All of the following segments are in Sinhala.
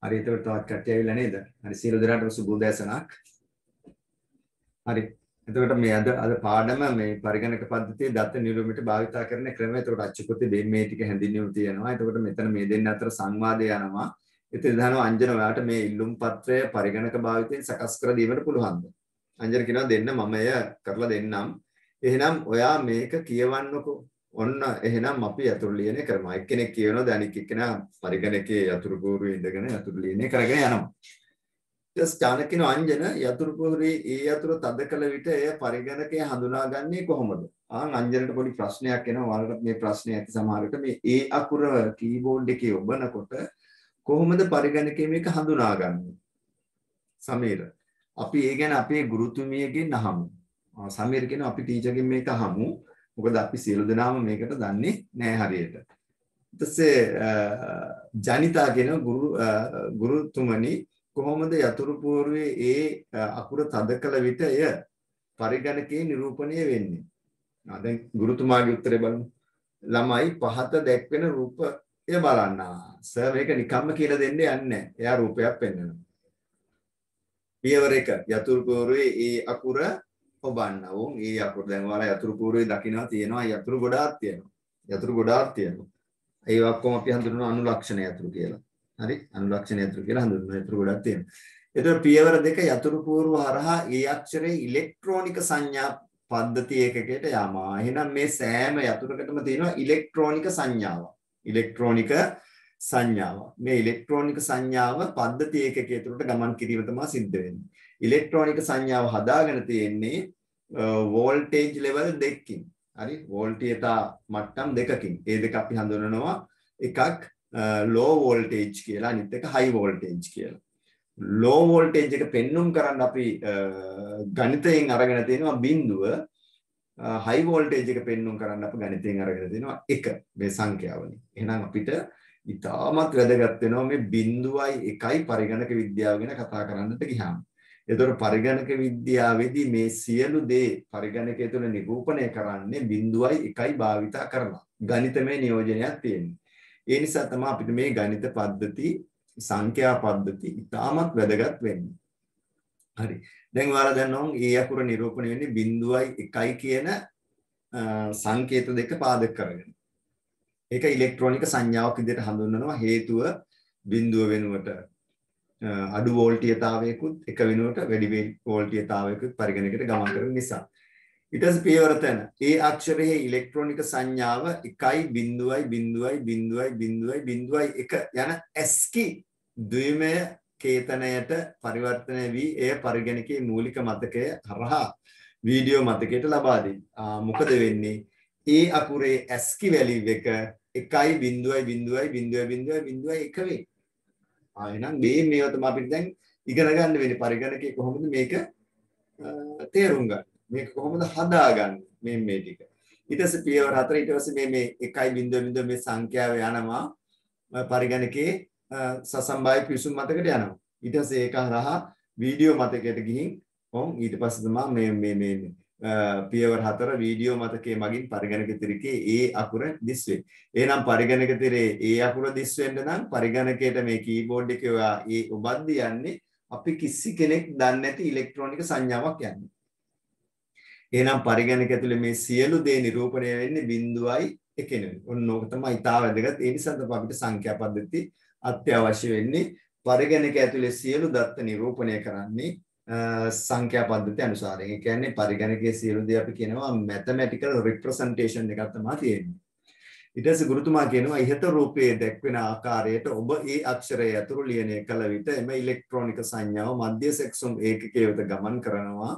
හරි එතකොට තවත් කට්ටිය ඇවිල්ලා නේද? හරි සියලු දෙනාටම සුබ උදෑසනක්. හරි. එතකොට මේ අද පාඩම මේ පරිගණක පද්ධතියේ දත්ත නිරූපණයට භාවිතා කරන ක්‍රමය. එතකොට අච්චුපොතේ මේ ටික හැඳින්වීම තියෙනවා. එතකොට මෙතන මේ දෙන්න අතර සංවාදය යනවා. ඉතින් දහනවා අංජන ඔයාලට මේ ඉල්ලුම් පත්‍රය පරිගණක භාවිතයෙන් සකස් කර දීමට පුළුවන්ද? අංජන කියනවා දෙන්න මම එය කරලා දෙන්නම්. එහෙනම් ඔයා මේක කියවන්නකෝ. ඔන්න එහෙනම් අපි යතුරු ලියන්නේ කරමු. එක්කෙනෙක් කියනවාද අනික් එක්කෙනා පරිගණකයේ යතුරු කෝරුවේ ඉඳගෙන යතුරු ලියන්නේ කරගෙන යනවා. ඊට ස්ථානකින අංජන යතුරු කෝරුවේ ඒ යතුරු තද කළ විට එය පරිගණකය හඳුනාගන්නේ කොහොමද? අංජනට පොඩි ප්‍රශ්නයක් එනවා. ඔයාලට මේ ප්‍රශ්නේ ඇති සමහරට මේ ඒ අකුර කීබෝඩ් එකේ ඔබනකොට කොහොමද පරිගණකයේ මේක හඳුනාගන්නේ? සමීර අපි ඒ ගැන අපේ ගුරුතුමියගෙන් අහමු. සමීර කියනවා අපි ටීචර්ගෙන් මේක අහමු. මොකද අපි සියලු දෙනාම මේකට දන්නේ නැහැ හරියට. ඊට පස්සේ ජනිතා කියන ගුරුතුමනි කොහොමද යතුරු පෝරුවේ ඒ අකුර තද කළ විට එය පරිගණකයේ නිරූපණය වෙන්නේ? දැන් ගුරුතුමාගේ උත්තරේ බලමු. ළමයි පහත දැක්වෙන රූපය බලන්න. සර් මේක නිකම්ම කියලා දෙන්නේ නැහැ. එයා රූපයක් පෙන්වනවා. පියවර 1 යතුරු පෝරුවේ ඒ අකුර ඔබන්න. ඕන් ඒ අකුර දැන් ඔයාලා යතුරු පෝරුවේ දකින්නවා තියෙනවා යතුරු ගොඩාක් තියෙනවා. යතුරු ගොඩාක් තියෙනවා. ඒ ඔක්කොම අපි හඳුන්වන අනුලක්ෂණ යතුරු කියලා. හරි අනුලක්ෂණ යතුරු කියලා හඳුන්වන යතුරු ගොඩාක් තියෙනවා. ඒතර පියවර 2 යතුරු පෝරුව හරහා ඒ අක්ෂරයේ ඉලෙක්ට්‍රොනික සංඥා පද්ධති ඒකකයට යනවා. එහෙනම් මේ සෑම යතුරකටම තියෙනවා ඉලෙක්ට්‍රොනික සංඥාව. ඉලෙක්ට්‍රොනික සංඥාව. මේ ඉලෙක්ට්‍රොනික සංඥාව පද්ධති ඒකකයේ තුරට ගමන් කිරීම තමයි සිද්ධ වෙන්නේ. ඉලෙක්ට්‍රොනික සංඥාව හදාගෙන තියෙන්නේ වෝල්ටේජ් ලෙවල් දෙකකින්. හරි වෝල්ටීයතා මට්ටම් දෙකකින්. ඒ දෙක අපි හඳුනනවා එකක් ලෝ වෝල්ටේජ් කියලා අනිත් එක හයි වෝල්ටේජ් කියලා. ලෝ වෝල්ටේජ් එක පෙන්눔 කරන්න අපි ගණිතයෙන් අරගෙන තියෙනවා බිඳුව. හයි වෝල්ටේජ් එක පෙන්눔 කරන්න අපි ගණිතයෙන් අරගෙන තියෙනවා 1 මේ සංඛ්‍යාවලින්. එහෙනම් අපිට ඉතාමත් වැදගත් වෙනවා මේ බිඳුවයි 1යි පරිගණක විද්‍යාව ගැන කතා කරන්නට ගියාම. එතකොට පරිගණක විද්‍යාවේදී මේ සියලු දේ පරිගණකය තුළ නිරූපණය කරන්නේ බිඳුවයි 1යි භාවිතා කරලා. ගණිතමය නියෝජනයක් තියෙනවා. ඒ නිසා තමයි අපිට මේ ගණිත පද්ධති සංඛ්‍යා පද්ධති ඉතාමත් වැදගත් වෙන්නේ. හරි. දැන් ඔයාලා දන්නවා ඒ අකුර නිරූපණය වෙන්නේ බිඳුවයි 1යි කියන සංකේත දෙක පාදක කරගෙන. ඒක ඉලෙක්ට්‍රොනික සංඥාවක් විදිහට හඳුන්වනවා. හේතුව බිඳුව වෙනුවට අඩු වෝල්ටීයතාවයකුත් එක වෙනුවට වැඩි වෝල්ටීයතාවයකුත් පරිගණකයට ගමන් කරන නිසා. ඊට පස්සේ පියවර 3 ඒ අක්ෂරයේ ඉලෙක්ට්‍රොනික සංඥාව 1යි බිඳුවයි බිඳුවයි බිඳුවයි බිඳුවයි බිඳුවයි 1 යන ASCII ද්විමය කේතනයට පරිවර්තනය වී එය පරිගණකයේ මූලික මතකය හරහා වීඩියෝ මතකයට ලබා දෙයි. මොකද වෙන්නේ? ඒ අකුරේ ASCII වැලියු එක 1යි බිඳුවයි බිඳුවයි බිඳුවයි බිඳුවයි බිඳුවයි 1 වෙයි. එහෙනම් මේවා තමයි අපිට දැන් ඉගෙන ගන්න වෙන්නේ පරිගණකයේ කොහොමද මේක තේරුම් ගන්න. මේක කොහොමද හදාගන්නේ මේ ටික. ඊට පස්සේ පියවර 4 ඊට පස්සේ මේ 1යි බිඳුව බිඳුව මේ සංඛ්‍යාව යනවා පරිගණකයේ සසම්බාය පිවිසුම් මතකයට යනවා. ඊට පස්සේ ඒක හරහා වීඩියෝ මතකයට ගිහින් ඊට පස්සේ තමයි මේ පියවර 4 වීඩියෝ මතකයේ මගින් පරිගණක තිරකේ ඒ අකුර දිස් වෙයි. එහෙනම් පරිගණක තිරේ ඒ අකුර දිස් වෙන්න නම් පරිගණකයට මේ කීබෝඩ් එකේ ඔයා ඒ ඔබද්ද යන්නේ අපි කිසි කෙනෙක් දන්නේ නැති ඉලෙක්ට්‍රොනික සංඥාවක් යන්නේ. එහෙනම් පරිගණක ඇතුලේ මේ සියලු දේ නිරූපණය වෙන්නේ බිඳුවයි 1 නෙවෙයි. ඔන්න ඕක තමයි ඉතාල වැදගත්. ඒ නිසා තමයි අපිට සංඛ්‍යා පද්ධති අත්‍යවශ්‍ය වෙන්නේ. පරිගණක ඇතුලේ සියලු දත්ත නිරූපණය කරන්නේ සංඛ්‍යා පද්ධතිය අනුසාරයෙන්. ඒ කියන්නේ පරිගණකයේ සියලු දේ අපි කියනවා mathematical representation එකක් තමයි තියෙන්නේ. ඊට පස්සේ ගුරුතුමා කියනවා ඉහත රූපයේ දැක්වෙන ආකාරයට ඔබ ඒ අක්ෂරය යතුරු ලියනය කළ විට එම ඉලෙක්ට්‍රොනික සංඥාව මධ්‍ය සෙක්සුම් ඒකකයේ වෙත ගමන් කරනවා.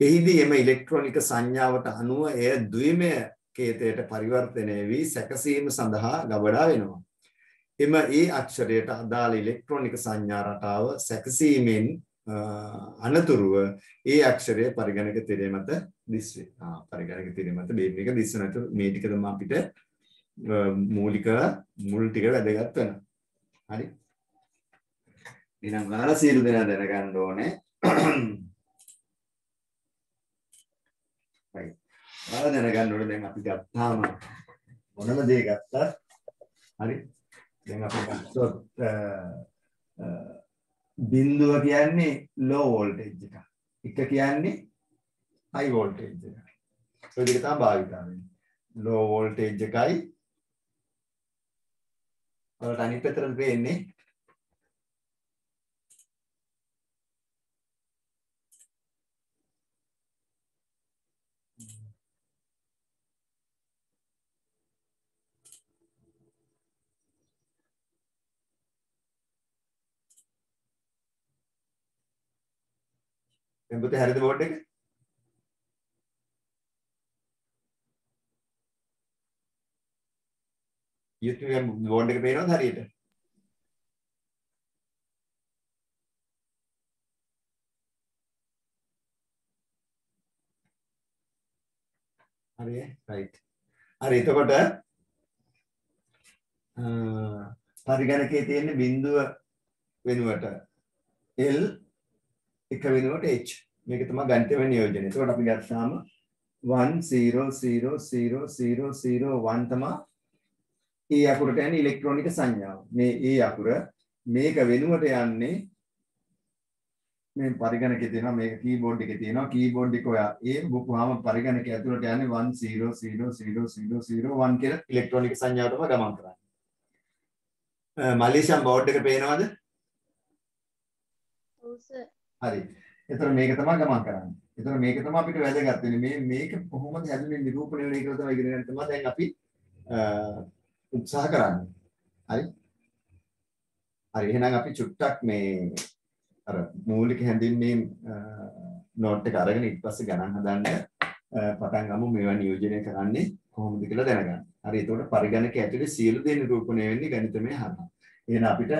එහිදී එම ඉලෙක්ට්‍රොනික සංඥාවට අනුව එය ද්විමය කේතයට පරිවර්තනය වී සැකසීම සඳහා ගබඩා වෙනවා. එම ඒ අක්ෂරයට අදාළ ඉලෙක්ට්‍රොනික සංඥා රටාව සැකසීමෙන් අනතුරුව ඒ අක්ෂරය පරිගණක තිරේ මත දිස් වේ. පරිගණක තිරේ මත බේබ් එක දිස් වෙනතු මේ ටික තමයි අපිට මුල් ටික වැදගත් වෙනවා. හරි. එහෙනම් ඔයාලා සියලු දෙනා දැනගන්න ඕනේ. right. ඔයාලා දැනගන්න ඕනේ දැන් අපි ගත්තාම මොනම දේ ගත්තත් හරි. දැන් අපි ගත්තොත් බිඳුව කියන්නේ low voltage එක. එක කියන්නේ high voltage එක. ඔය දෙක තමයි භාවිතා වෙන්නේ. low voltage එකයි ඔයාලට අනිත් පැත්තට පේන්නේ දැන් පුතේ හරිද බෝඩ් එක? YouTube බෝඩ් එක පේනවද හරියට? හරි right. හරි එතකොට පරිගණකයේ තියෙන බිඳුව වෙනුවට L එක වෙනුවට H මේක තමයි ගණිතමය නියෝජනය. එතකොට අපි ගත්තාම 1 0 0 0 0 0 1 තමයි E අකුරට යන්නේ ඉලෙක්ට්‍රෝනික සංඥාව. මේ E අකුර මේක වෙනුවට යන්නේ මේ පරිගණකයේ තියෙනවා මේක කීබෝඩ් එකේ තියෙනවා කීබෝඩ් එක ඔයා ඒ බුකුවාම පරිගණකය ඇතුළට යන්නේ 1 0 0 0 0 0 1 කියලා ඉලෙක්ට්‍රෝනික සංඥාවටම ගමන් කරන්නේ. මලීෂා බෝඩ් එක පේනවද? ඔව් සර්. හරි. එතකොට මේක තමයි ගමන් කරන්නේ. එතකොට මේක තමයි අපිට වැදගත් වෙන්නේ. මේක කොහොමද හැදුනේ නිරූපණය වෙන්නේ කියලා තමයි ඉගෙන ගන්න තමයි දැන් අපි උත්සාහ කරන්නේ. හරි. හරි එහෙනම් අපි චුට්ටක් මේ අර මූලික හැඳින්වීම් නෝට් එක අරගෙන ඊට පස්සේ ගණන් හදන්න පටන් ගමු මේවා නියෝජනය කරන්නේ කොහොමද කියලා දැනගන්න. හරි එතකොට පරිගණක ඇතුලේ සියලු දේ නිරූපණය වෙන්නේ ගණිතමය හරහා. එහෙනම් අපිට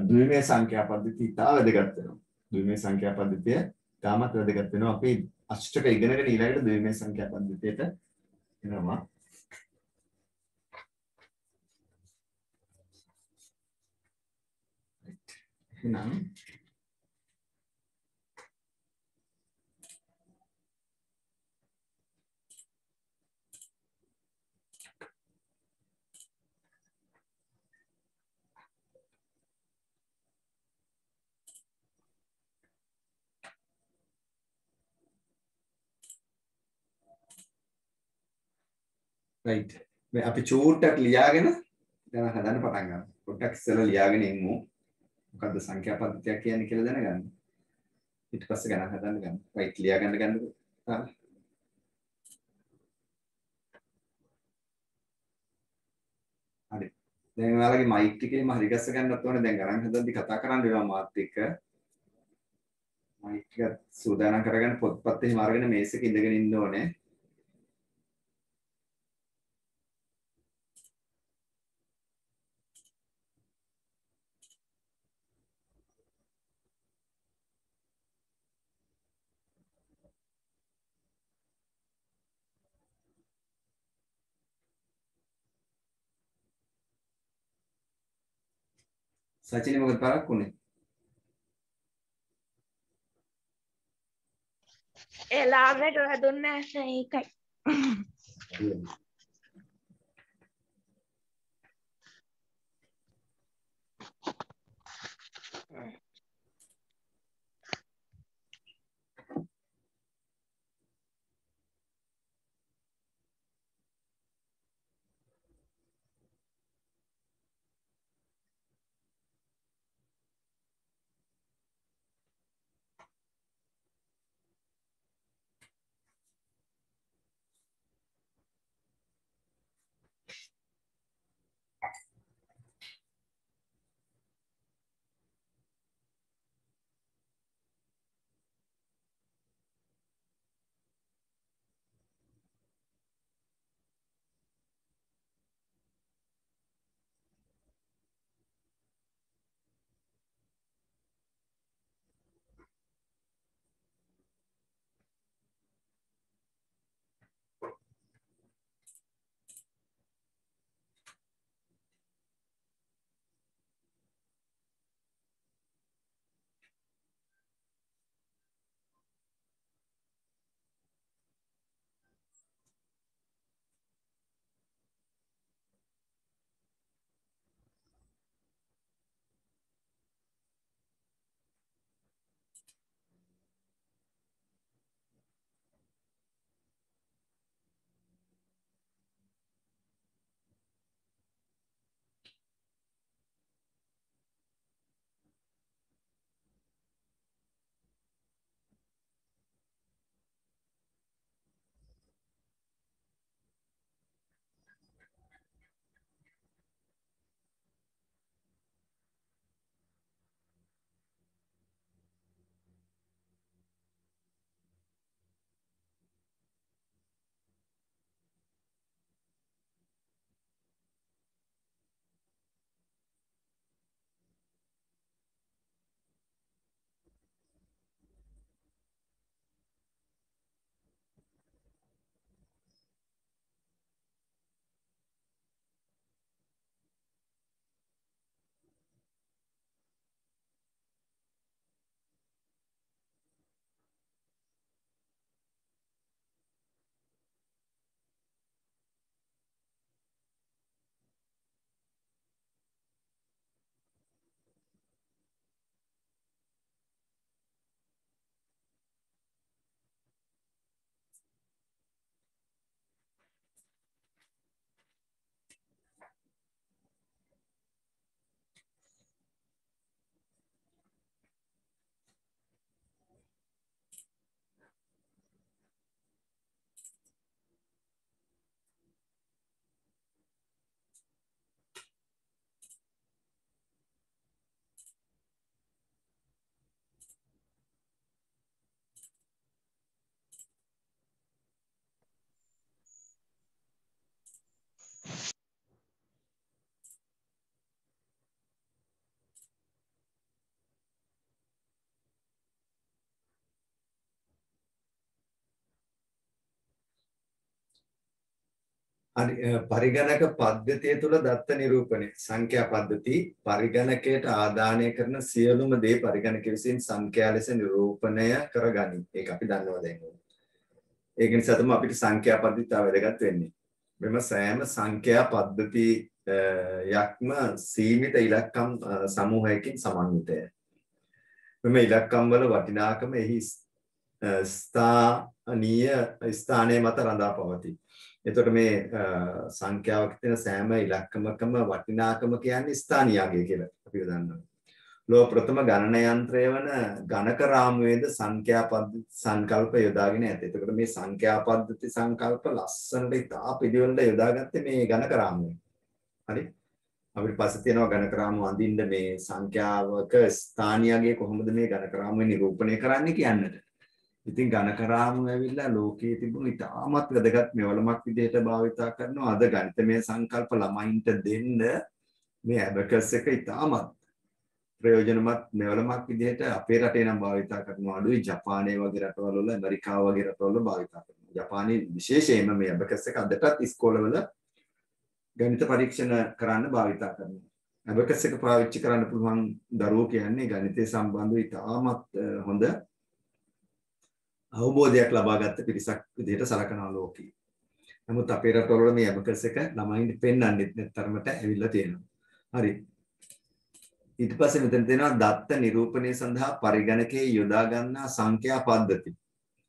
ද්විමේය සංඛ්‍යා පද්ධතිය ඉතා වැදගත් වෙනවා. ද්විමේය සංඛ්‍යා පද්ධතිය තාමත් වැදගත් වෙනවා. අපි අෂ්ටක ඉගෙනගෙන ඊළඟට ද්විමේය සංඛ්‍යා පද්ධතියට එනවා. එහෙනම් right. මේ අපි චූට්ටක් ලියාගෙන දැන් හදන්න පටන් ගන්නවා. පොඩ්ඩක් ඉස්සෙල්ලා ලියාගෙන ඉමු. මොකද්ද සංඛ්‍යා පද්ධතියක් කියන්නේ කියලා දැනගන්න. ඊට පස්සේ ගණන් හදන්න ගන්න. right ලියා ගන්න ගන්නකො. හරි. දැන් ඔයාලගේ මයික් එකේම හරි ගස්ස ගන්නත් ඕනේ. දැන් ගණන් හදද්දි කතා කරන්න වෙනවා මාත් එක්ක. මයික් එක සූදානම් කරගෙන පොත්පත් එහෙම අරගෙන මේස් එකේ ඉඳගෙන ඉන්න ඕනේ. සචිනේ මොකද පාරක් උනේ? එලාමට වැදුන්නේ නැහැ ඒකයි. පරිගණක පද්ධතිය තුළ දත්ත නිරූපණය සංඛ්‍යා පද්ධති පරිගණකයට ආදානය කරන සියලුම දේ පරිගණක විසින් සංඛ්‍යා ලෙස නිරූපණය කරගනි. ඒක අපි දන්නවා දැන්. ඒක නිසා තමයි අපිට සංඛ්‍යා පද්ධතිය තව වැදගත් වෙන්නේ. මෙම සෑම සංඛ්‍යා පද්ධති යක්ම සීමිත ඉලක්කම් සමූහයකින් සමන්විතය. මෙම ඉලක්කම් වල වටිනාකම එහි ස්ථානීය මත රඳා පවතී. එතකොට මේ සංඛ්‍යාවක තියෙන සෑම ඉලක්කමකම වටිනාකම කියන්නේ ස්ථානීයගේ කියලා අපි දන්නවා. ලෝක ප්‍රථම ගණන යන්ත්‍රය වන ගණක රාමුවේද සංඛ්‍යා පද්ධති සංකල්ප යොදාගෙන ඇත. එතකොට මේ සංඛ්‍යා පද්ධති සංකල්ප ලස්සනට ඉතා පිළිවෙලට යොදාගත්තේ මේ ගණක රාමුවේ. හරි? අපිට පස්සේ තියෙනවා ගණක රාමුව අඳින්න මේ සංඛ්‍යාවක ස්ථානීයගේ කොහොමද මේ ගණක රාමුවේ නිරූපණය කරන්නේ කියන්නට. ඉතින් ගණක රාමුව ඇවිල්ලා ලෝකයේ තිබුණු ඉතාමත් වැදගත් මෙවලමක් විදිහට භාවිතා කරනවා. අද ගණිතමය සංකල්ප ළමයින්ට දෙන්න මේ ඇබකස් එක ඉතාමත් ප්‍රයෝජනවත් මෙවලමක් විදිහට අපේ රටේ නම් භාවිතා කරනවා. අඩුයි ජපානයේ වගේ රටවල වල ඇමරිකාව වගේ රටවල භාවිතා කරනවා. ජපානයේ විශේෂයෙන්ම මේ ඇබකස් එක අදටත් ඉස්කෝලවල ගණිත පරීක්ෂණ කරන්න භාවිතා කරනවා. ඇබකස් එක පාවිච්චි කරන්න පුළුවන් දරුවෝ කියන්නේ ගණිතය සම්බන්ධව ඉතාමත් හොඳ අවබෝධයක් ලබාගත්ත පිරිසක් විදිහට සලකනවා ලෝකේ. නමුත් අපේ රටවල මේ ඇබකස් එක ළමයින්ට පෙන්වන්නෙත් නැත්තරමට ඇවිල්ලා තියෙනවා. හරි. ඊට පස්සේ මෙතන තියෙනවා දත්ත නිරූපණය සඳහා පරිගණකයේ යොදා ගන්නා සංඛ්‍යා පද්ධති.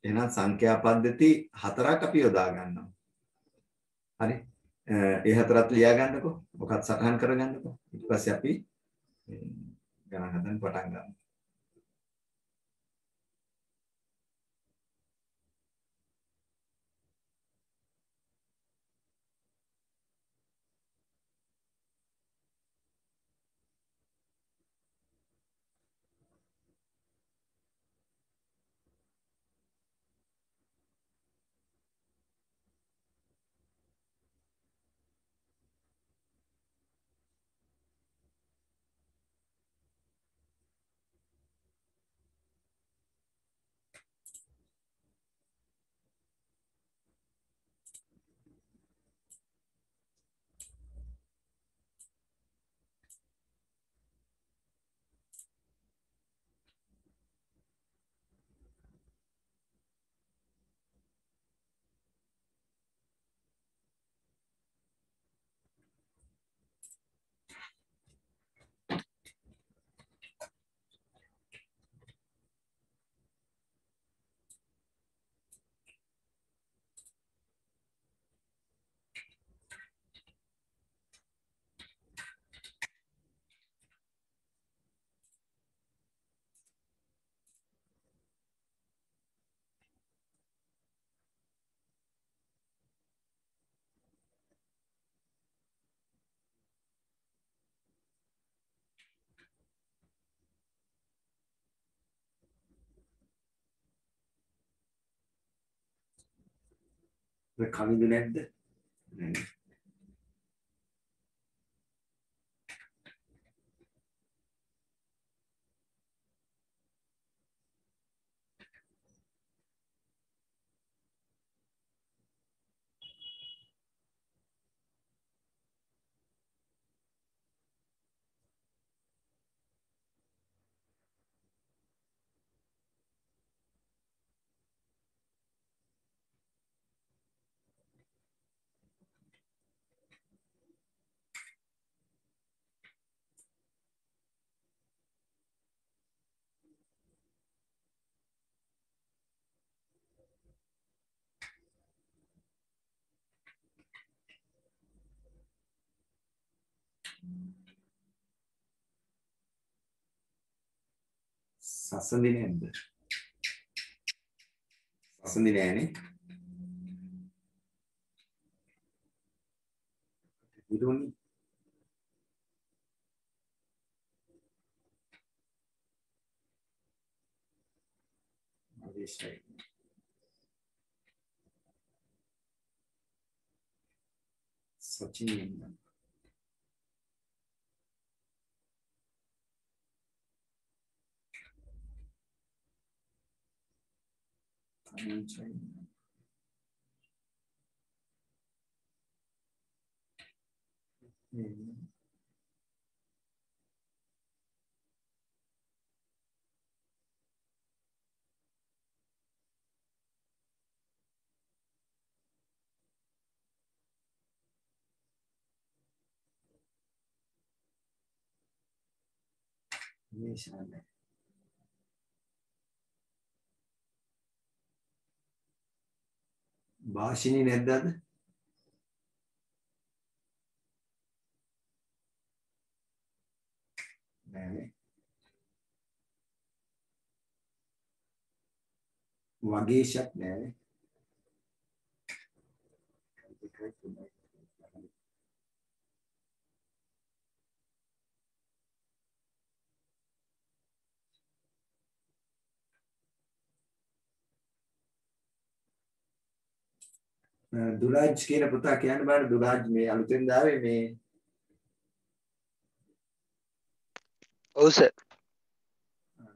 එහෙනම් සංඛ්‍යා පද්ධති 4ක් අපි යොදා ගන්නවා. හරි. ඒ 4ත් ලියා ගන්නකො. මොකක්ද සටහන් කරගන්නකො. ඊට පස්සේ අපි ගණන් හදන්න පටන් ගන්නවා. මේ කවිද නැද්ද? නෑ. සසඳි නැද්ද? සසඳි නෑනේ. විදුනි ආදේශයි. සචින් භාෂිනී නැද්ද අද? නෑනේ. වගේෂක් නෑනේ. දුලාජ් කියන පුතා කියන්න බෑ දුලාජ් මේ අලුතෙන් දාවේ මේ ඔව් සර්.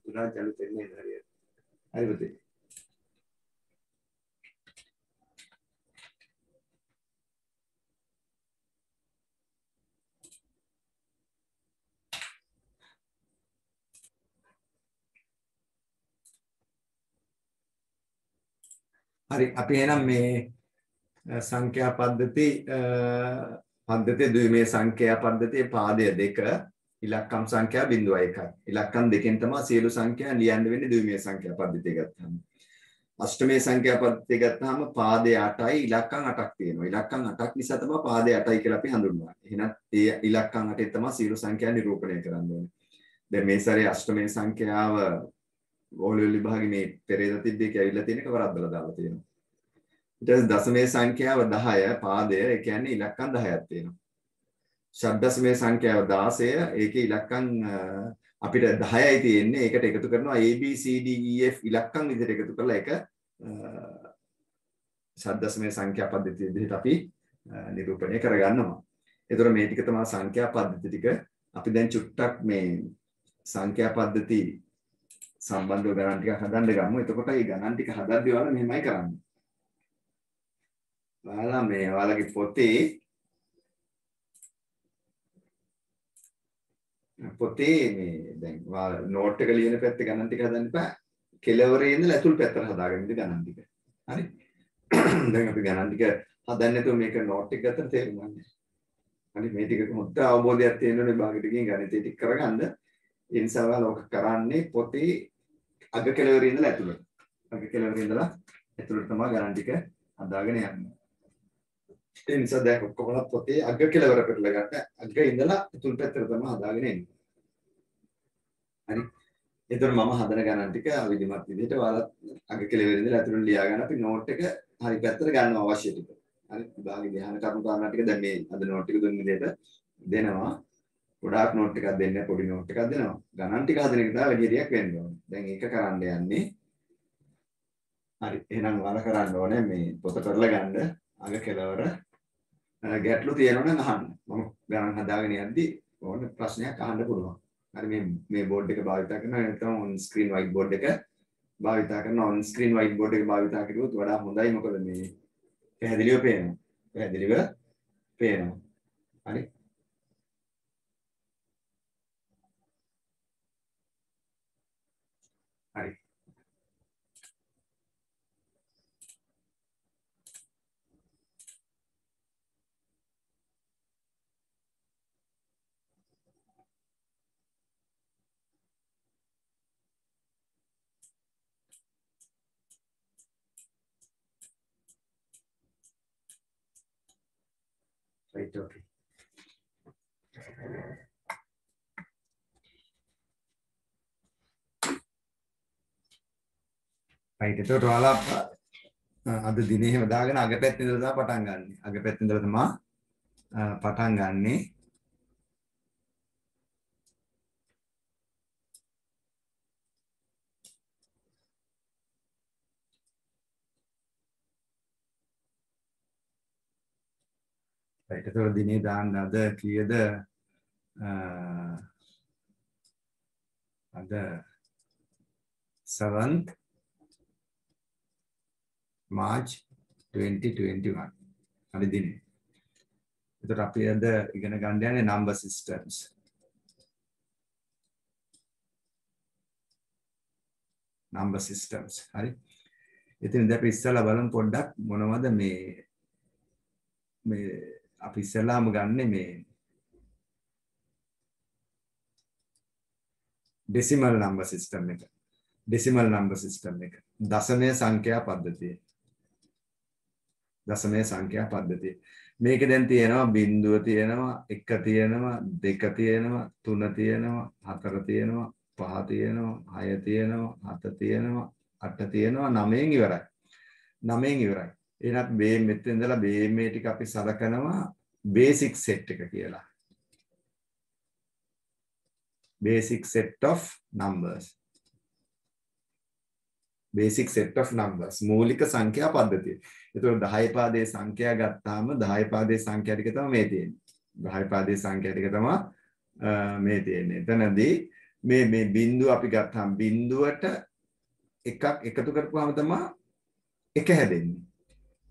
දුලාජ් අලුතෙන් නේද හරියට. හරි පුතේ. හරි අපි එහෙනම් මේ සංඛ්‍යා පද්ධති පද්ධතිය ද්විමේ සංඛ්‍යා පද්ධතියේ පාදය 2 ඉලක්කම් සංඛ්‍යා 0.1 ඉලක්කම් දෙකෙන් තමයි සියලු සංඛ්‍යා ලියන්න වෙන්නේ ද්විමේ සංඛ්‍යා පද්ධතිය ගත්තාම අෂ්ටමේ සංඛ්‍යා පද්ධතිය ගත්තාම පාදය 8යි ඉලක්කම් 8ක් තියෙනවා ඉලක්කම් 8ක් නිසා තමයි පාදය 8යි කියලා අපි හඳුන්වන්නේ එහෙනම් ඒ ඉලක්කම් 8 තමයි සියලු සංඛ්‍යා නිරූපණය කරන්න ඕනේ දැන් මේ සැරේ අෂ්ටමේ සංඛ්‍යාව ඕලෙවල් විභාගේ මේ පෙරේද තිබ්බේ ඇවිල්ලා තියෙනක වරද්දලා දාලා තියෙනවා ඊට පස්සේ දශමයේ සංඛ්‍යාව 10 පාදය ඒ කියන්නේ ඉලක්කම් 10ක් තියෙනවා ෂඩ්දශමයේ සංඛ්‍යාව 16 ඒකේ ඉලක්කම් අපිට 10යි තියෙන්නේ ඒකට එකතු කරනවා A B C D E F ඉලක්කම් විදිහට එකතු කරලා ඒක ෂඩ්දශමයේ සංඛ්‍යා පද්ධතිය විදිහට අපි නිරූපණය කරගන්නවා ඒතර මේ ටික තමයි සංඛ්‍යා පද්ධති ටික අපි දැන් චුට්ටක් මේ සංඛ්‍යා පද්ධති සම්බන්ධව ගණන් ටික හදන්න ගමු එතකොට මේ ගණන් ටික හදද්දී ඔයාලා මෙහෙමයි කරන්නේ ඔයාලා මේ ඔයාලගේ පොතේ මේ දැන් ඔයාලා නෝට් එක ලියන පැත්තේ ගණන් ටික හදන්න එපා කෙලවරේ ඉඳලා ඇතුල් පැත්තට හදාගෙන ඉන්න ගණන් ටික හරි දැන් අපි ගණන් ටික හදන්නේ නැතුව මේක නෝට් එක ගත්තට තේරුම් ගන්න හරි මේ ටික මොකද අවබෝධයක් තියෙනවනේ භාගයට ගිහින් ගණිතය ටික කරගන්න ඒ නිසා ඔයාලා ඔක කරන්නේ පොතේ අග කෙලවරේ ඉඳලා ඇතුළට අග කෙලවරේ ඉඳලා ඇතුළට තමයි ගණන් ටික හදාගෙන යන්නේ ඒ නිසා දැන් ඔක්කොම පොතේ අග කෙලවර කරලා ගන්න අග ඉඳලා තුන් පැත්තට තමයි හදාගෙන එන්නේ. හරි. ඒතර මම හදන ගණන් ටික විධිමත් විදිහට ඔයාලා අග කෙලවර ඉඳලා අතුරින් ලියා ගන්න අපි නෝට් එක හරි පැත්තට ගන්නවා අවශ්‍ය ටික. හරි. විභාගේ ධ්‍යාන කරුණු කාරණා ටික දැන් මේ අද නෝට් එක දුන්න විදිහට දෙනවා. ගොඩාක් නෝට් එකක් දෙන්නේ පොඩි නෝට් එකක් දෙනවා. ගණන් ටික හදන එක තමයි වැඩි හරියක් වෙන්න ඕනේ. දැන් ඒක කරන්න යන්නේ. හරි. එහෙනම් ඔයාලා කරන්න ඕනේ මේ පොත කරලා ගන්න අග කෙලවර ගැටලු තියෙනවා නම් අහන්න. මම ගණන් හදාගෙන යද්දි ඕන ප්‍රශ්නයක් අහන්න පුළුවන්. හරි මේ බෝඩ් එක භාවිත කරනවා නැත්නම් ඔන් ස්ක්‍රීන් වයිට් බෝඩ් එක භාවිත කරනවා. ඔන් ස්ක්‍රීන් වයිට් බෝඩ් එක භාවිත කරුවොත් වඩා හොඳයි. මොකද මේ පැහැදිලිව පේනවා. පැහැදිලිව පේනවා. හරි. හරි. Right, okay. right එතකොට ඔයාලා අද දිනේ එහෙම දාගෙන අග පැත්තේ ඉඳලා තමයි පටන් ගන්න. අග පැත්තේ ඉඳලා තමයි පටන් ගන්නෙ. right එතකොට දිනේ දාන්න අද කීයද අද 7th March 2021 හරි දිනේ එතකොට අපි අද ඉගෙන ගන්න යන්නේ number systems. number systems. හරි. ඉතින් දැන් අපි ඉස්සලා බලමු පොඩ්ඩක් මොනවද මේ අපි ඉස්සලාම ගන්නෙ මේ decimal number system එක. decimal number system එක. දශමය සංඛ්‍යා පද්ධතිය. දශමය සංඛ්‍යා පද්ධතිය. මේකේ දැන් තියෙනවා බිංදුව තියෙනවා 1 තියෙනවා 2 තියෙනවා 3 තියෙනවා 4 තියෙනවා 5 තියෙනවා 6 තියෙනවා 7 තියෙනවා 8 තියෙනවා 9න් ඉවරයි. 9න් ඉවරයි. එහෙනම් මේ මෙතන ඉඳලා මේ ටික අපි සලකනවා basic set එක කියලා. basic set of numbers. basic set of numbers. මූලික සංඛ්‍යා පද්ධතිය. ඒතකොට 10 පාදයේ සංඛ්‍යා ගත්තාම 10 පාදයේ සංඛ්‍යා ටික තමයි මේ තියෙන්නේ. 10 පාදයේ සංඛ්‍යා ටික තමයි මේ තියෙන්නේ. එතනදී මේ බිංදුව අපි ගත්තාම බිංදුවට එකක් එකතු කරපුවාම තමයි එක හැදෙන්නේ.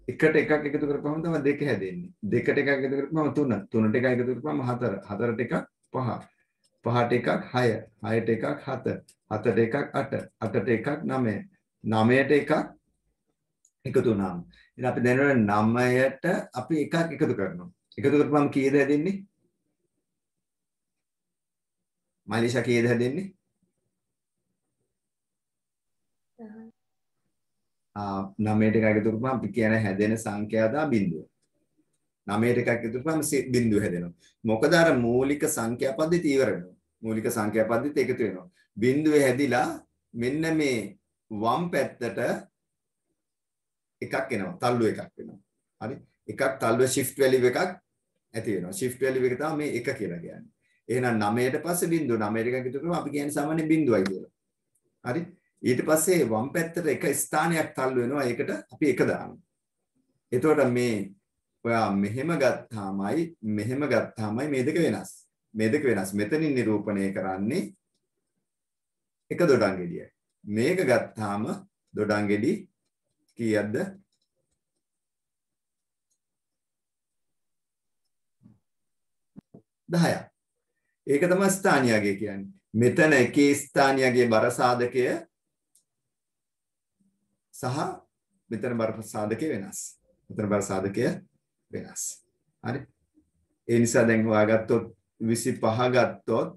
එකට එකක් එකතු කරපුවාම තමයි දෙක හැදෙන්නේ. දෙකට එකක් එකතු කරපුවාම තුන. තුනට එකක් එකතු කරපුවාම හතර. හතරට එකක් පහ. පහට එකක් 6. 6ට එකක් 7. 7ට එකක් 8. 8ට එකක් 9. 9ට එකක් එකතු වුණාම. ඉතින් අපි දැනන 9ට අපි එකක් එකතු කරනවා. එකතු කරපුවාම කීයද හැදෙන්නේ? මයිලිෂා කීයද හැදෙන්නේ? 9ට එකක් එකතු කරපුවාම අපි කියන හැදෙන සංඛ්‍යාව දා බිංදුව. 9ට එකක් එකතු කරපුවාම බිංදුව හැදෙනවා. මොකද අර මූලික සංඛ්‍යා පද්ධතිය ඉවර වෙනවා. මූලික සංඛ්‍යා පද්ධතිය එකතු වෙනවා. බිංදුව හැදිලා මෙන්න මේ වම් පැත්තට එකක් එනවා. තල්ලු එකක් වෙනවා. හරි? එකක් තල්ලුව shift value එකක් ඇති වෙනවා. shift value එක තමයි මේ එක කියලා කියන්නේ. එහෙනම් 9ට පස්සේ බිංදුව 9ට එකක් එකතු කරපුවාම අපි කියන්නේ සාමාන්‍ය බිංදුවයි කියලා. හරි? ඊට පස්සේ වම් පැත්තට එක ස්ථානයක් තල්ලු වෙනවා. ඒකට අපි එක දානවා. එතකොට මේ ඔයා මෙහෙම ගත්තාමයි මේ දෙක වෙනස්. මේ දෙක වෙනස්. මෙතනින් නිරූපණය කරන්නේ එක දොඩම් ගෙඩියයි. මේක ගත්තාම දොඩම් ගෙඩි කීයක්ද? 10ක්. ඒක තමයි ස්ථානියගේ කියන්නේ. මෙතන එකේ ස්ථානියගේ බර සාධකය සහ මෙතන බර සාධකය වෙනස්. මෙතන බර සාධකය වෙනස්. හරි? ඒ නිසා දැන් හොයාගත්තොත් 25 ගත්තොත්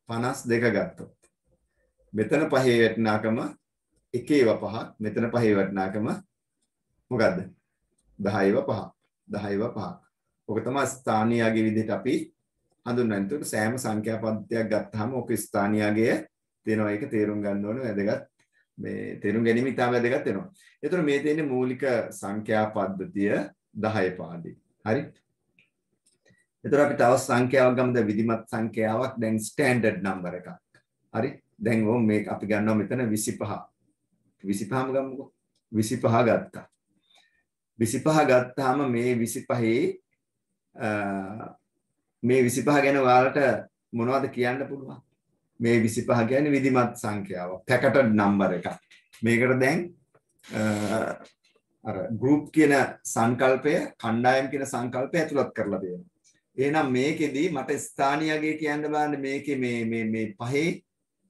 52 ගත්තොත් මෙතන පහේ වටිනාකම එකේව 5ක් මෙතන පහේ වටිනාකම මොකද්ද 10ව 5ක් 10ව 5ක් ඔක තමයි ස්ථානීයගේ විදිහට අපි හඳුන්වන්නේ. ඒකට සෑම සංඛ්‍යා පද්ධතියක් ගත්තාම ඔක ස්ථානීයගේ තියෙනවා. ඒක තේරුම් ගන්න ඕනේ වැදගත්. මේ තේරුම් ගැනීම ඉතාම වැදගත් වෙනවා. ඒතර මේ තියෙන්නේ මූලික සංඛ්‍යා පද්ධතිය 10 පාදේ. හරි? ඒතර අපි තව සංඛ්‍යාවක් ගමුද විධිමත් සංඛ්‍යාවක් දැන් ස්ටෑන්ඩඩ් නම්බර් එකක්. හරි? දැන් ඕ මේක අපි ගන්නවා මෙතන 25. 25ම ගමුකෝ. 25 ගත්තා. 25 ගත්තාම මේ 25 ගැන ඔයාලට මොනවද කියන්න පුළුවන්? මේ 25 කියන්නේ විධිමත් සංඛ්‍යාවක්. පැකටඩ් නම්බර් එකක්. මේකට දැන් අර ගෲප් කියන සංකල්පය, කණ්ඩායම් කියන සංකල්පය ඇතුළත් කරලා දෙනවා. එහෙනම් මේකෙදි මට ස්ථානීයගේ කියන්න බලන්න මේකේ මේ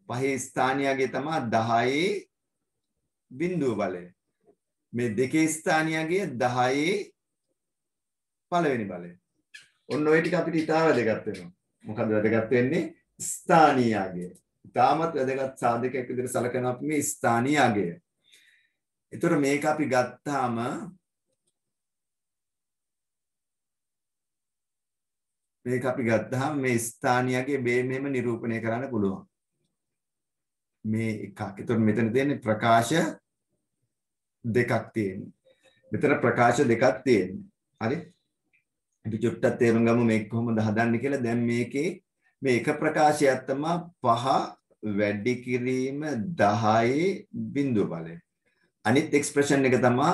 පහේ ස්ථානීයගේ තමයි 10 බිංදුව බලය. මේ දෙකේ ස්ථානීයගේ 10 පළවෙනි බලය. ඔන්න ඔය ටික අපිට ඉතාල වැදගත් වෙනවා. මොකද වැදගත් වෙන්නේ? ස්ථානීයගේ. ඉතාමත් වැදගත් සාධකයක් විදිහට සලකනවා අපි මේ ස්ථානීයගේ. ඒතර මේක අපි ගත්තාම මේ ස්ථානීයගේ මෙහෙම නිරූපණය කරන්න පුළුවන්. මේ එකක්. ඒතර මෙතන තියෙන්නේ ප්‍රකාශ දෙකක් තියෙන්නේ. මෙතන ප්‍රකාශ දෙකක් තියෙන්නේ. හරි? අපි චුට්ටක් තේරුම් ගමු මේක කොහොමද හදන්නේ කියලා. දැන් මේකේ මේ එක ප්‍රකාශයක් තමයි 5 වැඩි කිරීම 10 බිංදුව බලය. අනිත් එක්ස්ප්‍රෙෂන් එක තමයි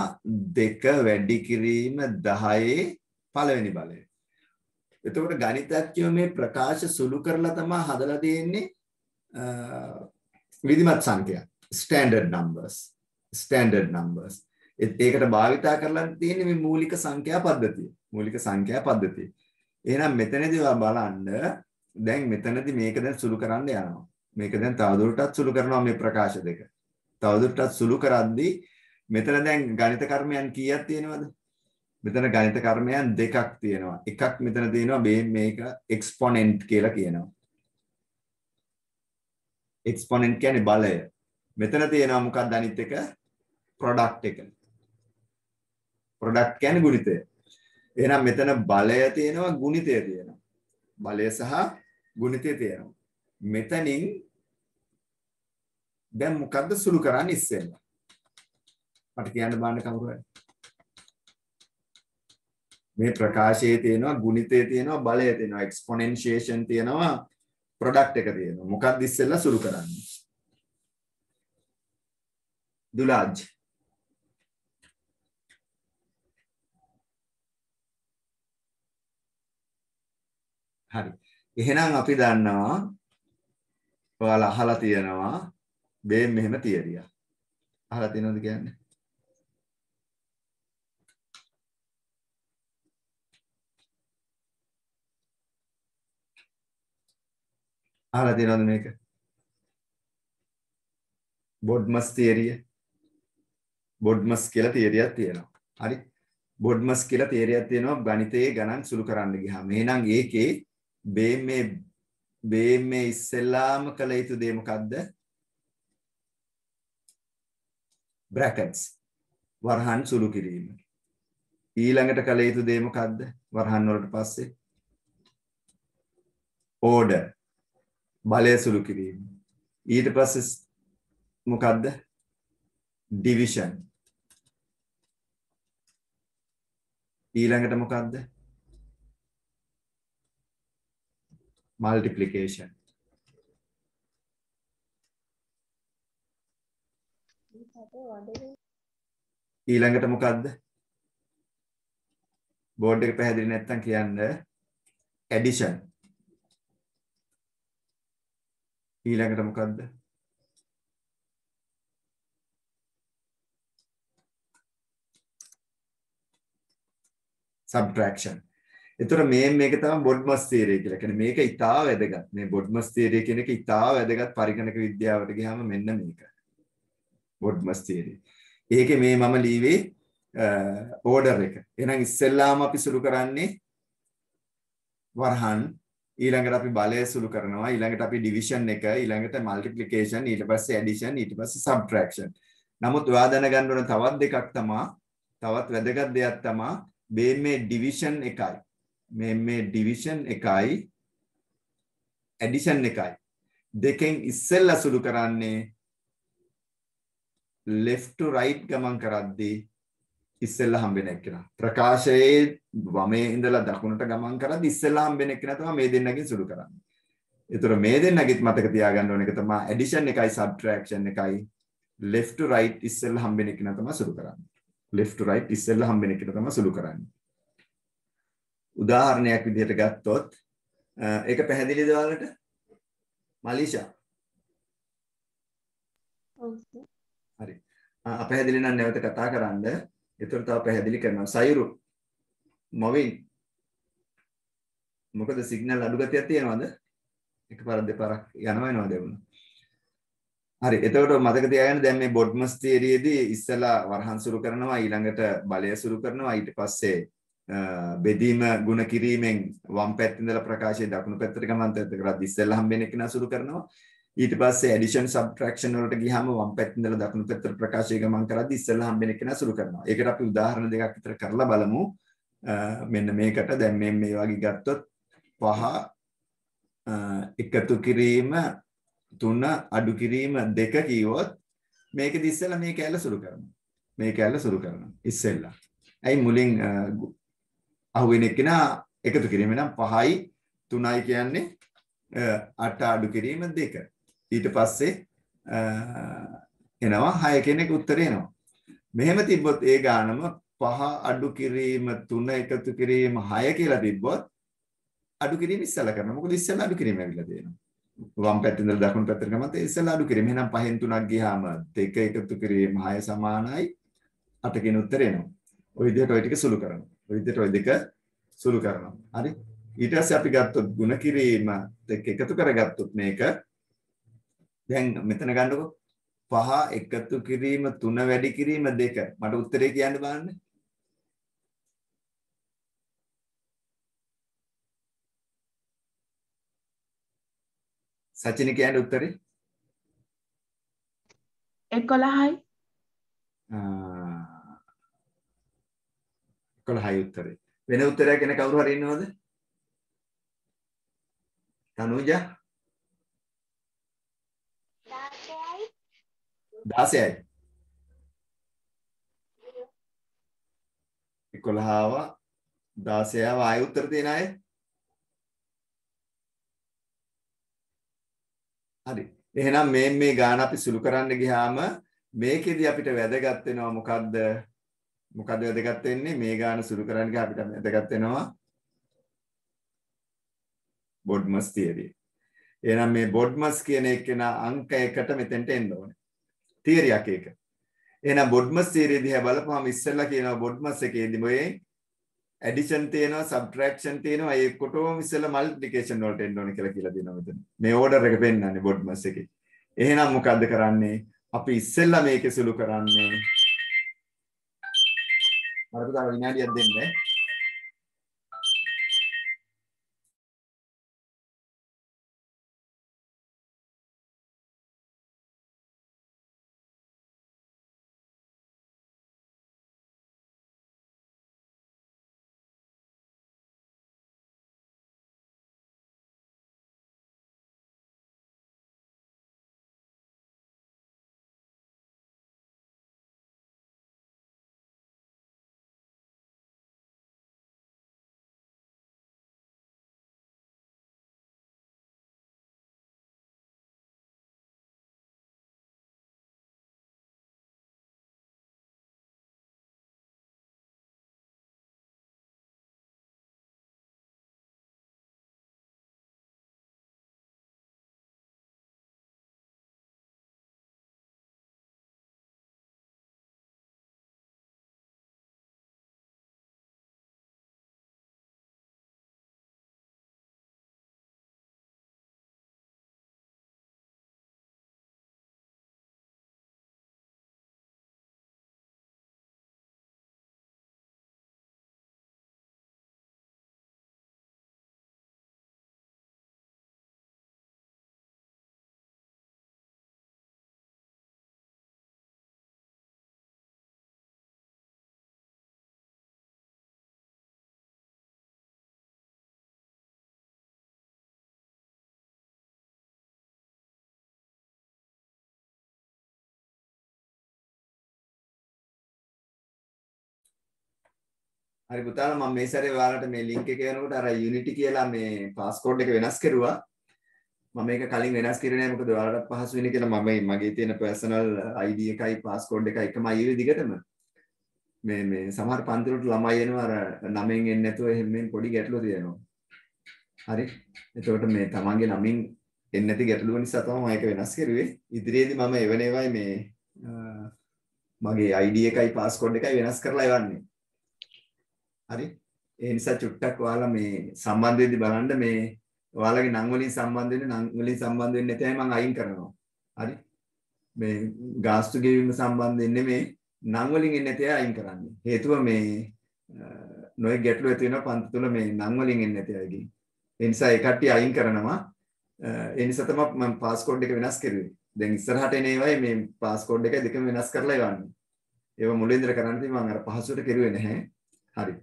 2 වැඩි කිරීම 10 පළවෙනි බලය. එතකොට ගණිතඥයෝ මේ ප්‍රකාශ සුළු කරලා තමයි හදලා තියෙන්නේ විධිමත් සංඛ්‍යා. standard numbers. ඒකට භාවිතා කරලා තියෙන්නේ මේ මූලික සංඛ්‍යා පද්ධතිය. මූලික සංඛ්‍යා පද්ධතිය. එහෙනම් මෙතනදී ඔයා බලන්න දැන් මෙතනදී මේක දැන් සුළු කරන්න යනවා. මේක දැන් තවදුරටත් සුළු කරනවා මේ ප්‍රකාශ දෙක. තවදුරටත් සුළු කරද්දී මෙතන දැන් ගණිත කර්මයන් කීයක් තියෙනවද? මෙතන ගණිත කර්මයන් දෙකක් තියෙනවා. එකක් මෙතන තියෙනවා මේක එක්ස්පොනෙන්ට් කියලා කියනවා. එක්ස්පොනෙන්ට් කියන්නේ බලය. මෙතන තියෙනවා මොකක්ද අනිත් එක? ප්‍රොඩක්ට් එක. ප්‍රොඩක්ට් කියන්නේ ගුණිතය. එහෙනම් මෙතන බලය තියෙනවා ගුණිතය තියෙනවා. බලය සහ ගුණිතය තියෙනවා. මෙතනින් දැන් මොකද්ද සුළු කරන්නේ ඉස්සෙල්ලා? මට කියන්න බාන්න කවුරු හරි. මේ ප්‍රකාශයේ තියෙනවා ගුණිතය තියෙනවා බලය තියෙනවා එක්ස්පොනෙන්ෂියේෂන් තියෙනවා ප්‍රොඩක්ට් එක තියෙනවා. මොකක්ද ඉස්සෙල්ලා සුළු කරන්නේ? දුලාජ් හරි. එහෙනම් අපි දන්නවා ඔයාලා අහලා තියෙනවා මේ මෙහෙම තියරියක්. අහලා තියෙනවද කියන්නේ? අහලා තියෙනවද මේක? බොඩ්මස් තියරිය. බොඩ්මස් කියලා තියරියක් තියෙනවා. හරි. බොඩ්මස් කියලා තියරියක් තියෙනවා ගණිතයේ ගණන් සුළු කරන්න ගියාම. එහෙනම් ඒකේ මේ ඉස්සෙල්ලාම කළ යුතු දේ මොකද්ද? බ්‍රැකට්ස්. වරහන් සුළු කිරීම. ඊළඟට කළ යුතු දේ මොකද්ද? වරහන් වලට පස්සේ ඕඩර්. බලය සුළු කිරීම. ඊට පස්සේ මොකද්ද? ඩිවිෂන්. ඊළඟට මොකද්ද? multiplication. ඊළඟට මොකද්ද? බෝඩ් එක පැහැදිලි නැත්නම් කියන්න. addition. ඊළඟට මොකද්ද? subtraction. ඒතර මේක තමයි බොඩ්මස් තියරිය කියලා. කියන්නේ මේක ඉතාල වැදගත්. මේ බොඩ්මස් තියරිය කියන එක ඉතාල වැදගත් පරිගණක විද්‍යාවට ගියාම මෙන්න මේක. බොඩ්මස් තියරිය. ඒකේ මේ මම ලීවේ ඕඩර් එක. එහෙනම් ඉස්සෙල්ලාම අපි සුළු කරන්නේ වරහන්, ඊළඟට අපි බලය සුළු කරනවා, ඊළඟට අපි ඩිවිෂන් එක, ඊළඟට මල්ටිප්ලිකේෂන්, ඊට පස්සේ ඇඩිෂන්, ඊට පස්සේ සබ්ට්‍රැක්ෂන්. නමුත් ඔයා දැනගන්න ඕන තවත් දෙකක් තමයි, තවත් වැදගත් දෙයක් තමයි මේ ඩිවිෂන් එකයි. මේ ඩිවිෂන් එකයි ඇඩිෂන් එකයි දෙකෙන් ඉස්සෙල්ලා සුළු කරන්නේ left to right ගමන් කරද්දී ඉස්සෙල්ලා හම්බෙන එක්කෙනා. ප්‍රකාශයේ වමේ ඉඳලා දකුණට ගමන් කරද්දී ඉස්සෙල්ලා හම්බෙන එක්කෙනා තමයි මේ දෙන්නගෙන් සුළු කරන්නේ. ඒතර මේ දෙන්නගෙත් මතක තියාගන්න ඕන එක තමයි ඇඩිෂන් එකයි සබ්ට්‍රැක්ෂන් එකයි left to right ඉස්සෙල්ලා හම්බෙන එක්කෙනා තමයි සුළු කරන්නේ. left to right ඉස්සෙල්ලා හම්බෙන එක්කෙනා තමයි සුළු කරන්නේ. උදාහරණයක් විදිහට ගත්තොත් ඒක පැහැදිලිද ඔයාලට? මලීෂා. ඔව්. හරි. අපැහැදිලි නම් නැවත කතා කරන්න. ඒතර තව පැහැදිලි කරනවා. සයුරු මොවින් මොකද සිග්නල් අඩු ගතියක් තියෙනවද? එකපාරක් දෙපාරක් යනවා එනවා දෙවුන. හරි. එතකොට මතක තියාගන්න දැන් මේ බොඩ්මස් තියරියේදී ඉස්සලා වරහන් සුරු කරනවා, ඊළඟට බලය සුරු කරනවා, ඊට පස්සේ බෙදීම ගුණ කිරීමෙන් වම් පැත්තේ ඉඳලා ප්‍රකාශයේ දකුණු පැත්තට ගමන් කරද්දී ඉස්සෙල්ලා හම්බෙන එක නසුරු කරනවා. ඊට පස්සේ ඇඩිෂන් සබ්ට්‍රැක්ෂන් වලට ගියාම වම් පැත්තේ ඉඳලා දකුණු පැත්තට ප්‍රකාශයේ ගමන් කරද්දී ඉස්සෙල්ලා හම්බෙන එක නසුරු කරනවා. ඒකට අපි උදාහරණ දෙකක් විතර කරලා බලමු. මෙන්න මේකට දැන් මේ වගේ ගත්තොත් 5 එකතු කිරීම 3 අඩු කිරීම 2 කිව්වොත් මේකෙදි ඉස්සෙල්ලා මේ කැලල සුරු කරනවා. මේ කැලල සුරු කරනවා ඉස්සෙල්ලා. ඇයි මුලින් අහුවෙන එක්කෙනා එකතු කිරීම නම් 5යි 3යි කියන්නේ 8 අඩු කිරීම 2. ඊට පස්සේ එනවා 6 කියන එක උත්තරේ එනවා. මෙහෙම තිබ්බොත් ඒ ගානම 5 අඩු කිරීම 3 එකතු කිරීම 6 කියලා තිබ්බොත් අඩු කිරීම ඉස්සලා කරනවා. මොකද ඉස්සලා අඩු කිරීම ඇවිල්ලා තියෙනවා. වම් පැත්තේ ඉඳලා දකුණු පැත්තට ගමන් ඉස්සලා අඩු කිරීම. එහෙනම් 5න් 3ක් ගියාම 2 එකතු කිරීම 6 සමානයි 8 කියන උත්තරේ එනවා. ওই විදිහට ওই ටික සුළු කරනවා. ওই විදිහට ওই දෙක සුළු කරනවා. හරි. ඊට පස්සේ අපි ගත්තොත් ಗುಣ කිරීම දෙක එකතු කරගත්තොත් මේක දැන් මෙතන ගන්නකො 5 එකතු කිරීම 3 වැඩි කිරීම 2. මට උත්තරේ කියන්න බලන්න. සචින කියන්නේ උත්තරේ 11යි. 11යි උත්තරේ. වෙන උත්තරයක් ගැන කවුරු හරි ඉන්නවද? තනුජා 16යි 11ව 16ව ආයෙ උත්තර දෙන අය හරි එහෙනම් මේ ගාන අපි සුළු කරන්න ගියාම මේකෙදි අපිට වැදගත් වෙනවා මොකද්ද වැදගත් වෙන්නේ මේ ගාන සුළු කරන්න ගියා අපිට වැදගත් වෙනවා බොඩ්මස් තියරි එහෙනම් මේ බොඩ්මස් කියන එකේන අංක 1ට මෙතෙන්ට එන්න ඕනේ තියරියක් ඒක එහෙනම් බොඩ්මස් තියරිය දිහා බලපුවම ඉස්සෙල්ලා කියනවා බොඩ්මස් එකේදී මොයේ ඇඩිෂන් තියෙනවා සබ්ට්‍රැක්ෂන් තියෙනවා ඒ කොටම ඉස්සෙල්ලා මල්ටිප්ලිකේෂන් වලට එන්න ඕනේ කියලා දෙනවා මෙතන මේ ඕඩර් එක පෙන්නන්නේ බොඩ්මස් එකේ එහෙනම් මොකද්ද කරන්නේ අපි ඉස්සෙල්ලා මේකේ සුළු කරන්නේ මරපු තව විනාඩියක් දෙන්න හරි පුතාලා මම මේ සැරේ ඔයාලට මේ link එක යනකොට අර Unity කියලා මේ passcode එක වෙනස් කරුවා. මම මේක කලින් වෙනස් කරේ නෑ මොකද ඔයාලට පහසු වෙන්නේ කියලා මම මගේ තියෙන personal ID එකයි passcode එකයි එකම ආයෙ දිගටම. මේ සමහර පන්ති වලට ළමයි එනවා අර නමෙන් එන්නේ නැතුව එහෙම පොඩි ගැටලු තියෙනවා. හරි. එතකොට මේ තමන්ගේ නමින් එන්නේ නැති ගැටලුව නිසා තමයි මම ඒක වෙනස් කරුවේ. ඉදිරියේදී මම එවන ඒවායි මේ මගේ ID එකයි passcode එකයි වෙනස් කරලා එවන්නේ. හරි ඒ නිසා චුට්ටක් ඔයාලා මේ සම්බන්ධ වෙද්දි බලන්න මේ ඔයාලගේ නම් වලින් සම්බන්ධ වෙන්නේ නැති අය මම අයින් කරනවා හරි මේ ගාස්තු ගෙවීම සම්බන්ධ වෙන්නේ මේ නම් වලින් එන්නේ නැති අය අයින් කරන්නේ හේතුව මේ නොයෙක් ගැටලු ඇති වෙනවා පන්ති තුල මේ නම් වලින් එන්නේ නැති අයගේ ඒ නිසා ඒ කට්ටිය අයින් කරනවා ඒ නිසා තමයි මම පාස්කෝඩ් එක වෙනස් කරුවේ දැන් ඉස්සරහට එන ඒවායි මේ පාස්කෝඩ් එක දෙකම වෙනස් කරලා යවන්නේ ඒව මුලින්දර කරන්න තියෙන්නේ මම අර පහසුවට කෙරුවේ නැහැ හරි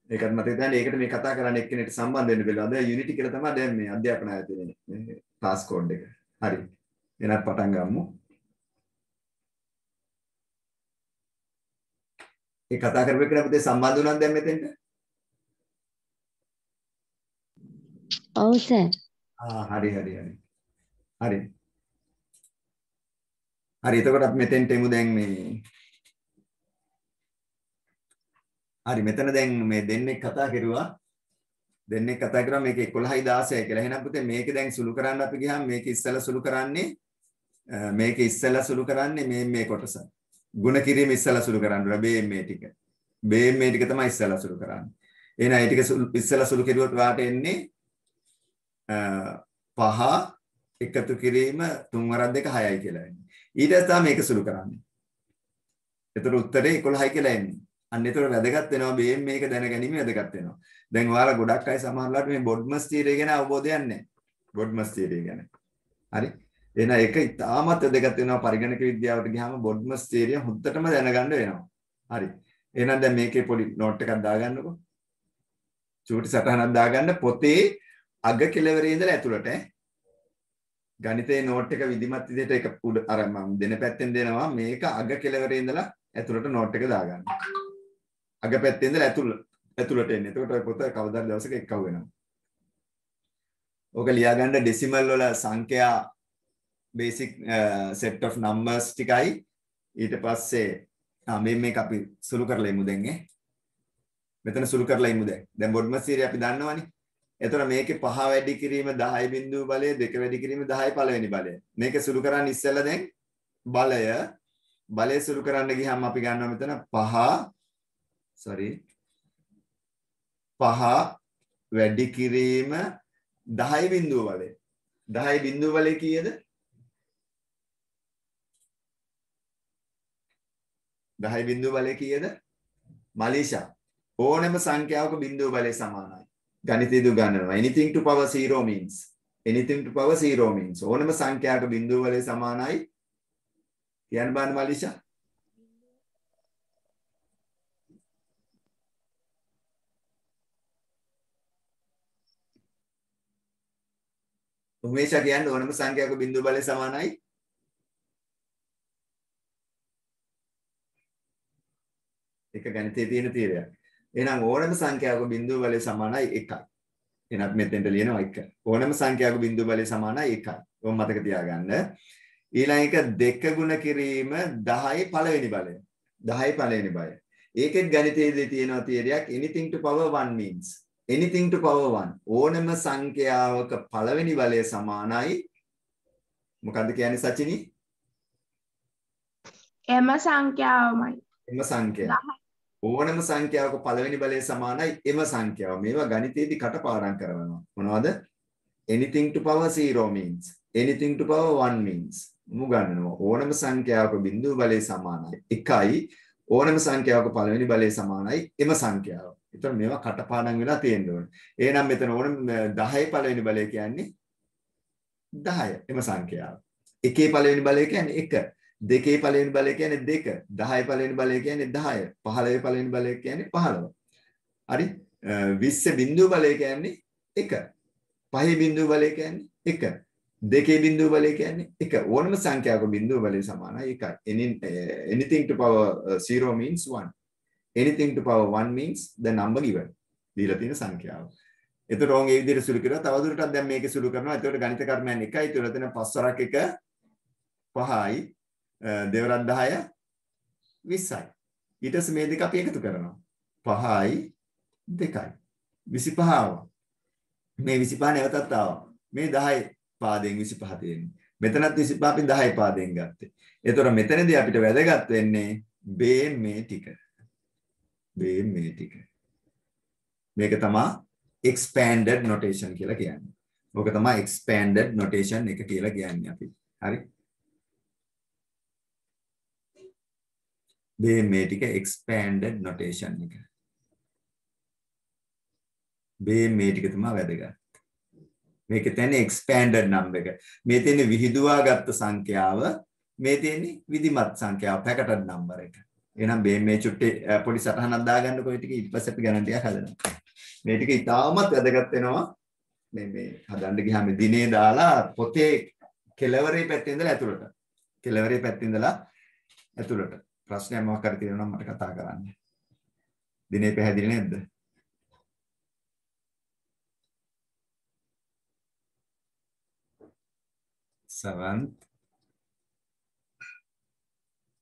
ඒකත් මතක තියාගන්න ඒකට මේ කතා කරන්නේ එක්කෙනෙක්ට සම්බන්ධ වෙන්න බැලුවා. දැන් Unity කියලා තමයි දැන් මේ අධ්‍යාපන ආයතනයේ මේ පාස්කෝඩ් එක. හරි. එහෙනම් පටන් ගමු. ඒ කතා කරපු එකට අපිට සම්බන්ධ වුණාද දැන් මෙතෙන්ට? ඔව් සර්. හරි. හරි. එතකොට අපි මෙතෙන්ට එමු දැන් මේ හරි මෙතන දැන් මේ දෙන්නේ කතා කරුවා මේක 11යි 16යි කියලා. එහෙනම් පුතේ මේක දැන් සුළු කරන්න අපි ගියාම මේක ඉස්සෙල්ලා සුළු කරන්නේ මේ කොටස. ගුණ කිරීම ඉස්සලා සුළු කරන්න ඕන BMA ටික. BMA ටික තමයි ඉස්සලා සුළු කරන්නේ. එහෙනම් ඒ ටික ඉස්සලා සුළු කෙරුවොත් වාට එන්නේ 5 එකතු කිරීම 3 වරක් 2 6යි කියලා එන්නේ. ඊට පස්සේ තමයි මේක සුළු කරන්නේ. එතකොට උත්තරේ 11යි කියලා එන්නේ. අන්න ඒතකොට වැදගත් වෙනවා BM මේක දැනගැනීම වැදගත් වෙනවා. දැන් ඔයාලා ගොඩක් අය සමහරවිට මේ බොඩ්මස් තියරි ගැන අවබෝධයක් නැහැ. බොඩ්මස් තියරි ගැන. හරි. එහෙනම් ඒක ඉතාමත් වැදගත් වෙනවා පරිගණක විද්‍යාවට ගියාම බොඩ්මස් තියරි හොද්දටම දැනගන්න වෙනවා. හරි. එහෙනම් දැන් මේකේ පොඩි නෝට් එකක් දාගන්නකො. චූටි සටහනක් දාගන්න පොතේ අග කෙළවරේ ඉඳලා ඇතුළට ගණිතයේ නෝට් එක විධිමත් විදිහට ඒක අර මම දෙන පැත්තෙන් දෙනවා මේක අග කෙළවරේ ඉඳලා ඇතුළට නෝට් එක දාගන්න. අග පැත්තේ ඉඳලා ඇතුළට එන්නේ. එතකොට ඔය පොත කවදාද දවසක එක්කව වෙනවා. ඕක ලියාගන්න ඩෙසිමල් වල සංඛ්‍යා basic set of numbers ටිකයි ඊට පස්සේ මේක අපි සුළු කරලා ඉමු දැන් මෙතන සුළු කරලා ඉමු දැන් බොඩ්මස් තියරි අපි දන්නවනේ. එතකොට මේකේ 5 වැඩි කිරීම 10 බිඳුව බලය 2 වැඩි කිරීම 10 පළවෙනි බලය. මේක සුළු කරන්න ඉස්සෙල්ලා දැන් බලය සුළු කරන්න ගියාම අපි ගන්නවා මෙතන 5 වැඩි කිරීම 10 බිඳුව බලය. 10 බිඳුව බලය කීයද? 10 බිඳුව බලය කීයද? මලීෂා ඕනෑම සංඛ්‍යාවක බිඳුව බලය සමානයි. ගණිතය දුගන්නනවා. anything to power 0 means ඕනෑම සංඛ්‍යාවක බිඳුව බලය සමානයි. කියන්න බෑ මලීෂා. උමේෂා කියන්නේ ඕනෑම සංඛ්‍යාවක බිඳුව බලය සමානයි. එක ගණිතයේ තියෙන තීරයක්. එහෙනම් ඕනෑම සංඛ්‍යාවක බිඳුව බලය සමානයි 1යි. එහෙනම් මෙතෙන්ට ලියනවා 1. ඕනෑම සංඛ්‍යාවක බිඳුව බලය සමානයි 1යි. ඔය මතක තියාගන්න. ඊළඟ එක 2 ගුණ කිරීම 10 පළවෙනි බලය. 10 පළවෙනි බලය. ඒකෙත් ගණිතයේදී තියෙනවා තීරයක් anything to power 1 means. anything to power 1 ඕනෑම සංඛ්‍යාවක පළවෙනි බලය සමානයි මොකද්ද කියන්නේ සචිනි? එම සංඛ්‍යාවමයි. එම සංඛ්‍යාව. ඕනෑම සංඛ්‍යාවක පළවෙනි බලය සමානයි එම සංඛ්‍යාව. මේවා ගණිතයේදී කටපාඩම් කරනවා. මොනවද? anything to power 0 means. anything to power 1 means. මුගන්නනවා. ඕනෑම සංඛ්‍යාවක බිඳුව බලය සමානයි 1යි. ඕනෑම සංඛ්‍යාවක පළවෙනි බලය සමානයි එම සංඛ්‍යාව. ඒතර මේවා කටපාඩම් වෙලා තියෙන්න ඕනේ. එහෙනම් මෙතන ඕනෑම 10 පළවෙනි බලය කියන්නේ 10 එම සංඛ්‍යාව. 1 පළවෙනි බලය කියන්නේ 1. 2 පළවෙනි බලය කියන්නේ 2. 10 පළවෙනි බලය කියන්නේ 10. 15 පළවෙනි බලය කියන්නේ 15. හරි? 20 බිඳුව බලය කියන්නේ 1. 5 බිඳුව බලය කියන්නේ 1. 2 බිඳුව බලය කියන්නේ 1. ඕනම සංඛ්‍යාවක බිඳුව බලය සමානයි 1යි. anything to power 0 means 1. anything to power 1 means the number given. දීලා තියෙන සංඛ්‍යාව. එතකොට ඕන් ඒ විදිහට සුළු කරලා තවදුරටත් දැන් මේක සුළු කරනවා. එතකොට ගණිත කර්මයන් 1යි. ඒතකොට එතන 5 වරක් 1 5යි. දෙවරක් 10 20යි. ඊට පස්සේ මේ දෙක අපි එකතු කරනවා. 5යි 2යි. 25 ආවා. මේ 25 නැවතත් ආවා. මේ 10 පාදයෙන් 25 තියෙන්නේ. මෙතනත් 25 අපි 10 පාදයෙන් ගත්තේ. ඒතකොට මෙතනදී අපිට වැදගත් වෙන්නේ මේ ටික. මේ ටික. මේක තමයි expanded notation කියලා කියන්නේ. ඕක තමයි expanded notation එක කියලා කියන්නේ අපි. හරි? මේ ටික expanded notation එක. මේ ටික තමයි වැදගත්. මේකේ තියෙන expanded number එක. මේ තියෙන විහිදුවා ගත්ත සංඛ්‍යාව, මේ තියෙන විධිමත් සංඛ්‍යාව පැකටඩ් number එක. එහෙනම් මේ චුට්ටේ පොඩි සටහනක් දාගන්නකො ටික ඊට පස්සේ අපි ගණන් ටිකක් හදනවා. මේ ටික ඉතාමත් වැදගත් වෙනවා. මේ හදන්න ගියාම දිනේ දාලා පොතේ කෙළවරේ පැත්තේ ඉඳලා ඇතුළට. කෙළවරේ පැත්තේ ඉඳලා ඇතුළට. ප්‍රශ්නයක් මොකක් හරි තියෙනවා නම් මට කතා කරන්න. දිනේ පැහැදිලි නේද? Seventh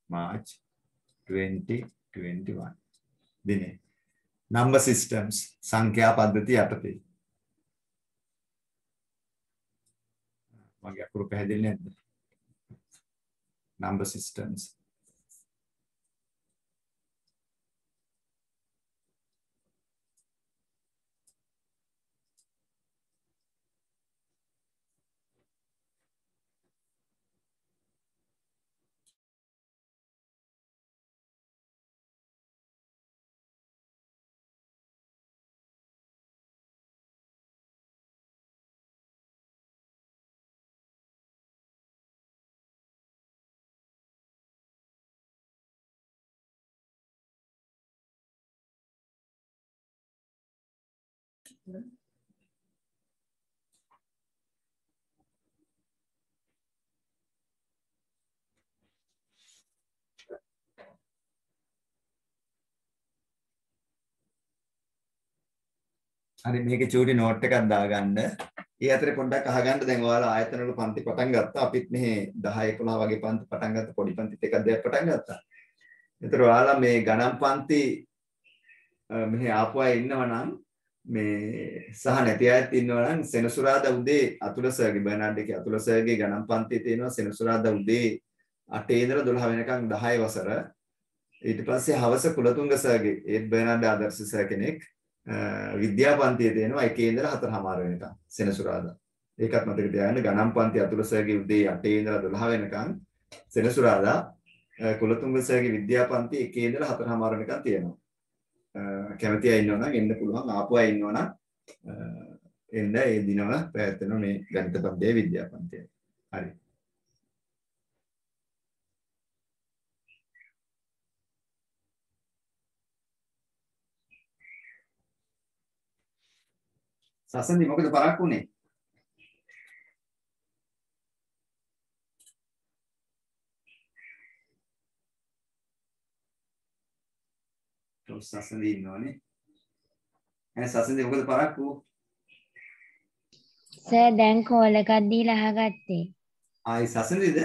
March 2021 දිනේ number systems සංඛ්‍යා පද්ධතිය යටතේ මගේ අකුරු පැහැදිලි නැද්ද? number systems හරි මේකේ චූටි නෝට් එකක් දාගන්න. ඒ අතරේ පොඩ්ඩක් අහගන්න දැන් ඔයාලා ආයතන වල පන්ති පටන් ගත්තා. අපිත් මෙහි 10 11 වගේ පන්ති පටන් ගත්තා. පොඩි පන්තිත් එකක් දෙයක් පටන් ගත්තා. ඒතර ඔයාලා මේ ගණන් පන්ති මෙහි ආපු අය ඉන්නවා නම් මේ සහ නැති අයත් ඉන්නවා නම් සෙනසුරාදා උදේ අතුල සර්ගේ බර්නාඩ් එකේ අතුල සර්ගේ ගණන් පන්තියේ තියෙනවා සෙනසුරාදා උදේ 8 ඉඳලා 12 වෙනකන් 10 වසර. ඊට පස්සේ හවස කුලතුංග සර්ගේ ඒත් බර්නාඩ් ආදර්ශ සර් කෙනෙක් විද්‍යාපන්තියේ තියෙනවා 1 ඉඳලා 4:00 වෙනකන් සෙනසුරාදා. ඒකත් මතක තියාගන්න ගණන් පන්ති අතුල සර්ගේ උදේ 8 ඉඳලා 12 වෙනකන් සෙනසුරාදා කුලතුංග සර්ගේ විද්‍යාපන්ති 1 ඉඳලා 4:00 වෙනකන් තියෙනවා. කැමති අය ඉන්නවා නම් එන්න පුළුවන් ආපු අය ඉන්නවා නම් එන්න ඒ දිනවල පැවැත්වෙන මේ ගණිත පන්තියේ විද්‍යාපන්තිය. හරි. සසන්දි මොකද පරක්කු උනේ? සසන්දි ඉන්නවනේ. සසන්දි මොකද පරක්කු? සර් දැන් කෝල් එකක් දීලා අහගත්තේ. ආයි සසන්දිද?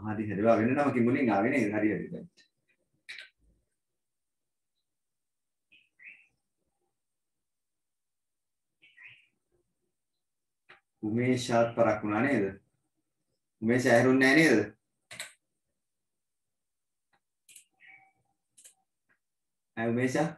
හරි හරි. වෙන නමකින් මුලින් ආවේ නේද? හරි හරි. උමේෂාත් පරක් වුණා නේද? උමේෂ ඇහරුන්නේ නැහැ නේද? උමේෂා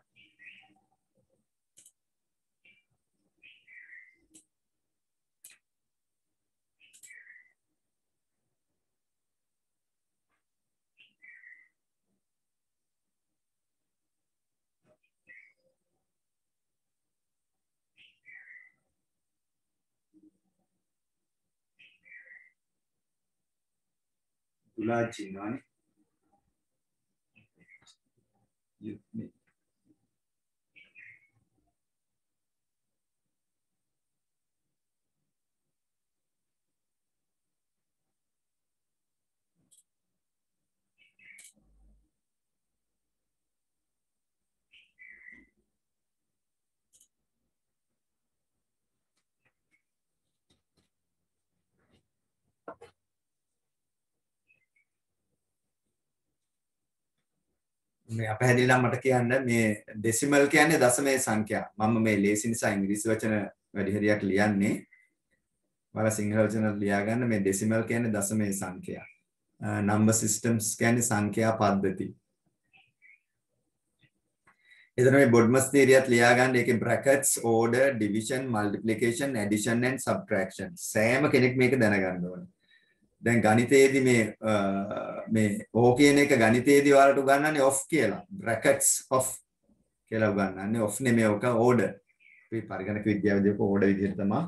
තුලාචි ඉන්නවනේ. යුත්නේ මේ අපහැදිලි නම් මට කියන්න මේ ඩෙසිමල් කියන්නේ දශමයේ සංඛ්‍යා. මම මේ ලේසි නිසා ඉංග්‍රීසි වචන වැඩි හරියක් ලියන්නේ. ඔයාලා සිංහල වචන ලියා ගන්න මේ ඩෙසිමල් කියන්නේ දශමයේ සංඛ්‍යා. නම්බර් සිස්ටම්ස් කියන්නේ සංඛ්‍යා පද්ධති. එතන මේ බොඩ්මස් තියරියත් ලියා ගන්න ඒකේ brackets, order, division, multiplication, addition and subtraction. සෑම කෙනෙක් මේක දැනගන්න ඕනේ. දැන් ගණිතයේදී මේ ඕ කියන එක ගණිතයේදී ඔයාලට උගන්වන්නේ ඔෆ් කියලා. බ්‍රැකට්ස් ඔෆ් කියලා උගන්වන්නේ. ඔෆ් නෙමෙයි ඔක ඕඩර්. මේ පරිගණක විද්‍යාවේදී ඔක ඕඩර් විදිහට තමයි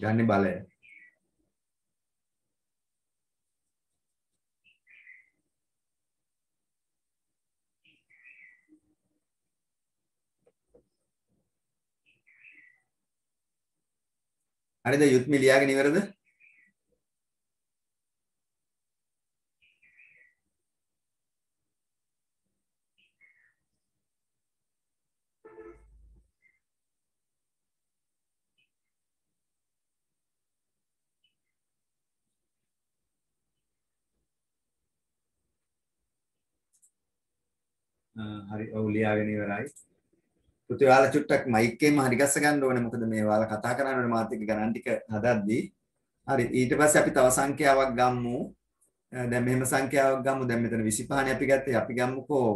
ගන්න බලය. හරිද යුත්මි ලියාගෙන ඉවරද? හරි ඔව් ලියාගෙන ඉවරයි. පුතේ ඔයාලා චුට්ටක් මයික් එකෙන්ම හරි ගස්ස ගන්න ඕනේ මොකද මේ ඔයාලා කතා කරන්නේ මාත් එක්ක ගණන් ටික හදද්දී. හරි ඊට පස්සේ අපි තව සංඛ්‍යාවක් ගමු. දැන් මෙහෙම සංඛ්‍යාවක් ගමු. දැන් මෙතන 25 නේ අපි ගත්තේ. අපි ගමුකෝ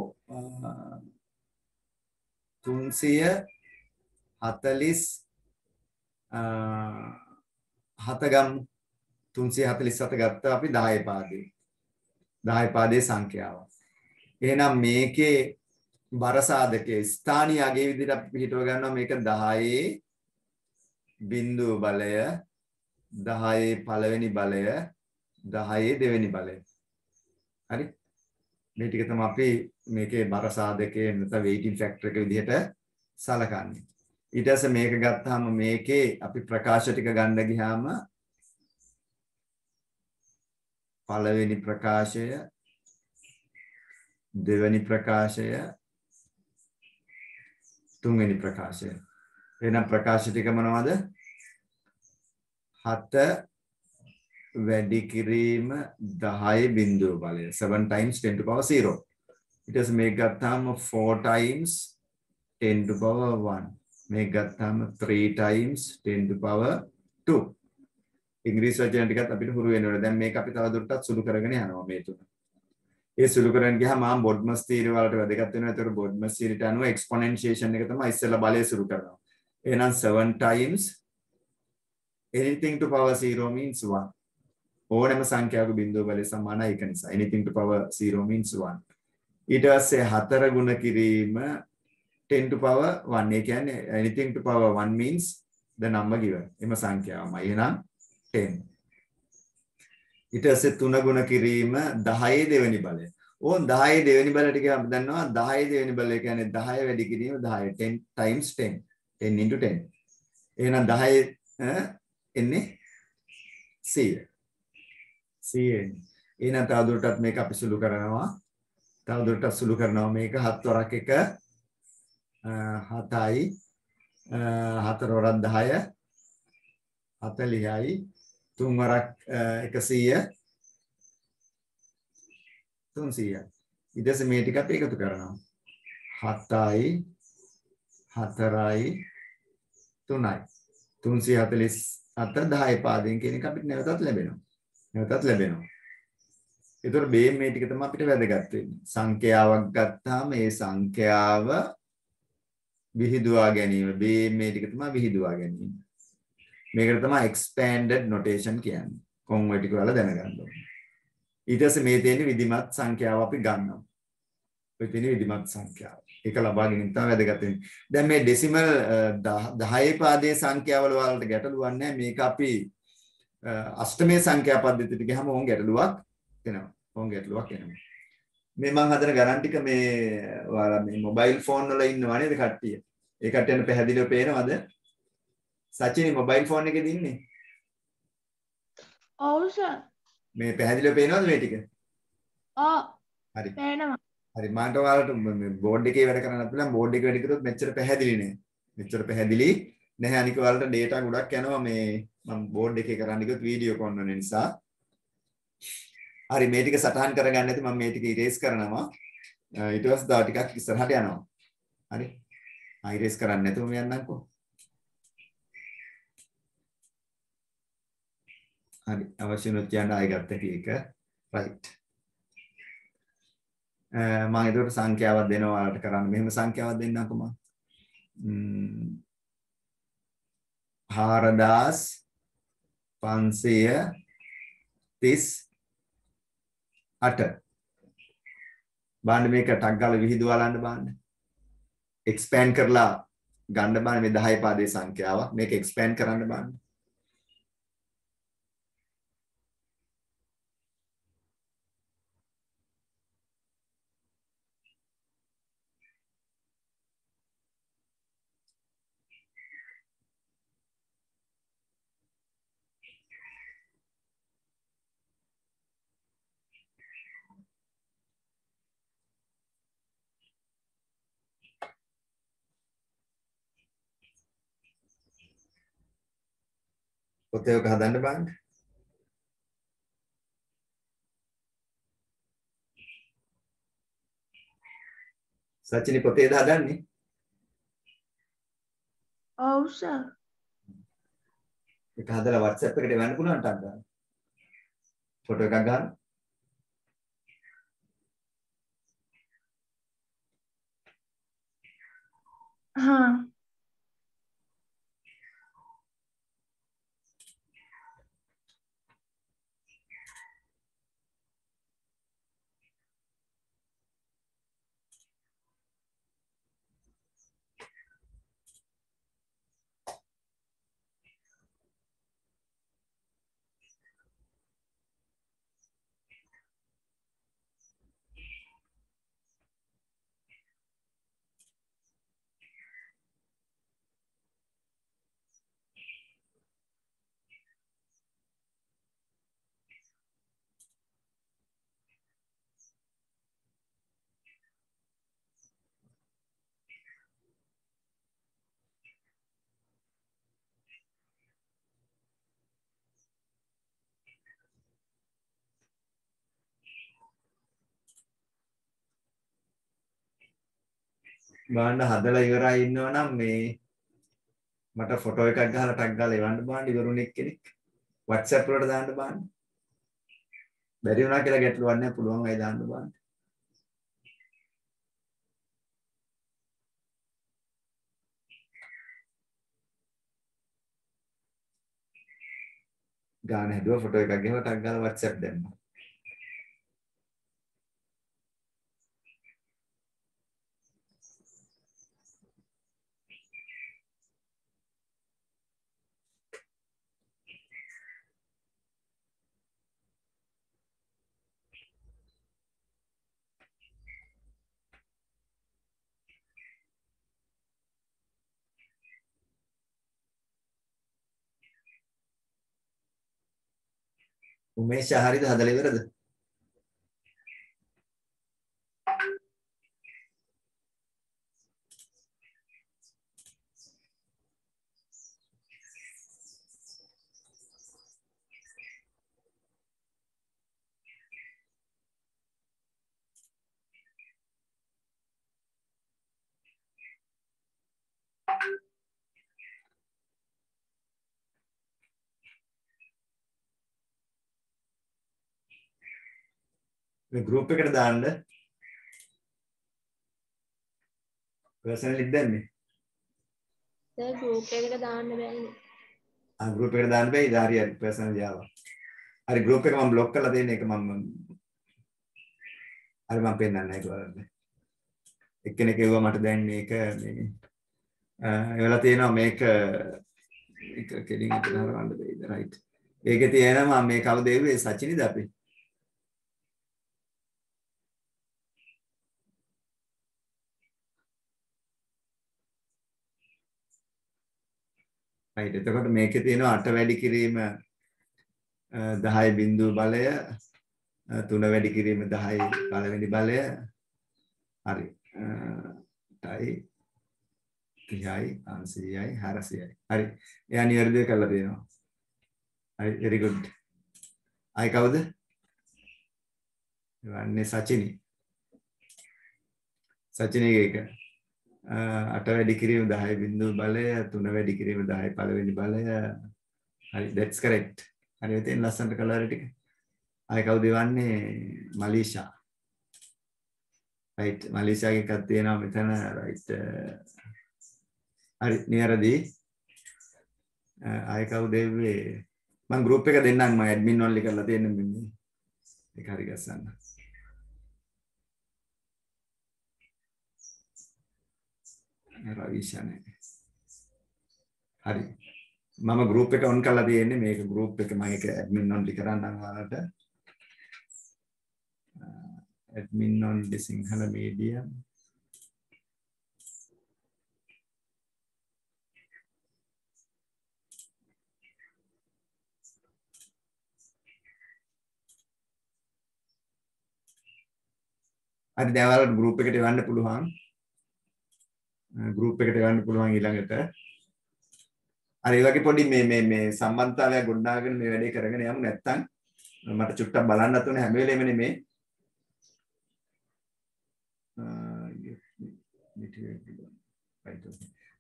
347 ගමු. 347 ගත්තා අපි 10 පාදේ. 10 පාදේ සංඛ්‍යාවක්. එහෙනම් මේකේ බර සාධකයේ ස්ථානීය අගයේ විදිහට අපි පිටව ගන්නවා මේක 10 බිංදුව බලය 10 පළවෙනි බලය 10 දෙවෙනි බලය. හරි මේ ටික තමයි අපි මේකේ බර සාධකයේ නැත්නම් weighting factor එක විදිහට සලකන්නේ. ඊට පස්සේ මේක ගත්තාම මේකේ අපි ප්‍රකාශ ටික ගන්න ගියාම පළවෙනි ප්‍රකාශය, දෙවෙනි ප්‍රකාශය, තුන්වෙනි ප්‍රකාශය. එහෙනම් ප්‍රකාශ ටික මොනවද? 7 වැඩි කිරීම 10 බිඳුව බලය 7 times 10 to power 0. ඊට පස්සේ මේක ගත්තාම 4 times 10 to power 1. මේක ගත්තාම 3 times 10 to power 2. ඉංග්‍රීසි වචන ටිකත් අපිට හුරු වෙන්න ඕනේ. දැන් මේක අපි තවදුරටත් සුළු කරගෙන යනවා මේ තුන. ඒ සුළු කරගෙන ගියාම බොඩ්මස් තීරය වලට වැදගත් වෙනවා. ඒතර බොඩ්මස් තීරයට අනුව එක්ස්පොනෙන්ෂියේෂන් එක තමයි ඉස්සෙල්ලා බලය සුළු කරනවා. එහෙනම් 7 times anything to power 0 means 1. ඕනෑම සංඛ්‍යාවක බිඳුව බලය සමානයි ඒක නිසා. anything to power 0 means 1. ඊට පස්සේ 4 ගුණ කිරීම 10 to power 1. ඒ කියන්නේ anything to power 1 means the number given. එම සංඛ්‍යාවමයි. එහෙනම් 10. ඊට පස්සේ 3 ගුණ කිරීම 10 දෙවෙනි බලය. ඕන් 10 දෙවෙනි බලය ටික අපි දන්නවා 10 දෙවෙනි බලය කියන්නේ 10 වැඩි කිරීම 10 10 times 10 10 into 10. එහෙනම් 10 එන්නේ 100. 100. එහෙනම් තවදුරටත් මේක අපි සුළු කරනවා. තවදුරටත් සුළු කරනවා මේක 7 වරක් 1 7යි 4 වරක් 10 40යි 3 වරක් 100 300. ඊට පස්සේ මේ ටික අපි එකතු කරනවා. 7යි 4යි 3යි 347 10 පාදයෙන් කියන එක අපිට නැවතත් ලැබෙනවා. නැවතත් ලැබෙනවා. ඒතර මේ ටික තමයි අපිට වැදගත් වෙන්නේ. සංඛ්‍යාවක් ගත්තාම ඒ සංඛ්‍යාව විහිදුවා ගැනීම. මේ ටික තමයි විහිදුවා ගැනීම. මේකට තමයි expanded notation කියන්නේ. කොන්වර්ට් එක වල දැනගන්න ඕනේ. ඊට පස්සේ මේ තියෙන විධිමත් සංඛ්‍යාව අපි ගන්නවා. ඔය තියෙන විධිමත් සංඛ්‍යාව. ඒක ලබා ගැනීම තමයි වැදගත් වෙන්නේ. දැන් මේ ඩෙසිමල් 10 පාදයේ සංඛ්‍යාවල වලට ගැටලුවක් නැහැ. මේක අපි අෂ්ටමයේ සංඛ්‍යා පද්ධතියට ගියහම ඕන් ගැටලුවක් එනවා. ඕන් ගැටලුවක් එනවා. මේ මම හදන ගණන් ටික මේ ඔයාලා මේ මොබයිල් ෆෝන් වල ඉන්නවා නේද කට්ටිය? ඒ කට්ටියන්ට පැහැදිලිව පේනවද? සචිනි මොබයිල් ෆෝන් එකේද ඉන්නේ? ඔව් සර්. මේ පැහැදිලිව පේනවද මේ ටික? ඔව්. හරි. පේනවා. හරි මට ඔයාලට මේ බෝඩ් එකේ වැඩ කරන්න පුළුවන්. බෝඩ් එකේ වැඩ කරොත් මෙච්චර පැහැදිලි නෑ. මෙච්චර පැහැදිලි නැහැ. අනික ඔයාලට data ගොඩක් යනවා මේ මම බෝඩ් එකේ කරන්න ගියොත් වීඩියෝ කොන් වෙන නිසා. හරි මේ ටික සටහන් කරගන්න ඇති මම මේ ටික ඉරේස් කරනවා. ඊට පස්සේ තව ටිකක් ඉස්සරහට යනවා. හරි. ඉරේස් කරන්නේ නැතුවම යන්නම්කෝ. හරි අවශ්‍ය වුණොත් කියන්න ආයෙ ගත්ත එක right මම ඒකට සංඛ්‍යාවක් දෙනවා ඔයාලට කරන්න මෙහෙම සංඛ්‍යාවක් දෙන්නම්කෝ මම 4538 බාන්න මේක ටක් ගාලා විහිදුවා බලන්න බාන්න expand කරලා ගන්න බාන්න මේ 10 පාදයේ සංඛ්‍යාවක් මේක expand කරන්න බාන්න පොතේ ඔක හදන්න බලන්න. සචිනි පොතේද හදන්නේ? ඔව් සර්. ඒක හදලා WhatsApp එකට එවන්න පුළුවන් ටක් ගන්න. ෆොටෝ එකක් ගන්න. හා. බාන්න හදලා ඉවරයි ඉන්නවනම් මේ මට ෆොටෝ එකක් ගහලා ටැග් ගාලා එවන්න බාන්න ඉවරුනේ කෙනෙක් WhatsApp වලට දාන්න බාන්න බැරි වුණා කියලා ගැටලුවක් නැහැ පුළුවන් අය දාන්න බාන්න ගාන හැදුවා ෆොටෝ එකක් ගහලා ටැග් ගාලා WhatsApp දැම්මා උමේෂ් හරියද හදලා ඉවරද මේ group එකට දාන්න personally දැම්මේ සර් ගෲප් එකට දාන්න බෑනේ. group එකට දාන්න බෑ ඉතින් හරි personally ආවා හරි group එක මම block කරලා දෙන්න ඒක මම හරි මම පෙන්නන්න ඒක බලන්න එක්කෙනෙක් කිව්වා මට දැන් මේක මේ ඒවලා තියෙනවා මේක කෙලින් හිටලා හරවන්න බෑද රයිට් ඒකේ තියෙනවා මේ කවුද එව්වේ සචිනිද අපි right එතකොට මේකේ තියෙනවා 8 වැඩි කිරීම 10 බිංදුව බලය 3 වැඩි කිරීම 10 පළවෙනි බලය හරි 8යි 30යි 500යි 400යි හරි එයා නිවැරදිව කරලා තියෙනවා හරි very good අය කවුද එවන්නේ සචිනී එක 8 වැඩි කිරීම 10 බිංදුව බලය 3 වැඩි කිරීම 10 පළවෙනි බලය හරි that's correct හරි එතෙන් ලස්සනට කළා ටික අය කවුද එවන්නේ මලීෂා right මලීෂාගේ එකක් තියෙනවා මෙතන right හරි නිවැරදි අය කවුද එව්වේ මම group එක දෙන්නම් මම admin only කරලා තියෙන්නේ මෙන්න ඒක හරි ගස්සන්න රවිෂානේ හරි මම group එක on කරලා තියෙන්නේ මේක group එක මම ඒක admin only කරන්නම් ඔයාලට admin only sinhala media අද දැන් group එකට එවන්න පුළුවන් group එකට ගන්න පුළුවන් ඊළඟට අර ඒ වගේ පොඩි මේ සම්බන්ධතාවය ගොඩනගාගෙන මේ වැඩේ කරගෙන යමු නැත්තම් මට චුට්ටක් බලන්නත් ඕනේ හැම වෙලේම නෙමේ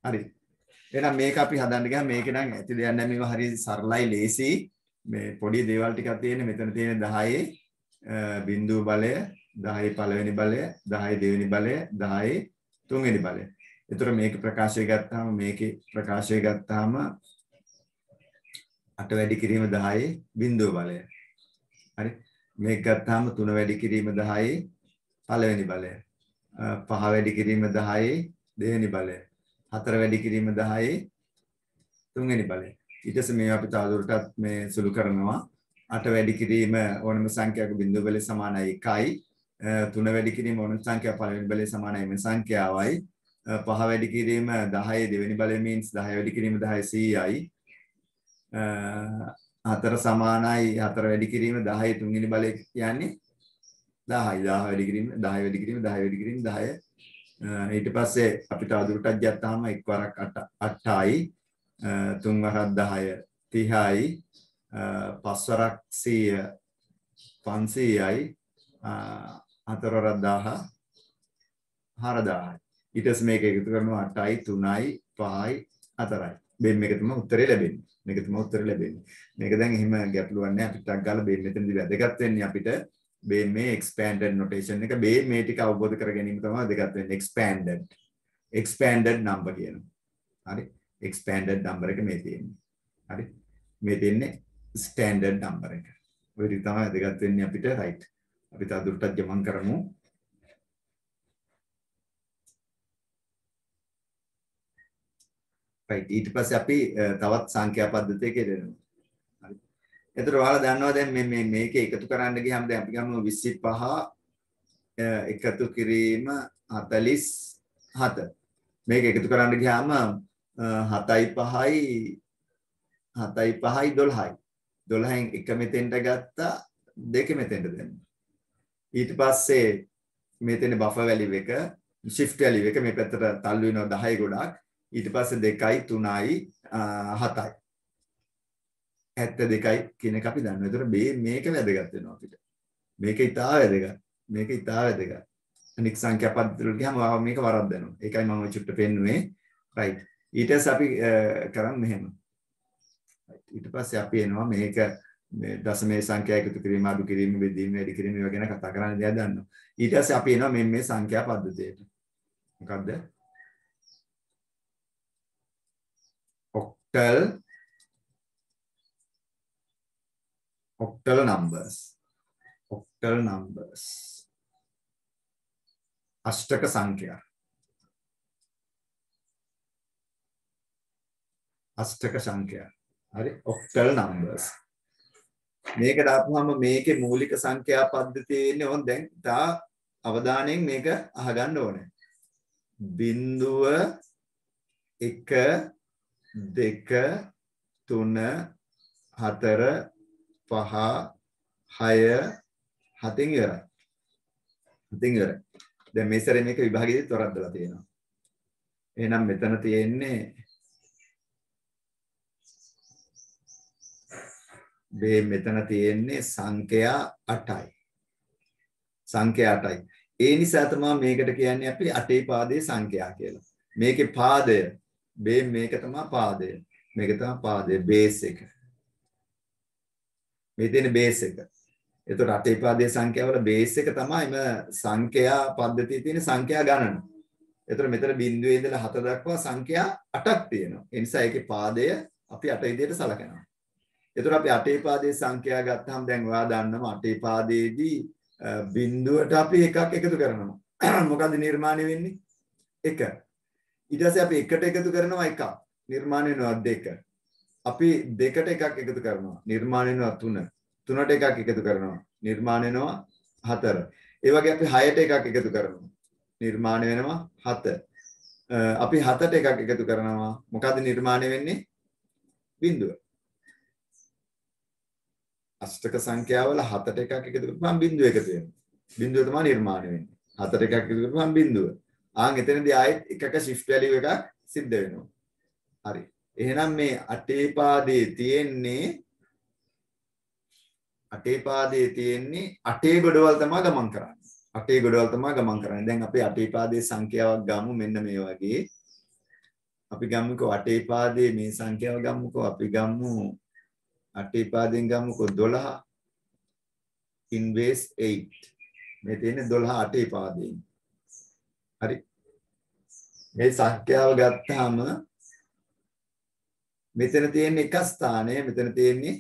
හරි එහෙනම් මේක අපි හදන්න ගියාම මේක නම් ඇති දෙයක් නැහැ මේක හරි සරලයි ලේසි මේ පොඩි දේවල් ටිකක් තියෙන්නේ මෙතන තියෙන 10 බිංදුව බලය 10 පළවෙනි බලය 10 දෙවෙනි බලය 10 තුන්වෙනි බලය ඒතර මේක ප්‍රකාශය ගත්තාම මේකේ ප්‍රකාශය ගත්තාම 8 වැඩි කිරීම 10 බිංදුව බලය. හරි. මේක ගත්තාම 3 වැඩි කිරීම 10 පළවෙනි බලය. 5 වැඩි කිරීම 10 දෙවෙනි බලය. 4 වැඩි කිරීම 10 තුන්වෙනි බලය. ඊට පස්සේ මේවා අපි තවදුරටත් මේ සුළු කරනවා. 8 වැඩි කිරීම ඕනම සංඛ්‍යාවක බිංදුව බලය සමානයි 1යි. 3 වැඩි කිරීම ඕනම සංඛ්‍යාව පළවෙනි බලය සමානයි මේ සංඛ්‍යාවයි. 5 වැඩි කිරීම 10 දෙවෙනි බලය means 10 වැඩි කිරීම 10 100යි 4 සමානයි 4 වැඩි කිරීම 10 තුන්වෙනි බලය කියන්නේ 10යි 10 වැඩි කිරීම 10 වැඩි කිරීම 10 වැඩි කිරීම 10 ඊට පස්සේ අපි තවදුරටත් ගත්තාම එක් වරක් 8යි 3 වරක් 10 30යි 5 වරක් 100 500යි 4 වරක් 10 4000යි ඊට පස්සේ මේක එකතු කරනවා 8යි 3යි 5යි 4යි. බෙන් මේක තමයි උත්තරේ ලැබෙන්නේ. මේක තමයි උත්තරේ ලැබෙන්නේ. මේක දැන් එහෙම ගැටලුවක් නැහැ. අපිට ටක් ගාලා බෙන් මෙතනදී වැදගත් වෙන්නේ අපිට බෙන් මේ expanded notation එක බෙන් මේ ටික අවබෝධ කර ගැනීම තමයි වැදගත් වෙන්නේ. expanded number කියනවා. හරි. expanded number එක මේ තියෙන්නේ. හරි. මේ තියෙන්නේ standard number එක. ඔය ටික තමයි වැදගත් වෙන්නේ අපිට right. අපි තවදුරටත් ගමන් කරමු. right. ඊට පස්සේ අපි තවත් සංඛ්‍යා පද්ධතියක යෙදෙනවා. හරි. එතකොට ඔයාලා දන්නවා දැන් මේක එකතු කරන්න ගියාම දැන් අපි ගමු 25 එකතු කිරීම 47. මේක එකතු කරන්න ගියාම 7යි 5යි 12යි. 12න් එක මෙතෙන්ට ගත්තා දෙක මෙතෙන්ට දැම්මා. ඊට පස්සේ මෙතන බෆර් වැලියු එක shift වැලියු එක මේ පැත්තට තල්ලු වෙනවා 10යි ගොඩක්. ඊට පස්සේ 2යි 3යි 7යි 72යි කියන එක අපි දන්නවා. ඒතර මේක වැදගත් වෙනවා අපිට. මේක ඉතා වැදගත්. මේක ඉතා වැදගත්. අනික් සංඛ්‍යා පද්ධතිය වලට ගියාම මේක වරද්දනවා. ඒකයි මම චුට්ට පෙන්නුවේ. right. ඊට පස්සේ අපි කරමු මෙහෙම. ඊට පස්සේ අපි එනවා මේක මේ දශමයේ සංඛ්‍යා එකතු කිරීම අඩු කිරීම බෙදීම වැඩි කිරීම ඒවා ගැන කතා කරන්න දෙයක් දන්නවා. ඊට පස්සේ අපි එනවා මේ සංඛ්‍යා පද්ධතියට. මොකද්ද? octal numbers. අෂ්ටක සංඛ්‍යා. හරි octal numbers. මේක දාපුවාම මේකේ මූලික සංඛ්‍යා පද්ධතියේ ඉන්නේ ඕන දැන් තා අවධානයෙන් මේක අහගන්න ඕනේ. 0 1 2 3 4 5 6 7 ඉවරයි. දැන් මේ සැරේ මේක විභාගෙදිත් වරද්දලා තියෙනවා. එහෙනම් මෙතන තියෙන්නේ මෙතන තියෙන්නේ සංඛ්‍යා 8යි. ඒ නිසා තමයි මේකට කියන්නේ අපි අටේ පාදයේ සංඛ්‍යා කියලා. මේකේ පාදය මේක තමයි පාදය. මේක තමයි පාදය බේස් එක. මේ තියෙන බේස් එක. එතකොට අටේ පාදයේ සංඛ්‍යාවල බේස් එක තමයි සංඛ්‍යා පද්ධතියේ තියෙන සංඛ්‍යා ගණන. එතකොට මෙතන බිඳුවේ ඉඳලා 7 දක්වා සංඛ්‍යා 8ක් තියෙනවා. ඒ නිසා ඒකේ පාදය අපි 8 විදිහට සලකනවා. එතකොට අපි අටේ පාදයේ සංඛ්‍යා ගත්තාම දැන් ඔයා දන්නවා අටේ පාදයේදී බිඳුවට අපි එකක් එකතු කරනවා. මොකද්ද නිර්මාණය වෙන්නේ? 1. ඊට පස්සේ අපි එකට එකතු කරනවා 1. නිර්මාණය වෙනවා 2. අපි දෙකට එකක් එකතු කරනවා. නිර්මාණය වෙනවා 3. 3ට එකක් එකතු කරනවා. නිර්මාණය වෙනවා 4. ඒ වගේ අපි 6ට එකක් එකතු කරනවා. නිර්මාණය වෙනවා 7. අපි 7ට එකක් එකතු කරනවා. මොකද්ද නිර්මාණය වෙන්නේ? බිඳුව. අෂ්ටක සංඛ්‍යාවල 7ට එකක් එකතු කරපුවම බිඳුව එකතු වෙනවා. බිඳුව තමයි නිර්මාණය වෙන්නේ. 7ට එකක් එකතු කරපුවම බිඳුව. ආන් එතනදී ආයෙත් එකක shift value එකක් සිද්ධ වෙනවා. හරි. එහෙනම් මේ අටේ පාදයේ තියෙන්නේ අටේ ගොඩවල් තමයි ගමන් කරන්නේ. දැන් අපි අටේ පාදයේ සංඛ්‍යාවක් ගමු මෙන්න මේ වගේ. අපි ගමුකෝ අටේ පාදයේ මේ සංඛ්‍යාව ගමුකෝ. අපි ගමු අටේ පාදයෙන් ගමුකෝ 12 inverse 8. මේ තියෙන්නේ 12 අටේ පාදයෙන්. හරි. මේ සංඛ්‍යාව ගත්තාම මෙතන තියෙන එක ස්ථානය මෙතන තියෙන්නේ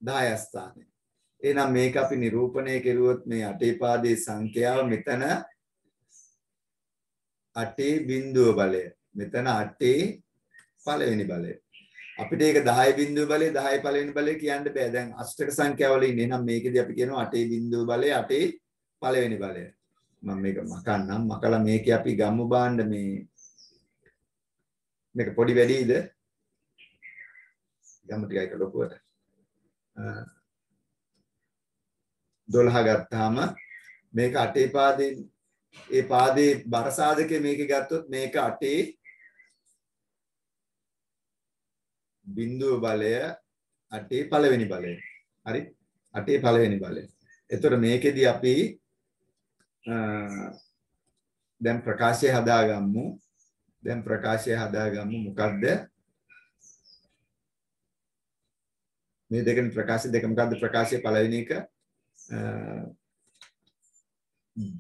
10 ස්ථානය. එහෙනම් මේක අපි නිරූපණය කෙරුවොත් මේ අටේ පාදයේ සංඛ්‍යාව මෙතන අටේ බිඳුව බලය. මෙතන අටේ පළවෙනි බලය. අපිට ඒක 10 බිඳුව බලය 10 පළවෙනි බලය කියන්න බෑ. දැන් අෂ්ටක සංඛ්‍යාවල ඉන්නේ. එහෙනම් මේකෙදි අපි කියනවා අටේ බිඳුව බලය අටේ පළවෙනි බලය. මම මේක මකන්නම්. මකලා මේකේ අපි ගම්මු බාන්න මේක පොඩි වැඩිද? ගම්මු ටිකයි ලොකුවට. 12 ගත්තාම මේක අටේ පාදයෙන් ඒ පාදේ බර සාධකයේ මේකේ ගත්තොත් මේක අටේ බිඳුව බලය අටේ පළවෙනි බලය. හරි? අටේ පළවෙනි බලය. එතකොට මේකෙදි අපි දැන් ප්‍රකාශය හදාගමු. දැන් ප්‍රකාශය හදාගමු. මොකද්ද? මේ දෙකෙන් ප්‍රකාශ දෙක මොකද්ද? ප්‍රකාශයේ පළවෙනි එක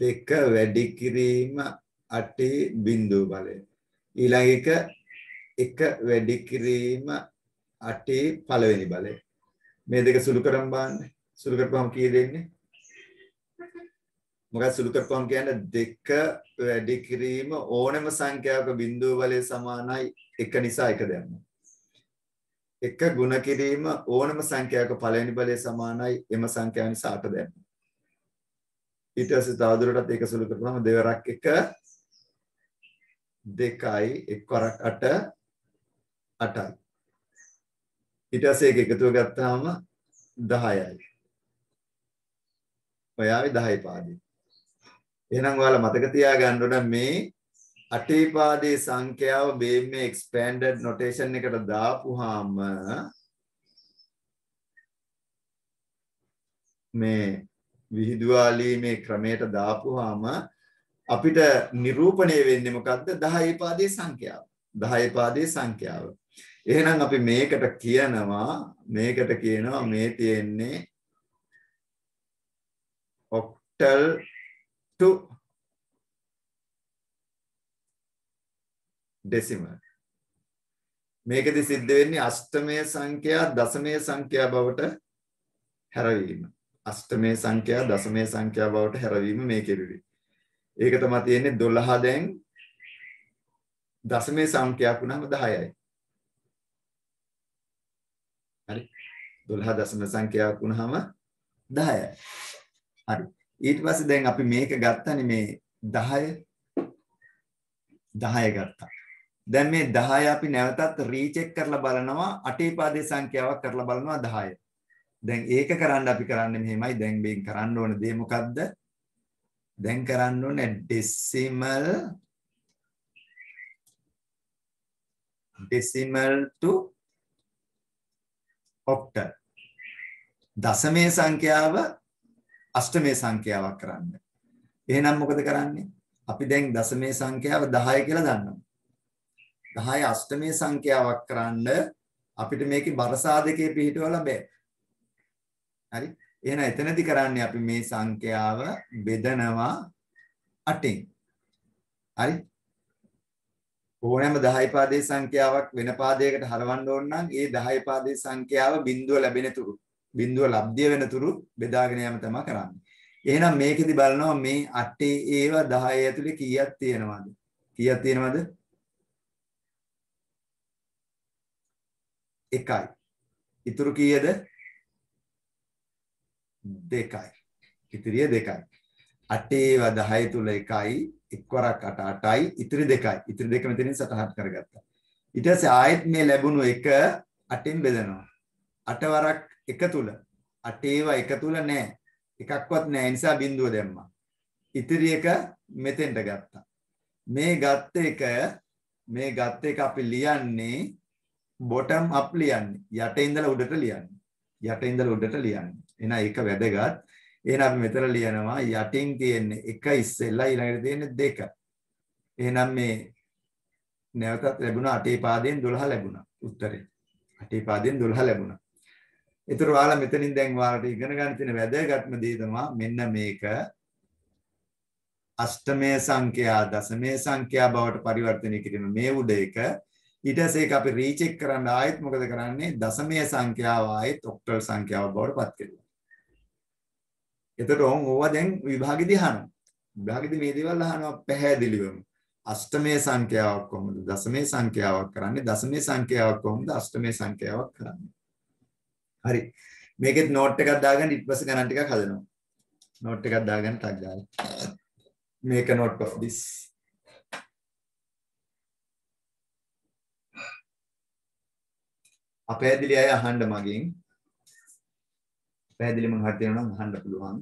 දෙක වැඩි කිරීම අටේ බිඳුව බලය. ඊළඟ එක වැඩි කිරීම අටේ පළවෙනි බලය. මේ දෙක සුළු කරන් බලන්න. සුළු කරපුවම කී දෙන්නේ? මොකක්ද සුළු කරපුවම කියන්නේ දෙක වැඩි කිරීම ඕනෑම සංඛ්‍යාවක බිඳුව බලය සමානයි 1 නිසා 1 දැම්මා. එක ගුණ කිරීම ඕනෑම සංඛ්‍යාවක පළවෙනි බලය සමානයි එම සංඛ්‍යාව නිසා 8 දැම්මා. ඊට පස්සේ තවදුරටත් ඒක සුළු කරපුවම දෙවරක් 1 2යි එක් වරක් 8 8යි. ඊට පස්සේ ඒක එකතුව ගත්තාම 10යි. ඔයාවේ 10 පාදේ. එහෙනම් ඔයාලා මතක තියාගන්න ඕන මේ අටේ පාදේ සංඛ්‍යාව මේ expanded notation එකට දාපුවාම මේ විහිදුවාලීමේ ක්‍රමයට දාපුවාම අපිට නිරූපණය වෙන්නේ මොකද්ද? 10 පාදේ සංඛ්‍යාව. 10 පාදේ සංඛ්‍යාව. එහෙනම් අපි මේකට කියනවා මේ තියෙන්නේ octal to decimal. මේකෙදි සිද්ධ වෙන්නේ අෂ්ටමය සංඛ්‍යා දශමය සංඛ්‍යා බවට හැරවීම. අෂ්ටමය සංඛ්‍යා දශමය සංඛ්‍යා බවට හැරවීම මේකෙදි. ඒක තමයි තියෙන්නේ 12 දැන් දශමය සංඛ්‍යාවක් වුණාම 10යි. හරි. 12 දශම සංඛ්‍යාවක් වුණාම 10යි. හරි. ඊට පස්සේ දැන් අපි මේක ගත්තනේ මේ 10 ගත්තා. දැන් මේ 10 අපි නැවතත් රීචෙක් කරලා බලනවා අටේ පාදේ සංඛ්‍යාවක් කරලා බලනවා 10. දැන් ඒක කරන්න අපි කරන්නේ මෙහෙමයි. දැන් මේක කරන්න ඕන දේ මොකද්ද? දැන් කරන්න ඕනේ decimal to octal. දශමයේ සංඛ්‍යාව අෂ්ටමයේ සංඛ්‍යාවක් කරන්න. එහෙනම් මොකද කරන්නේ? අපි දැන් දශමයේ සංඛ්‍යාව 10 කියලා දන්නවා. 10 අෂ්ටමයේ සංඛ්‍යාවක් කරන්න අපිට මේකේ බර සාධකයේ පිළිහිටවලා බෑ. හරි? එහෙනම් එතනදී කරන්නේ අපි මේ සංඛ්‍යාව බෙදනවා 8න්. හරි? ඕනෑම 10 පාදේ සංඛ්‍යාවක් වෙන පාදයකට හරවන්න ඕන නම් ඒ 10 පාදේ සංඛ්‍යාව බිඳුව ලැබෙන තුරු බිඳුව ලබ්ධිය වෙන තුරු බෙදාගෙන යෑම තමයි කරන්නේ. එහෙනම් මේකෙදි බලනවා මේ 8 ඒව 10 ඇතුලේ කීයක් තියෙනවද? කීයක් තියෙනවද? 1යි. ඉතුරු කීයද? 2යි. ඉතිරිය 2යි. 8 ඒව 10 තුල 1යි, එක්වරක් 8 8යි, ඉතිරි 2යි. ඉතිරි 2 මෙතනින් සටහන් කරගත්තා. ඊට පස්සේ ආයෙත් මේ ලැබුණු 1 8න් බෙදනවා. 8 වරක් 1 තුල 8 ඒවා 1 තුල නැහැ. එකක්වත් නැහැ. ඒ නිසා බිඳුව දැම්මා. ඉතිරි 1 මෙතෙන්ට ගත්තා. මේ ගත්ත එක අපි ලියන්නේ bottom up ලියන්නේ. යට ඉඳලා උඩට ලියන්නේ. යට ඉඳලා උඩට ලියන්නේ. එහෙනම් ඒක වැදගත්. එහෙනම් අපි මෙතන ලියනවා යටින් තියෙන්නේ 1 ඉස්සෙල්ලා ඊළඟට තියෙන්නේ 2. එහෙනම් මේ නැවතත් ලැබුණා 8 පාදයෙන් 12 ලැබුණා උත්තරේ. 8 පාදයෙන් 12 ලැබුණා. ඒතර ඔයාලා මෙතනින් දැන් ඔයාලට ඉගෙන ගන්න තියෙන වැදගත්ම දේ තමයි මෙන්න මේක අෂ්ටමය සංඛ්‍යා දශමය සංඛ්‍යා බවට පරිවර්තනය කිරීම මේ උඩ එක. ඊට පස්සේ ඒක අපි රීචෙක් කරන්න ආයෙත් මොකද කරන්නේ? දශමය සංඛ්‍යාව ආයෙත් ඔක්ටල් සංඛ්‍යාව බවට පත් කරනවා. එතකොට ඕවා දැන් විභාගෙදී අහනවා. විභාගෙදී මේ දේවල් අහනවා පැහැදිලිවම. අෂ්ටමය සංඛ්‍යාවක් කොහොමද? දශමය සංඛ්‍යාවක් කරන්නේ? දශමය සංඛ්‍යාවක් කොහොමද? අෂ්ටමය සංඛ්‍යාවක් කරන්නේ? හරි. මේකෙත් නෝට් එකක් දාගන්න ඊට පස්සේ ගණන් ටිකක් හදනවා. නෝට් එකක් දාගන්න ටක් ගාලා. මේක note of this. අපැහැදිලි අය අහන්න මගෙන්. පැහැදිලි මං හරි දෙනවා නම් අහන්න පුළුවන්.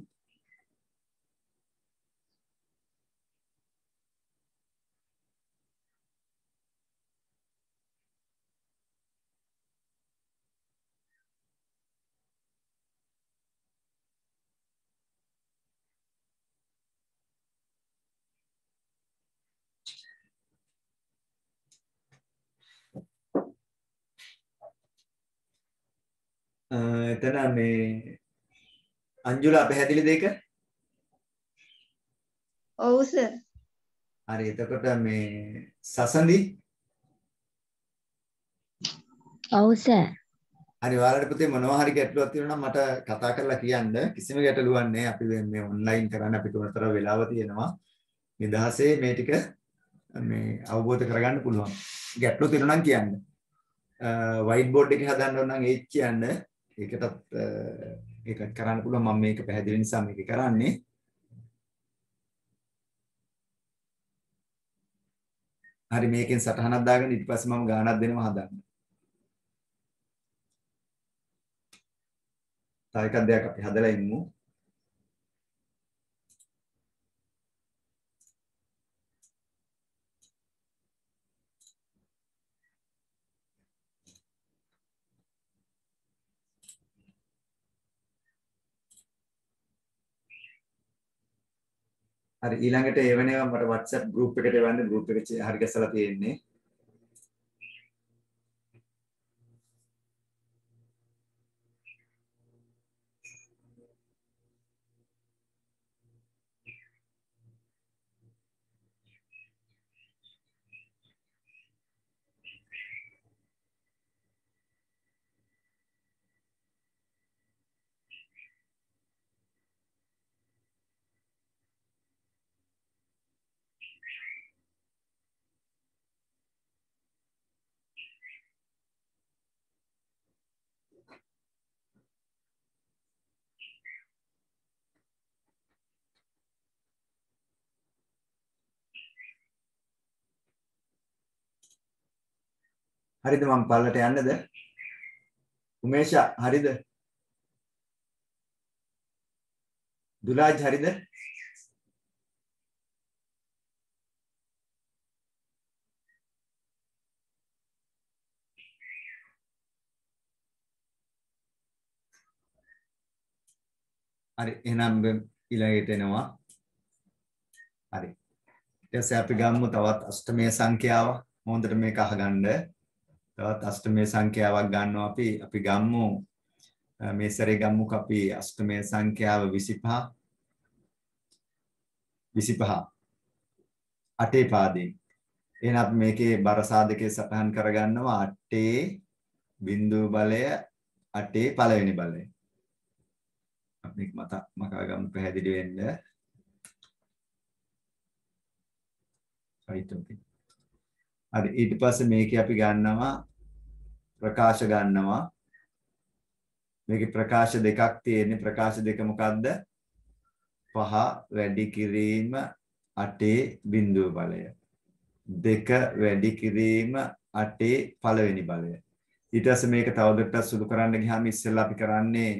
එතන මේ අංජුලා පැහැදිලි දෙක. ඔව් සර්. හරි එතකොට මේ සසඳි. ඔව් සර්. හරි ඔයාලට පුතේ මොනවා හරි ගැටලුවක් තියෙනවා නම් මට කතා කරලා කියන්න. කිසිම ගැටලුවක් නැහැ. අපි මේ ඔන්ලයින් කරන්න අපිට උනතර වෙලාව තියෙනවා. නිදහසේ මේ ටික මේ අවබෝධ කරගන්න පුළුවන්. ගැටලු තියෙනවා නම් කියන්න. වයිට් බෝඩ් එකේ හදන්න ඕන නම් ඒත් කියන්න. ඒකටත් ඒකත් කරන්න පුළුවන්. මම මේක පැහැදිලි නිසා මේක කරන්නේ. හරි මේකෙන් සටහනක් දාගෙන ඊට පස්සේ මම ගානක් දෙනවා හදන්න. තව එකක් දෙයක් අපි හදලා ඉමු. හරි ඊළඟට එවැනිව මට WhatsApp group එකට එවන්න group එක හරි ගැසලා තියෙන්නේ. හරිද මම පල්ලට යන්නද? උමේෂා හරිද? දුලාජ් හරිද? හරි එහෙනම් ඊළඟට එනවා. හරි. ඊට පස්සේ අපි ගමු තවත් අෂ්ටමයේ සංඛ්‍යාව. හොඳට මේක අහගන්න. තවත් අෂ්ටමයේ සංඛ්‍යාවක් ගන්නවා අපි ගමු මේ සැරේ ගමුක අපි අෂ්ටමයේ සංඛ්‍යාව 25 අටේ පාදයෙන්. එහෙනම් අපි මේකේ බර සාධකයේ සටහන් කරගන්නවා 8 බිංදුව බලය 8 පළවෙනි බලය. අපි මකා ගමු පැහැදිලි වෙන්න. හරි ඊට පස්සේ මේකේ අපි ගන්නවා ප්‍රකාශ ගන්නවා. මේකේ ප්‍රකාශ දෙකක් තියෙන්නේ. ප්‍රකාශ දෙක මොකක්ද? 5 වැඩි කිරීම 8 බිංදුව බලය. 2 වැඩි කිරීම 8 පළවෙනි බලය. ඊට පස්සේ මේක තවදුරටත් සුළු කරන්න ගියාම ඉස්සෙල්ලා අපි කරන්නේ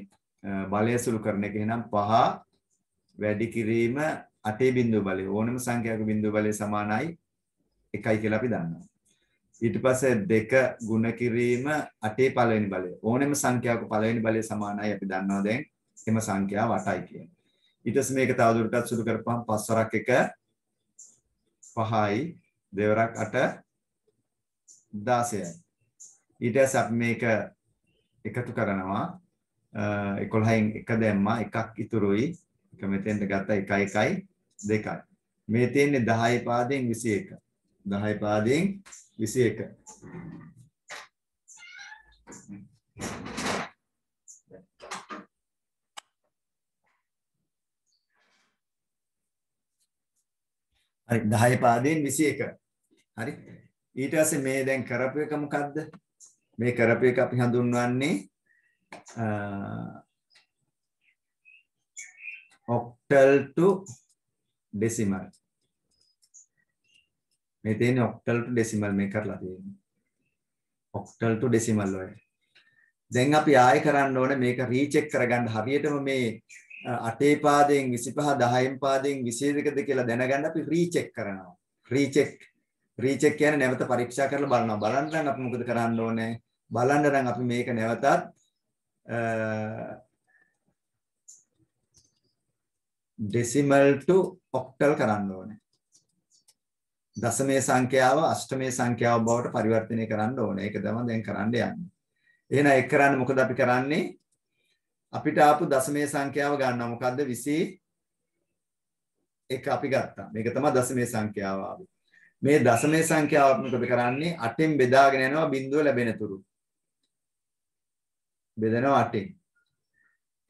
බලය සුළු කරන එක. එහෙනම් 5 වැඩි කිරීම 8 බිංදුව බලය. ඕනම සංඛ්‍යාවක බිංදුව බලය සමානයි 1යි කියලා අපි දන්නවා. ඊට පස්සේ 2 ගුණ කිරීම 8 පළවෙනි බලය. ඕනම සංඛ්‍යාවක පළවෙනි බලය සමානයි අපි දන්නවා දැන් එම සංඛ්‍යාව 8යි කියන්නේ. ඊට පස්සේ මේක තවදුරටත් සුළු කරපුවම 5 වරක් 1 5යි දෙවරක් 8 16යි. ඊට පස්සේ අපි මේක එකතු කරනවා 11න් 1 දැම්මා එකක් ඉතුරුයි. එක මෙතෙන්ට ගත්තා 1 1යි 2යි. මේ තියෙන්නේ 10 පාදයෙන් 21. 10 පාදයෙන් 21. හරි 10 පාදයෙන් 21. හරි. ඊට පස්සේ මේ දැන් කරපු එක මොකද්ද? මේ කරපු එක අපි හඳුන්වන්නේ octal to decimal. මේ තියෙන්නේ octal to decimal මේ කරලා තියෙන්නේ. octal to decimal වල. දැන් අපි ආයෙ කරන්න ඕනේ මේක රීචෙක් කරගන්න හරියටම මේ 8 පාදයෙන් 25 10 පාදයෙන් 22ද කියලා දැනගන්න අපි රීචෙක් කරනවා. රීචෙක් කියන්නේ නැවත පරීක්ෂා කරලා බලනවා. බලන්න නම් අපි මොකද කරන්න ඕනේ? බලන්න නම් අපි මේක නැවතත් decimal to octal කරන්න ඕනේ. දශමයේ සංඛ්‍යාව අෂ්ටමයේ සංඛ්‍යාව බවට පරිවර්තනය කරන්න ඕනේ. ඒක තමයි දැන් කරන්න යන්නේ. එහෙනම් ඒක කරන්න මොකද අපි කරන්නේ? අපිට ආපු දශමයේ සංඛ්‍යාව ගන්නවා. මොකද්ද? 21 අපි ගත්තා. මේක තමයි දශමයේ සංඛ්‍යාව ආවේ. මේ දශමයේ සංඛ්‍යාව අපි මොකද කරන්නේ? 8න් බෙදාගෙන යනවා බිඳුව ලැබෙන තුරු. බෙදනවා 8න්.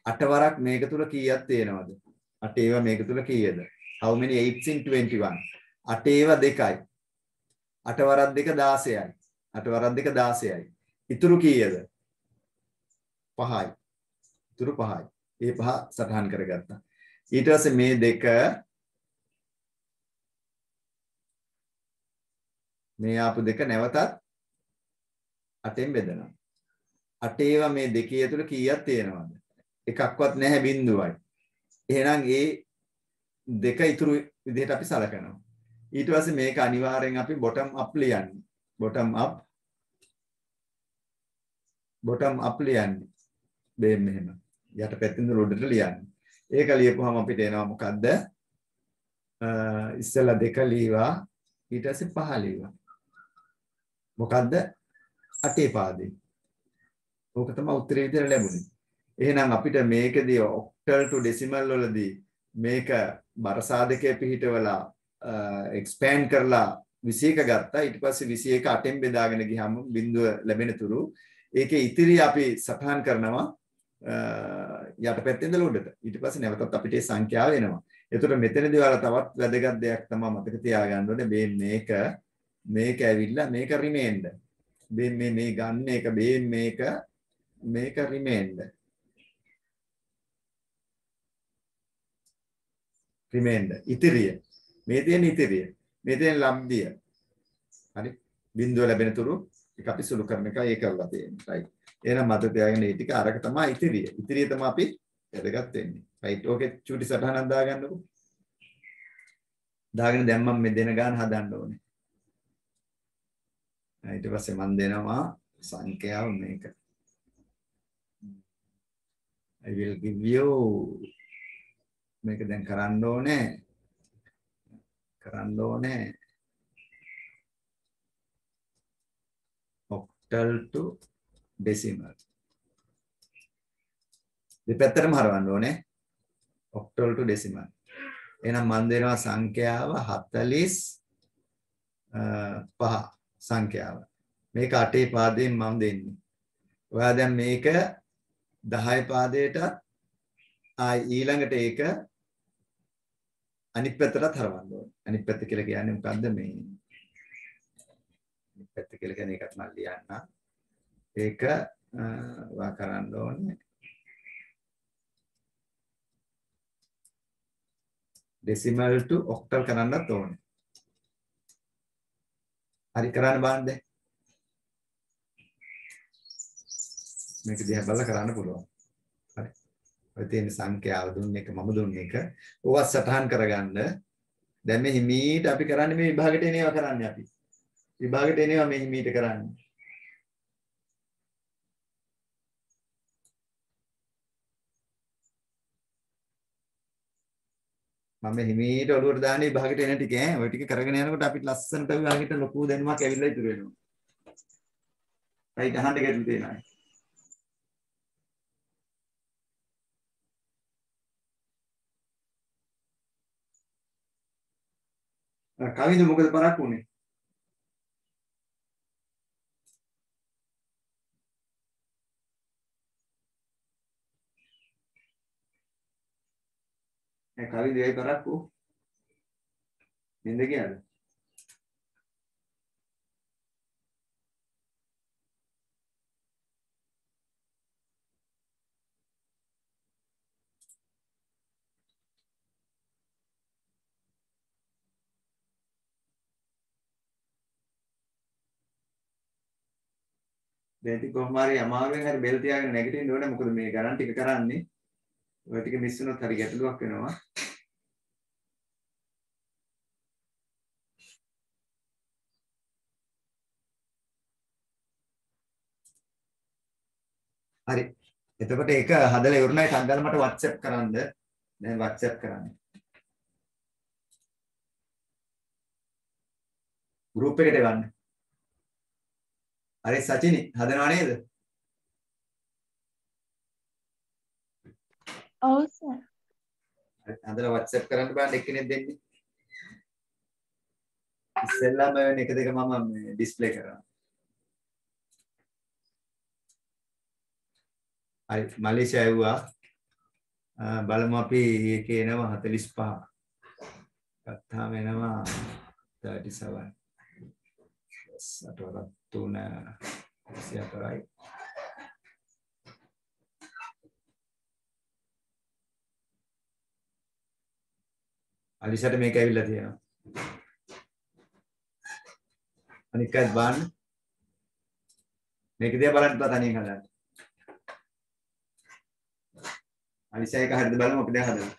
8 වරක් මේක තුල කීයක් තියෙනවද? 8 ඒවා මේක තුල කීයද? How many 8s in 21? 8 ඒවා 2යි. 8 වරක් 2 16යි. 8 වරක් 2 16යි. ඉතුරු කීයද? 5යි. ඉතුරු 5යි. ඒ 5 සටහන් කරගත්තා. ඊට පස්සේ මේ දෙක මේ ආපු දෙක නැවතත් 8ෙන් බෙදනවා. 8 ඒවා මේ දෙකේ ඇතුළේ කීයක් තියෙනවද? එකක්වත් නැහැ බිඳුවයි. එහෙනම් ඒ දෙක ඉතුරු විදිහට අපි සලකනවා. ඊට පස්සේ මේක අනිවාර්යෙන් අපි bottom up ලියන්නේ. bottom up ලියන්නේ. දෙන්න මෙහෙම. යට පැත්තෙන් උඩට ලියන්නේ. ඒක ලියපුවාම අපිට එනවා මොකද්ද? ඉස්සෙල්ලා 2 ලියවා ඊට පස්සේ 5 ලියවා. මොකද්ද? 8 පාදේ. ඕක තමයි උත්තරේ විදිහට ලැබුණේ. එහෙනම් අපිට මේකදී ඔක්ටල් ටු ඩෙසිමල් වලදී මේක බර සාධකයේ පිහිටවලා එක්ස්පෑන්ඩ් කරලා 21 ගත්තා. ඊට පස්සේ 21 8ෙන් බෙදාගෙන ගියාම බිඳුව ලැබෙන තුරු ඒකේ ඉතිරි අපි සටහන් කරනවා යට පැත්තේ ඉඳලා උඩට. ඊට පස්සේ නැවතත් අපිට මේ සංඛ්‍යාව එනවා. ඒතකොට මෙතනදී ඔයාලා තවත් වැදගත් දෙයක් තමයි මතක තියාගන්න ඕනේ. මේක ඇවිල්ලා මේක රිමේන්ඩර්. මේ ගන්න එක මේක රිමේන්ඩර්. ඉතිරිය. මේ තියෙන ඉතිරිය. මේ තියෙන ලබ්ධිය. හරි. බිඳුව ලැබෙන තුරු ඒක අපි සුළු කරන එකයි ඒ කරලා තියෙන්නේ. රයිට්. එහෙනම් මතක තියාගන්න මේ ටික අරක තමයි ඉතිරිය. ඉතිරිය තමයි අපි වැදගත් වෙන්නේ. රයිට්. ඕකේ චූටි සටහනක් දාගන්නකො. දාගෙන දැන් මම මේ දෙන ගාන හදන්න ඕනේ. ඊට පස්සේ මම දෙනවා සංඛ්‍යාව මේක. I will give you මේක දැන් කරන්න ඕනේ octal to decimal දෙපැත්තටම හරවන්න ඕනේ octal to decimal. එහෙනම් මම දෙනවා සංඛ්‍යාව 45 සංඛ්‍යාව. මේක 8 පාදයෙන් මම දෙන්නේ. ඔයා දැන් මේක 10 පාදයට ඊළඟට ඒක අනිත් පැත්තටත් හරවන්න ඕනේ. අනිත් පැත්ත කියලා කියන්නේ මොකද්ද මේ? අනිත් පැත්ත කියලා කියන්නේ ඒකත් මම ලියන්න. ඒක වා කරන්න ඕනේ. decimal to octal කරන්නත් ඕනේ. හරි කරන්න බලන්න. මේක දිහා බලලා කරන්න පුළුවන්. හරි. ඔය තියෙන සංඛ්‍යාව දුන්නේ එක මම දුන්නේ එක. ඕවා සටහන් කරගන්න. දැන් මේ හිමීට අපි කරන්නේ මේ විභාගෙට එන ඒවා කරන්නේ අපි. විභාගෙට එන ඒවා මේ හිමීට කරන්නේ. මම හිමීට ඔළුවට දාන්නේ විභාගෙට එන ටික ඈ. ඔය ටික කරගෙන යනකොට අපිට ලස්සනට විභාගෙට ලොකු දැනුමක් ඇවිල්ලා ඉතුරු වෙනවා. රයිට් අහන්න ගැටලු තියෙනවා. කවිද මොකද පරක් වුනේ? කවිද ඒ පරක් වූ? නින්ද ගියාද? දැන් ඉතින් කොහොම හරි අමාරුවෙන් හරි බෙල් තියාගෙන නැගිටින්න ඕනේ. මොකද මේ ගණන් ටික කරන්නේ. ඔය ටික මිස් වුණොත් හරි ගැටලුවක් වෙනවා. හරි. එතකොට ඒක හදලා ඉවරනයි ටග්ගල මට WhatsApp කරන්න. දැන් WhatsApp කරන්න. ගෲප් එකට ගන්න. හරි සචිනි හදනව නේද? ඔව් සර්. අදලා WhatsApp කරන්න බලන්න එක්කෙනෙක් දෙන්නේ. ඉස්සෙල්ලාම වෙන එක දෙක මම ඩිස්ප්ලේ කරනවා. හරි මලේසියා ඇව්වා. බලමු අපි ඒකේ එනවා 45. ගත්තාම එනවා 37. අතවර 3 24යි. අලිසට මේක ඇවිල්ලා තියෙනවා. අනික එකත් බලන්න. මේක දිහා බලන්න තනියෙන් හදන්න. අලිසා එක හරියද බලමු අපි දැන් හදමු.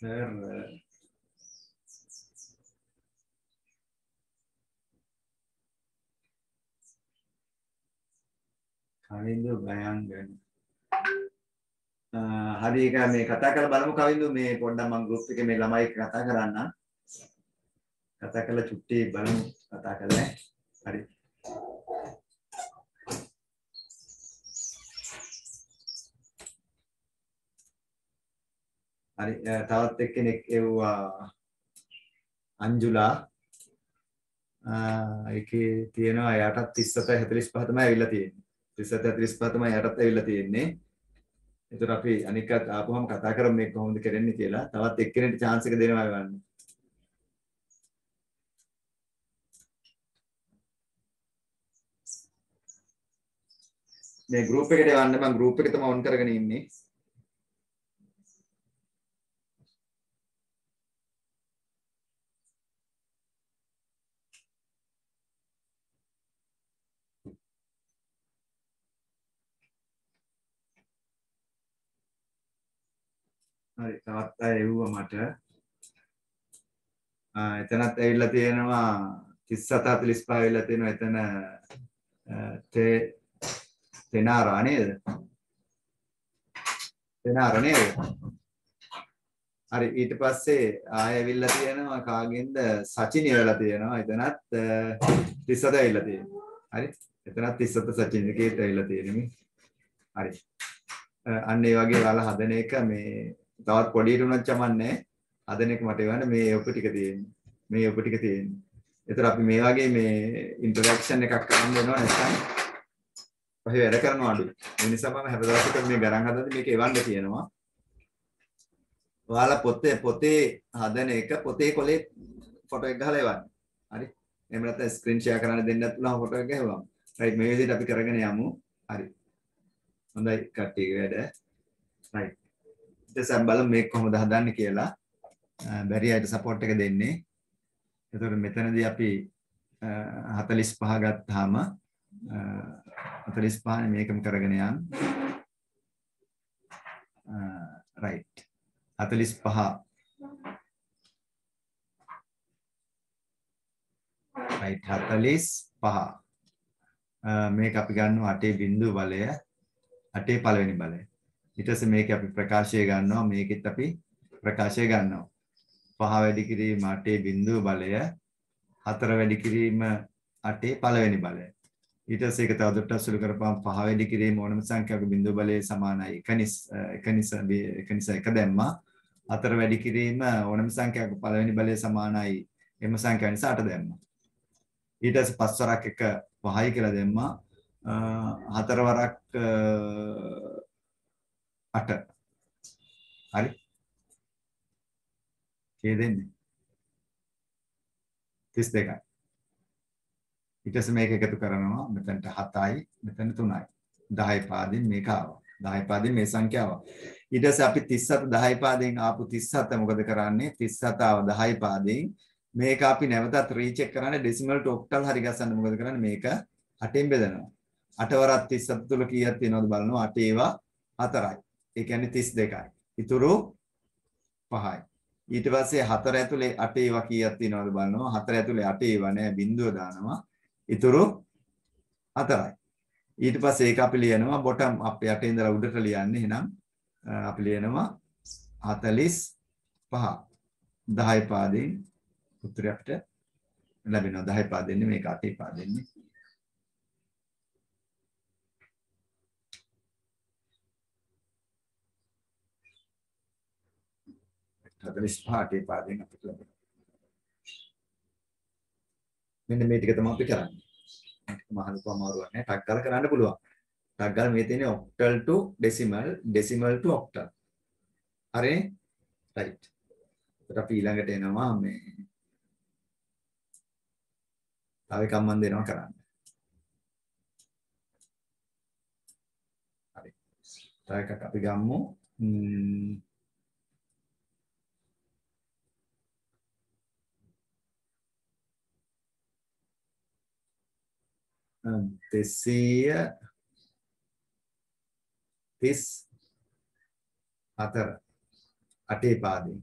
සර් කවින්දු ගයන්ගන් හරි ඒක මේ කතා කරලා බලමු කවින්දු මේ පොඩ්ඩක් මම ගෲප් එකේ මේ ළමයි එක්ක කතා කරන්න. කතා කරලා චුට්ටි බලමු කතා කරලා. හරි. හරි තවත් එක්කෙනෙක් එව්වා අංජුලා. ඒකේ තියෙනවා එයාටත් 37 45 තමයි ඇවිල්ලා තියෙන්නේ. 37 45 තමයි එයාටත් ඇවිල්ලා තියෙන්නේ. ඒතර අපි අනිකත් ආපුවම කතා කරමු මේක කොහොමද කරන්නේ කියලා. තවත් එක්කෙනෙක්ට chance එක දෙනවා ගන්න. මේ group එකට එවන්න මම group එක තමයි on කරගෙන ඉන්නේ. හරි තවත් අය එව්වා මට. එතනත් ඇවිල්ලා තියෙනවා 37 45 ඇවිල්ලා තියෙනවා එතන තෙනාරා නේද? තෙනාරා නේද? හරි ඊට පස්සේ ආය ඇවිල්ලා තියෙනවා කාගෙන්ද සචින් ඇවිල්ලා තියෙනවා එතනත් 37 ඇවිල්ලා තියෙනවා. හරි එතනත් 37 සචින් එකේත් ඇවිල්ලා තියෙනවා. හරි අන්න ඒ වගේ ඔයාලා හදන එක මේ තවත් පොඩියට උනත් චමන්නේ හදන එක මට එවන්න මේ ඔප ටික තියෙන්නේ. මේ ඔප ටික තියෙන්නේ. ඒතර අපි මේ වගේ මේ ඉන්ටරැක්ෂන් එකක් කරන්න වෙනවා නැත්නම් පහේ වැඩ කරනවා අඩුයි. ඒ නිසා මම හැම දවසකම මේ ගණන් හදද්දි මේක එවන්න කියනවා. ඔයාලා පොතේ හදන එක පොතේ කොලේ ෆොටෝ එක ගහලා එවන්න. හරි. එහෙම නැත්නම් ස්ක්‍රීන් ෂෙයා කරන්න දෙන්නත් පුළුවන් ෆොටෝ එක ගහුවම. රයිට් මේ විදිහට අපි කරගෙන යමු. හරි. හොඳයි කට්ටියගේ වැඩ. රයිට්. ඊට බලමු මේක කොහොමද හදන්නේ කියලා. බැරි අයට සපෝට් එක දෙන්නේ. එතකොට මෙතනදී අපි 45 ගත්තාම 45 මේකම කරගෙන යන්න. රයිට් 45 රයිට් 45 මේක අපි ගන්නවා 8 බිංදුව බලය 8 පළවෙනි බලය. ඊට පස්සේ මේක අපි ප්‍රකාශය ගන්නවා මේකෙත් අපි ප්‍රකාශය ගන්නවා. 5 වැඩි කිරීම 8 බිංදුව බලය 4 වැඩි කිරීම 8 පළවෙනි බලය. ඊට පස්සේ ඒක තවදුරටත් සුළු කරපුවම 5 වැඩි කිරීම ඕනම සංඛ්‍යාවක බිංදුව බලය සමානයි 1 නිසා 1 දැම්මා. 4 වැඩි කිරීම ඕනම සංඛ්‍යාවක පළවෙනි බලය සමානයි එම සංඛ්‍යාව නිසා 8 දැම්මා. ඊට පස්සේ 5 වරක් 1 5යි කියලා දැම්මා. 4 වරක් 8 හරි කේ දෙන්නේ 32යි. ඊට පස්සේ මේක එකතු කරනවා මෙතනට 7යි මෙතන 3යි 10 පාදින් මේක ආවා 10 පාදින් මේ සංඛ්‍යාව ආවා. ඊට පස්සේ අපි 37 10 පාදින් ආපු 37 මොකද කරන්නේ 37 ආව 10 පාදින් මේක අපි නැවතත් රීචෙක් කරන්නේ ඩෙසිමල් ටු ඔක්ටල් හරි ගස්සන්න මොකද කරන්නේ මේක 8ෙන් බෙදනවා 8 වරක් 37 තුල කීයක් තියෙනවද බලනවා 8 ඒවා 4යි ඒ කියන්නේ 32යි ඉතුරු 5යි ඊට පස්සේ 4 ඇතුලේ 8 ඒවා කීයක් තියෙනවද බලනවා 4 ඇතුලේ 8 ඒවා නෑ බිංදුව දානවා ඉතුරු 4යි ඊට පස්සේ ඒක අපි ලියනවා බොටම් අප් යට ඉඳලා උඩට ලියන්නේ එහෙනම් අපි ලියනවා 45 10 පාදයෙන් උත්තරය අපිට ලැබෙනවා 10 පාදෙන්නේ මේක 8 පාදෙන්නේ 45 පාදයෙන් අපිට ලැබෙනවා මෙන්න මේ ටික තමයි අපි කරන්නේ මේක මහලුක අමාරුවක් නෑ ටක් ගාලා කරන්න පුළුවන් ටක් ගාලා මේ තියෙන්නේ ඔක්ටල් ටු ඩෙසිමල් ඩෙසිමල් ටු ඔක්ටල් හරිනේ රයිට් ඒකට අපි ඊළඟට එනවා මේ තව එකක් මම දෙනවා කරන්න හරි තව එකක් අපි ගමු දෙසිය 34 8 පාදයෙන්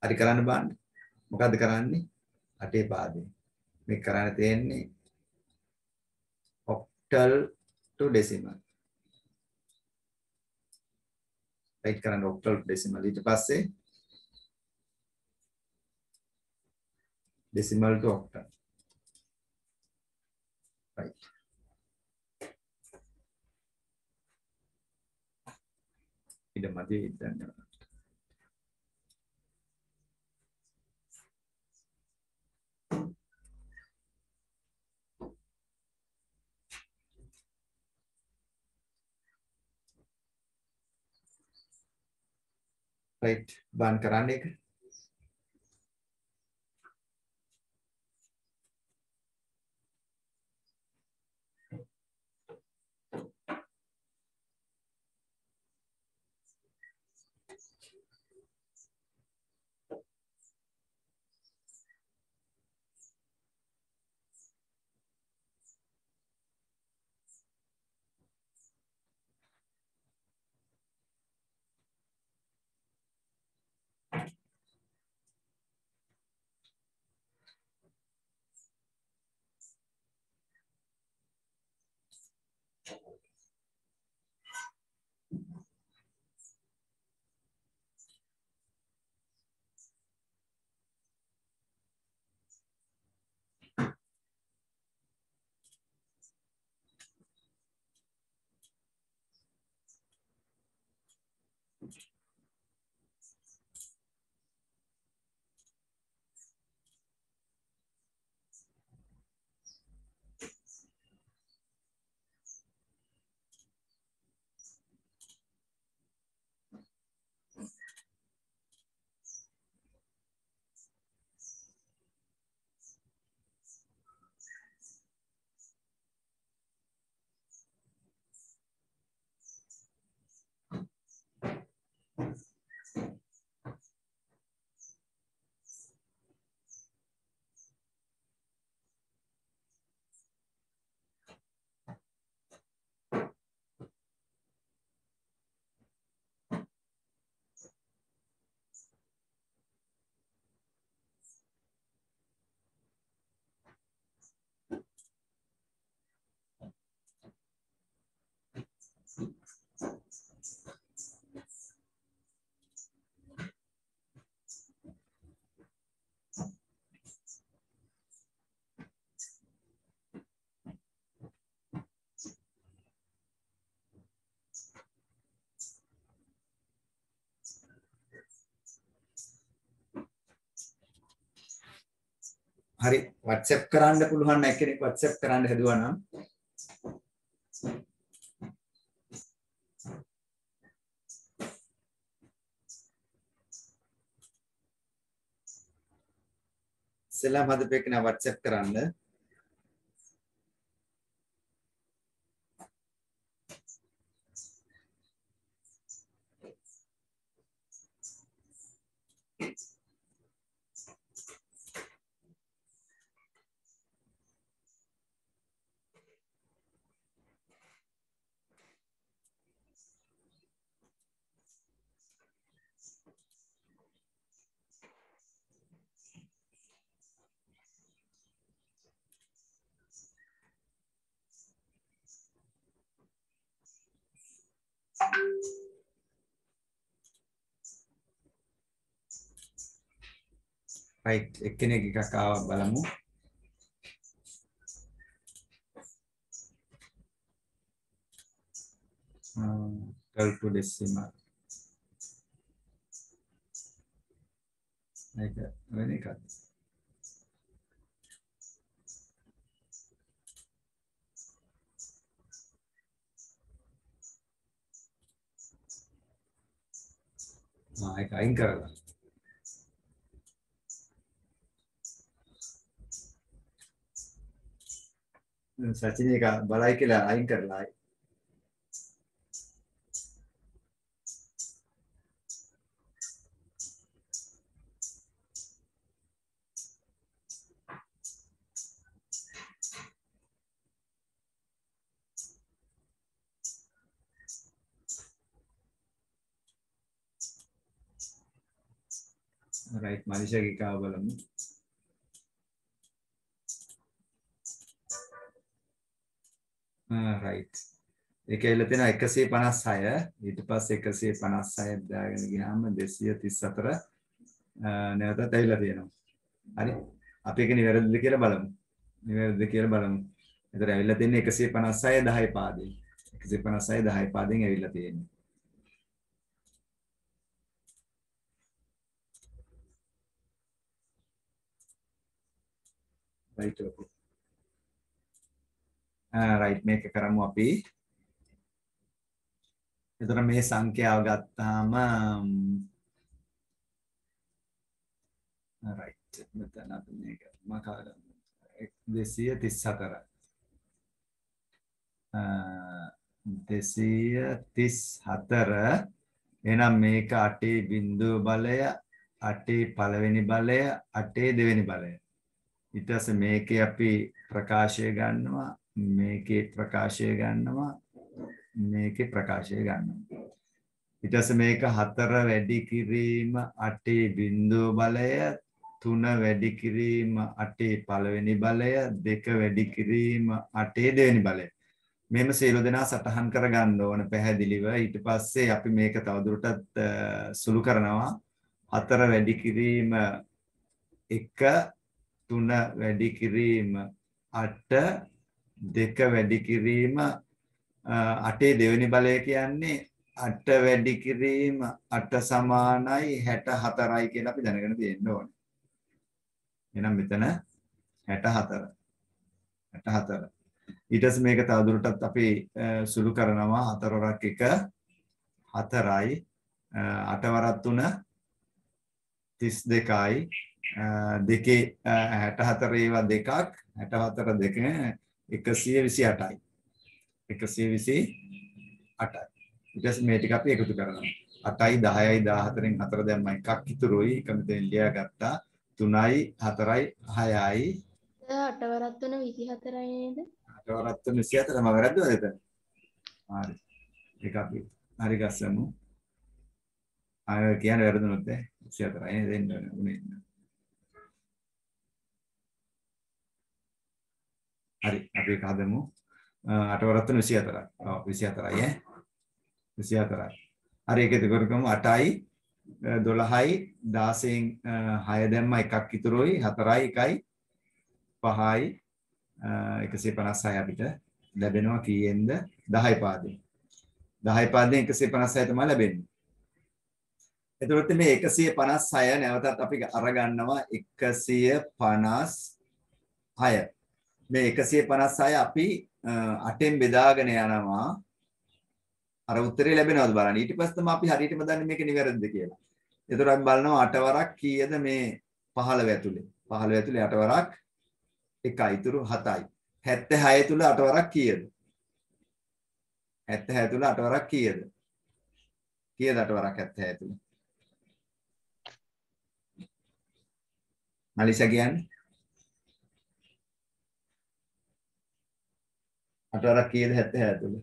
හරි කරන්න බලන්න මොකද්ද කරන්නේ 8 පාදයෙන් මේක කරන්න තියෙන්නේ ඔක්ටල් ටු ඩෙසිමල් රයිට් කරන්න ඔක්ටල් ටු ඩෙසිමල් ඊට පස්සේ ඩෙසිමල් ටු ඔක්ටල් right ඉදමදී දැන් right බාන් කරන්න එක හරි WhatsApp කරන්න පුළුවන් නම් එක්කෙනෙක් WhatsApp කරන්න හැදුවා නම් සලාම් හදපේකන WhatsApp කරන්න right එක්කෙනෙක් එකක් ආව බලමු. to decimal. ඒක වෙන එකක්. ඒක අයින් කරලා. සචින එක බලයි කියලා අයින් කරලා. right මනිෂාගේ කාව බලමු. right ඒක ඇවිල්ලා තියෙනවා 156 ඊට පස්සේ 156 දාගෙන ගියාම 234 නැවතත් ඇවිල්ලා තියෙනවා. හරි අපි ඒක නිවැරදිද කියලා බලමු. නිවැරදිද කියලා බලමු. එතකොට ඇවිල්ලා තියෙන්නේ 156 10 පාදයෙන්. 156 10 පාදයෙන් ඇවිල්ලා තියෙන්නේ. right okay. right මේක කරමු අපි. එතකොට මේ සංඛ්‍යාව ගත්තාම right මෙතන අපි මේක මකාගන්න 234 234 එහෙනම් මේක 8 බිඳුව බලය 8 පළවෙනි බලය 8 දෙවෙනි බලය ඊට පස්සේ මේකේ අපි ප්‍රකාශය ගන්නවා මේකේ ප්‍රකාශය ගන්නවා මේකේ ප්‍රකාශය ගන්නවා ඊට පස්සේ මේක 4 වැඩි කිරීම 8 බිඳුව බලය 3 වැඩි කිරීම 8 පළවෙනි බලය 2 වැඩි කිරීම 8 දෙවෙනි බලය මෙහෙම සියලු දෙනා සටහන් කරගන්න ඕන පැහැදිලිව ඊට පස්සේ අපි මේක තවදුරටත් සුළු කරනවා 4 වැඩි කිරීම 1 3 වැඩි කිරීම 8 2 වැඩි කිරීම 8 දෙවෙනි බලය කියන්නේ 8 වැඩි කිරීම 8 සමානයි 64යි කියලා අපි දැනගෙන තියෙන්න ඕනේ. එහෙනම් මෙතන 64 ඊට පස්සේ මේක තවදුරටත් අපි සුළු කරනවා 4 වරක් 1 4යි 8 වරක් 3 32යි දෙකේ 64 ඒවා දෙකක් 64 දෙක 128යි 128යි ඊට පස්සේ මේ ටික අපි එකතු කරනවා 8යි 10යි 14න් 4 දැම්ම එකක් ඉතුරුයි එක මෙතෙන් ලියා ගත්තා 3යි 4යි 6යි 8 වරක් 3 24යි නේද? 8 වරක් 3 24 මම වැරද්දද එතන? හරි. ඒක අපි හරි ගස්සමු. ආය කියන්නේ වැරදුනොත් 24යි දෙන්න ඕනේ. හරි අපි ඒක හදමු 8 වරක් 3 24යි. ඔව් 24යි 24යි. හරි ඒක දෙකකට කරමු 8යි 12යි 16න් 6 දැම්ම එකක් ඉතුරුයි 4යි 1යි 5යි 156 අපිට ලැබෙනවා කීයෙන්ද 10 පාදයෙන් 10 පාදයෙන් 156 තමයි ලැබෙන්නේ. එතකොට මේ 156 නැවතත් අපි අරගන්නවා 156 මේ 156 අපි 8ෙන් බෙදාගෙන යනවා අර උත්තරේ ලැබෙනවද බලන්න. ඊට පස්සේ තමයි අපි හරියටම දන්නේ මේක නිවැරදිද කියලා. එතකොට අපි බලනවා 8 වරක් කීයද මේ 15 ඇතුලේ. 15 ඇතුලේ 8 වරක් 1යි ඉතුරු 7යි. 76 තුල 8 වරක් කීයද? 76 තුල 8 වරක් කීයද? කීයද 8 වරක් 76 තුල? මලිෂා කියන්නේ 8 වරක් කීයද 76 තුල?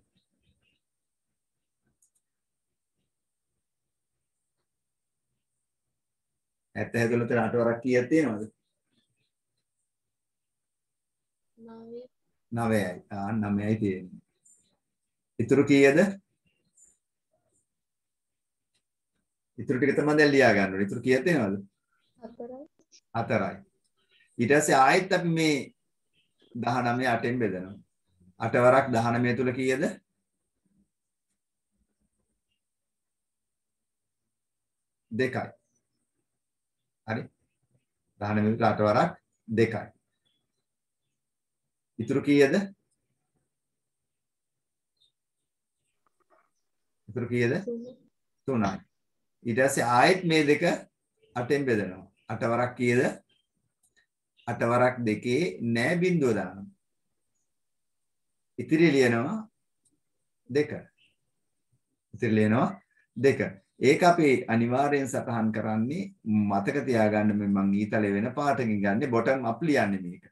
76 තුල 8 වරක් කීයක් තියෙනවද? 9යි. 9යි තියෙන්නේ. ඉතුරු කීයද? ඉතුරු ටික තමයි දැන් ලියා ගන්න ඕනේ. ඉතුරු කීයක් තියෙනවද? 4යි. ඊට පස්සේ ආයෙත් අපි මේ 19 8ෙන් බෙදනවා. 8 වරක් 19 තුල කීයද? 2යි. හරි. 19 තුල 8 වරක් 2යි. ඉතුරු කීයද? ඉතුරු කීයද? 3යි. ඊට පස්සේ ආයෙත් මේ දෙක 8ෙන් බෙදනවා. 8 වරක් කීයද? 8 වරක් 2 නෑ බිංදුව දානවා. ඉතිරි ලියනවා 2. ඉතිරි ලියනවා 2. ඒක අපි අනිවාර්යෙන් සටහන් කරන්නේ මතක තියාගන්න මම ඊතලේ වෙන පාටකින් ගන්නේ බොටම් අප් ලියන්නේ මේක.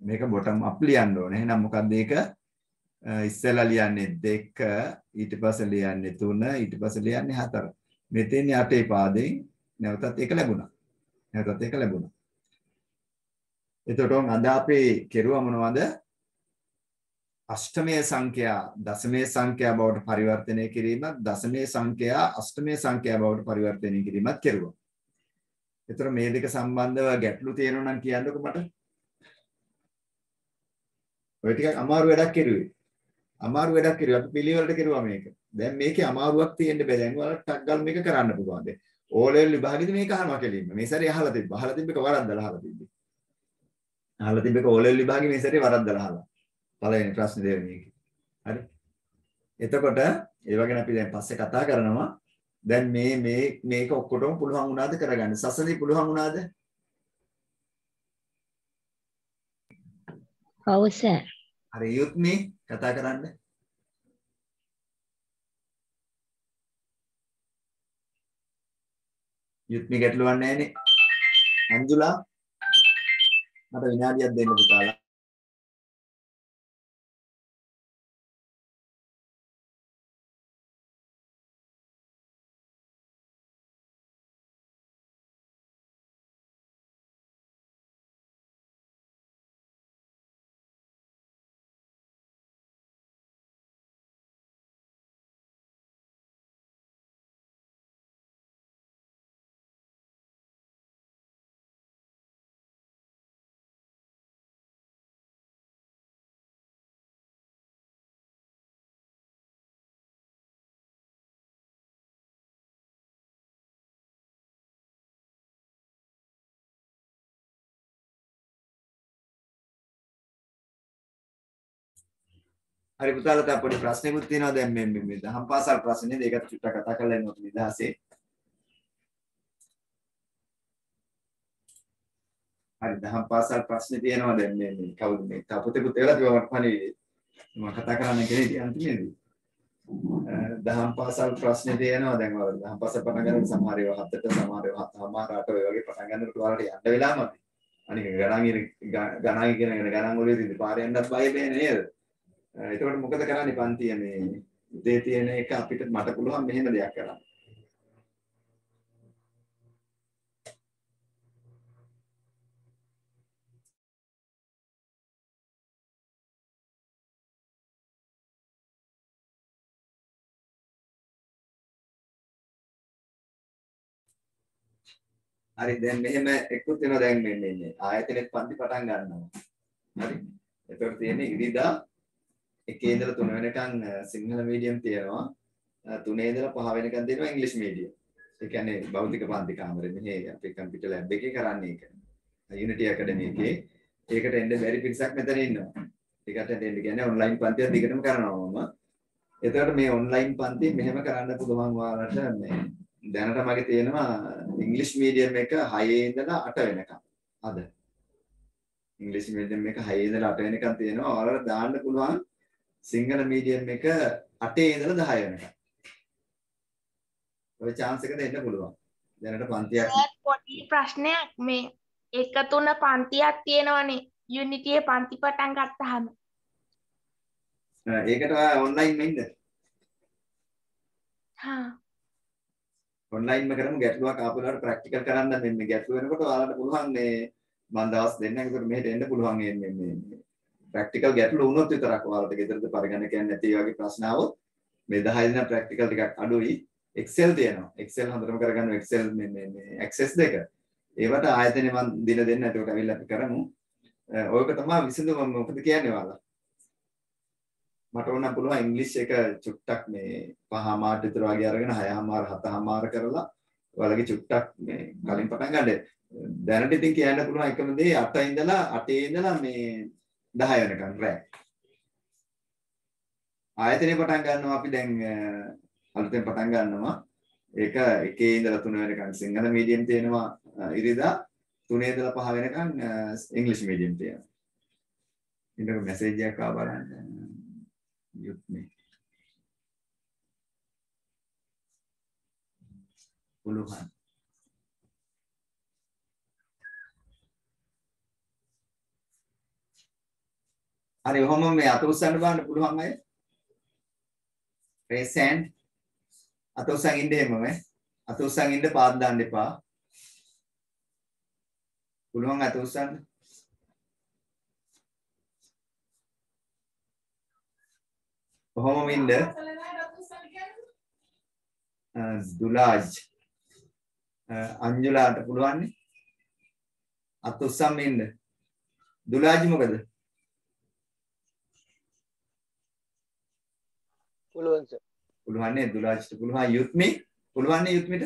මේක බොටම් අප් ලියන්න ඕනේ. එහෙනම් මොකක්ද ඒක? ඉස්සෙල්ලා ලියන්නේ 2 ඊට පස්සේ ලියන්නේ 3 ඊට පස්සේ ලියන්නේ 4. මෙතෙන් 8 පාදයෙන් නැවතත් එක ලැබුණා. නැවතත් එක ලැබුණා. එතකොට අද අපි කෙරුවා මොනවද? අෂ්ටමයේ සංඛ්‍යා දශමයේ සංඛ්‍යා බවට පරිවර්තනය කිරීමත් දශමයේ සංඛ්‍යා අෂ්ටමයේ සංඛ්‍යා බවට පරිවර්තනය කිරීමත් කෙරුවා. එතකොට මේ දෙක සම්බන්ධව ගැටලු තියෙනවා නම් කියන්නකෝ මට. ඔය ටිකක් අමාරු වැඩක් කෙරුවේ. අමාරු වැඩක් කෙරුවා. අපි පිළිවෙලට කෙරුවා මේක. දැන් මේකේ අමාරුවක් තියෙන්න බෑ. දැන් ඔයාලට ටක් ගාලා මේක කරන්න පුළුවන්. දැන් O level විභාගෙදි මේක අහනවා කෙලින්ම. මේ සැරේ අහලා තිබ්බා. අහලා තිබ්බ එක වරද්දලා අහලා තිබ්බේ. අහලා තිබ්බ එක O level විභාගෙ මේ සැරේ වරද්දලා අහලා. පළවෙනි ප්‍රශ්නේ දෙවෙනි එකේ. හරි. එතකොට ඒ වගේ අපි දැන් පස්සේ කතා කරනවා. දැන් මේක ඔක්කොටම පුළුවන් වුණාද කරගන්න? සසඳි පුළුවන් වුණාද? ඔව් සර්. හරි යුත්මි කතා කරන්න. යුත්මි ගැටලුවක් නැහැනේ. අංජුලා මට විනාඩියක් දෙන්න පුතාලා. හරි පුතාලා දැන් පොඩි ප්‍රශ්නයක්ත් තියෙනවා දැන් මේ දහම් පාසල් ප්‍රශ්නේ ඒකට චුට්ටක් කතා කරලා ඉන්නොත් නිදහසේ. හරි දහම් පාසල් ප්‍රශ්නේ තියෙනවා දැන් මේ කවුද මේ තපුතෙකුත් ඒලා තිබුණා මට පණිවිඩේ. මම කතා කරන්න කෙනෙක් අන්තිමේදී. දහම් පාසල් ප්‍රශ්නේ තියෙනවා දැන් ඔයාලා දහම් පාසල් පටන් ගන්න සමහර ඒවා 7ට සමහර ඒවා 7:00 8 ඔය වගේ පටන් ගන්නකොට ඔයාලට යන්න වෙලාම අපි. අනික ගණන් කියන ගණන් වලදී ඉතින් පාරේ යන්නත් බය වෙන්නේ නේද? එතකොට මොකද කරන්නේ පන්තිය මේ උදේ තියෙන එක අපිට මට පුළුවන් මෙහෙම දෙයක් කරන්න. හරි දැන් මෙහෙම එක්කුත් වෙනවා දැන් මේ ආයතනෙත් පන්ති පටන් ගන්නවා. හරි. එතකොට තියෙන්නේ ඉරිදා 1 ඉඳලා 3 වෙනකන් සිංහල මීඩියම් තියෙනවා. 3 ඉඳලා 5 වෙනකන් තියෙනවා ඉංග්‍රීසි මීඩියම්. ඒ කියන්නේ භෞතික පන්ති කාමරේ මෙහි අපේ කම්පියුටර් ලැබ් එකේ කරන්නේ ඒක. යුනිටි ඇකඩමි එකේ ඒකට එන්න බැරි පිරිසක් මෙතන ඉන්නවා. ඒකට එන්න කියන්නේ ඔන්ලයින් පන්තියක් දිගටම කරනවා මම. එතකොට මේ ඔන්ලයින් පන්ති මෙහෙම කරන්න පුළුවන් ඔයාලට මේ දැනට මගේ තියෙනවා ඉංග්‍රීසි මීඩියම් එක 6 ඉඳලා 8 වෙනකන්. අද ඉංග්‍රීසි මීඩියම් එක 6 ඉඳලා 8 වෙනකන් තියෙනවා. ඔයාලට දාන්න පුළුවන් සිංහල මීඩියම් එක 8 ඉඳලා 10 වෙනකන්. ඔය chance එක දෙන්න පුළුවන්. දැනට පන්තියක් පොඩි ප්‍රශ්නයක් මේ 1 3 පන්තියක් තියෙනවනේ යුනිටියේ පන්ති පටන් ගත්තාම. ඒකට ඔයා ඔන්ලයින් වෙන්න. හා. ඔන්ලයින්ම කරමු ගැටලුවක් ආපුවාට ප්‍රැක්ටිකල් කරන්න මෙන්න ගැටලුව වෙනකොට ඔයාලට පුළුවන් මේ මම දවස් දෙන්නක් විතර මෙහෙට එන්න පුළුවන් මේ ප්‍රැක්ටිකල් ගැටලු වුණොත් විතරක් ඔයාලට ගෙදරද පරිගණකයන් නැති වගේ ප්‍රශ්න આવොත් මේ 10 දින ප්‍රැක්ටිකල් ටිකක් අඩුයි. Excel තියෙනවා. Excel හොඳටම කරගන්න Excel මේ access දෙක. ඒවට ආයතනේ මම දින දෙන්න එතකොට අවිල්ලා අපි කරමු. ඔයක තමයි විසඳුම මොකද කියන්නේ ඔයාලා. මට ඕන පුළුවන් ඉංග්‍රීසි එක චුට්ටක් මේ 5:00 විතර වගේ අරගෙන 6:00 7:00 කරලා ඔයාලගේ චුට්ටක් මේ කලින් පටන් ගන්න. දැනට ඉතින් කියන්න පුළුවන් එකම දේ 8 ඉඳලා මේ 10 වෙනකන් රෑ. ආයතනේ පටන් ගන්නවා අපි දැන් අලුතෙන් පටන් ගන්නවා. ඒක 1 ඉඳලා 3 වෙනකන් සිංහල මීඩියම් තියෙනවා ඉරිදා 3 ඉඳලා 5 වෙනකන් ඉංග්‍රීසි මීඩියම් තියෙනවා. ඊට මෙසේජ් එකක් ආව බලන්න. යුත්මි. පුළුවන්. හරි ඔහොම මේ අත උස්සන්න බලන්න පුළුවන් අය. raise hand. අත උස්සන් ඉන්න එහෙමම අත උස්සන් ඉන්න පාත් දාන්න එපා. පුළුවන් අත උස්සන්න. ඔහොම ඉන්න. දුලාජ් අංජුලාට පුළුවන් නේ. අත උස්සන් ඉන්න. දුලාජ් මොකද? පුළුවන් සර්. පුළුවන් නේ දුලාජ්ට පුළුවන් යුත්මි පුළුවන් නේ යුත්මිට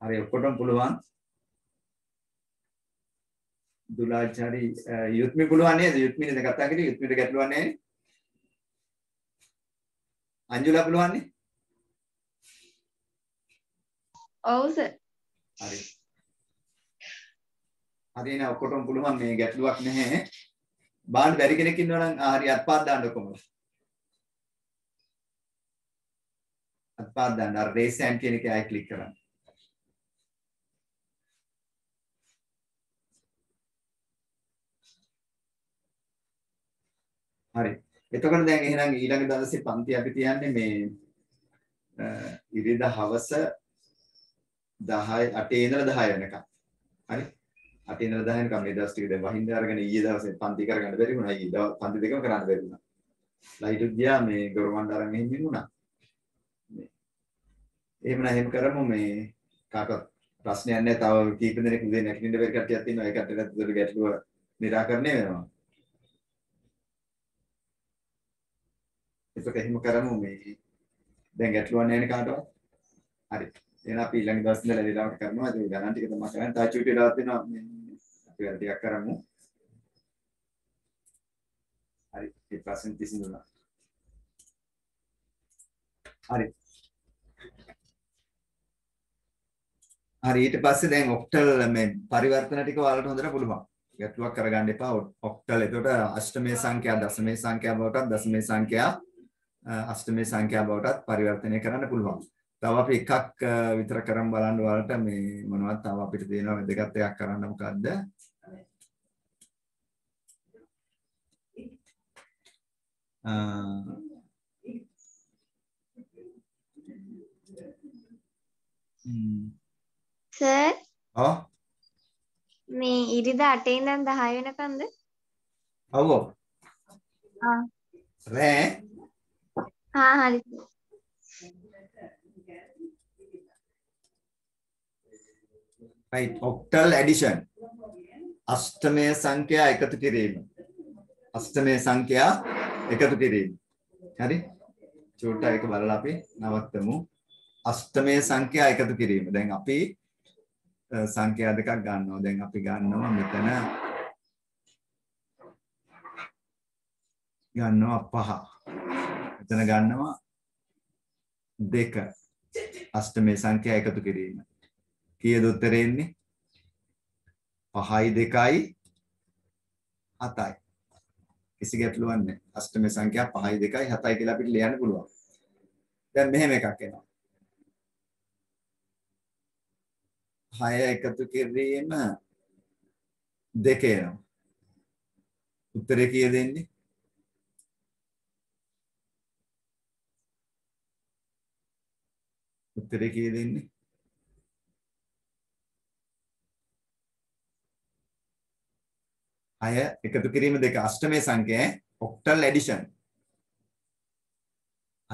හරි ඔක්කොටම පුළුවන් දුලාජ් හරි යුත්මි පුළුවන් නේද යුත්මි නේද කතා කරේ යුත්මිට ගැටලුවක් නැහැ අංජුලා පුළුවන් නේ ඔව් සර්. හරි හරි නේ ඔක්කොටම පුළුවන් මේ ගැටලුවක් නැහැ බාන්න බැරි කෙනෙක් ඉන්නවා නම් හරි අත්පාත් දාන්න කොහොමද අත්පාත් දාන්න අර රේස් හෑන්ඩ් කියන එකේ ආයි ක්ලික් කරන්න හරි එතකොට දැන් එහෙනම් ඊළඟ දවසේ පන්ති අපි තියන්නේ මේ ඉරිදා හවස 8 ඉඳලා 10 වෙනකම් හරි 8 ඉඳලා 10 වෙනකම් මේ දවස් ටික දැන් වහින්න අරගෙන ඊයේ දවසේ පන්ති කරගන්න බැරි වුණා. ඊයේ දවස් පන්ති දෙකම කරන්න බැරි වුණා. ලයිට් ගියා මේ ගොරවන්න අරන් එහෙම වුණා. මේ එහෙම කරමු මේ කාටවත් ප්‍රශ්නයක් නැහැ. තව කීප දෙනෙක් උදේ නැගිටින්න බැරි කට්ටියක් තියෙනවා. ඒ කට්ටියට උදේ ගැටලුව निराකරණය වෙනවා. ඒක එහෙම කරමු මේ දැන් ගැටලුවක් නැහැ නේ කාටවත්. හරි. එහෙනම් අපි ඊළඟ දවස් ඉඳලා ඊළඟට කරනවා. ඒක ගණන් ටික තමයි කරන්නේ. තා චූටි වෙලාවක් දෙනවා. අපි වැඩ ටිකක් කරමු. හරි. ඒ ප්‍රශ්න තිසිනුනා. හරි. හරි ඊට පස්සේ දැන් ඔක්ටල් මේ පරිවර්තන ටික ඔයාලට හොඳට පුළුවන්. ගැටලුවක් කරගන්න එපා. ඔක්ටල් එතකොට අෂ්ටමයේ සංඛ්‍යා දශමයේ සංඛ්‍යා බවටත් දශමයේ සංඛ්‍යා අෂ්ටමයේ සංඛ්‍යා බවටත් පරිවර්තනය කරන්න පුළුවන්. තව අපි එකක් විතර කරන් බලන්න ඔයාලට මේ මොනවද තව අපිට තියෙනවා වැදගත් එකක් කරන්න මොකද්ද? සර් ඔව් මේ ඉරිදා 8 ඉඳන් 10 වෙනකන්ද? ඔව් ආ රෑ හරි. right octal addition අෂ්ටමය සංඛ්‍යා එකතු කිරීම අෂ්ටමය සංඛ්‍යා එකතු කිරීම හරි චූටා එක බලලා අපි නවත්තමු අෂ්ටමය සංඛ්‍යා එකතු කිරීම දැන් අපි සංඛ්‍යා දෙකක් ගන්නවා දැන් අපි ගන්නවා මෙතන ගන්නවා 5 මෙතන ගන්නවා 2 අෂ්ටමය සංඛ්‍යා එකතු කිරීම කීයද උත්තරේ එන්නේ 5යි 2යි 7යි කිසි ගැටලුවක් නැහැ අෂ්ටමය සංඛ්‍යා 5යි 2යි 7යි කියලා අපිට ලියන්න පුළුවන් දැන් මෙහෙම එකක් එනවා 6 එකතු කිරීම 2 එනවා උත්තරේ කීයද එන්නේ උත්තරේ කීයද එන්නේ අය එකතු කිරීම දෙක අෂ්ටමයේ සංඛ්‍යාවේ ඔක්ටල් ඇඩිෂන්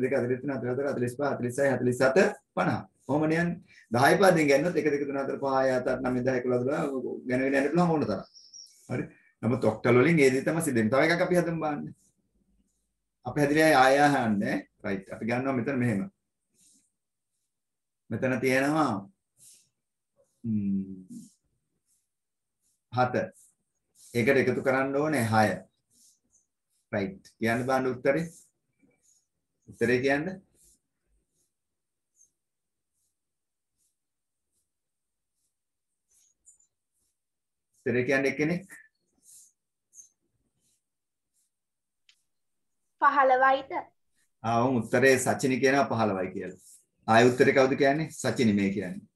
42 43 44 45 46 47 කොහොමද යන්නේ 10 පදින් ගන්නොත් 1 2 3 4 5 6 7 8 9 10 11 12 ගැනගෙන යන්න පුළුවන් ඕන තරම් හරි නමුත් ඔක්ටල් වලින් ඒ දේ තමයි සිදෙන්නේ තව එකක් අපි හදමු බලන්න අපි හැදිලා ආය ආහන්නේ රයිට් අපි ගන්නවා මෙතන මෙහෙම මෙතන තියෙනවා 7 ඒකට එකතු කරන්න ඕනේ 6 රයිට් කියන්න බලන්න උත්තරේ කියන්න උත්තරේ කියන්නේ කෙනෙක් 15යිද ආවම උත්තරේ සචිනි කියනවා 15යි කියලා ආයෙ උත්තරේ කවුද කියන්නේ සචිනි මේ කියන්නේ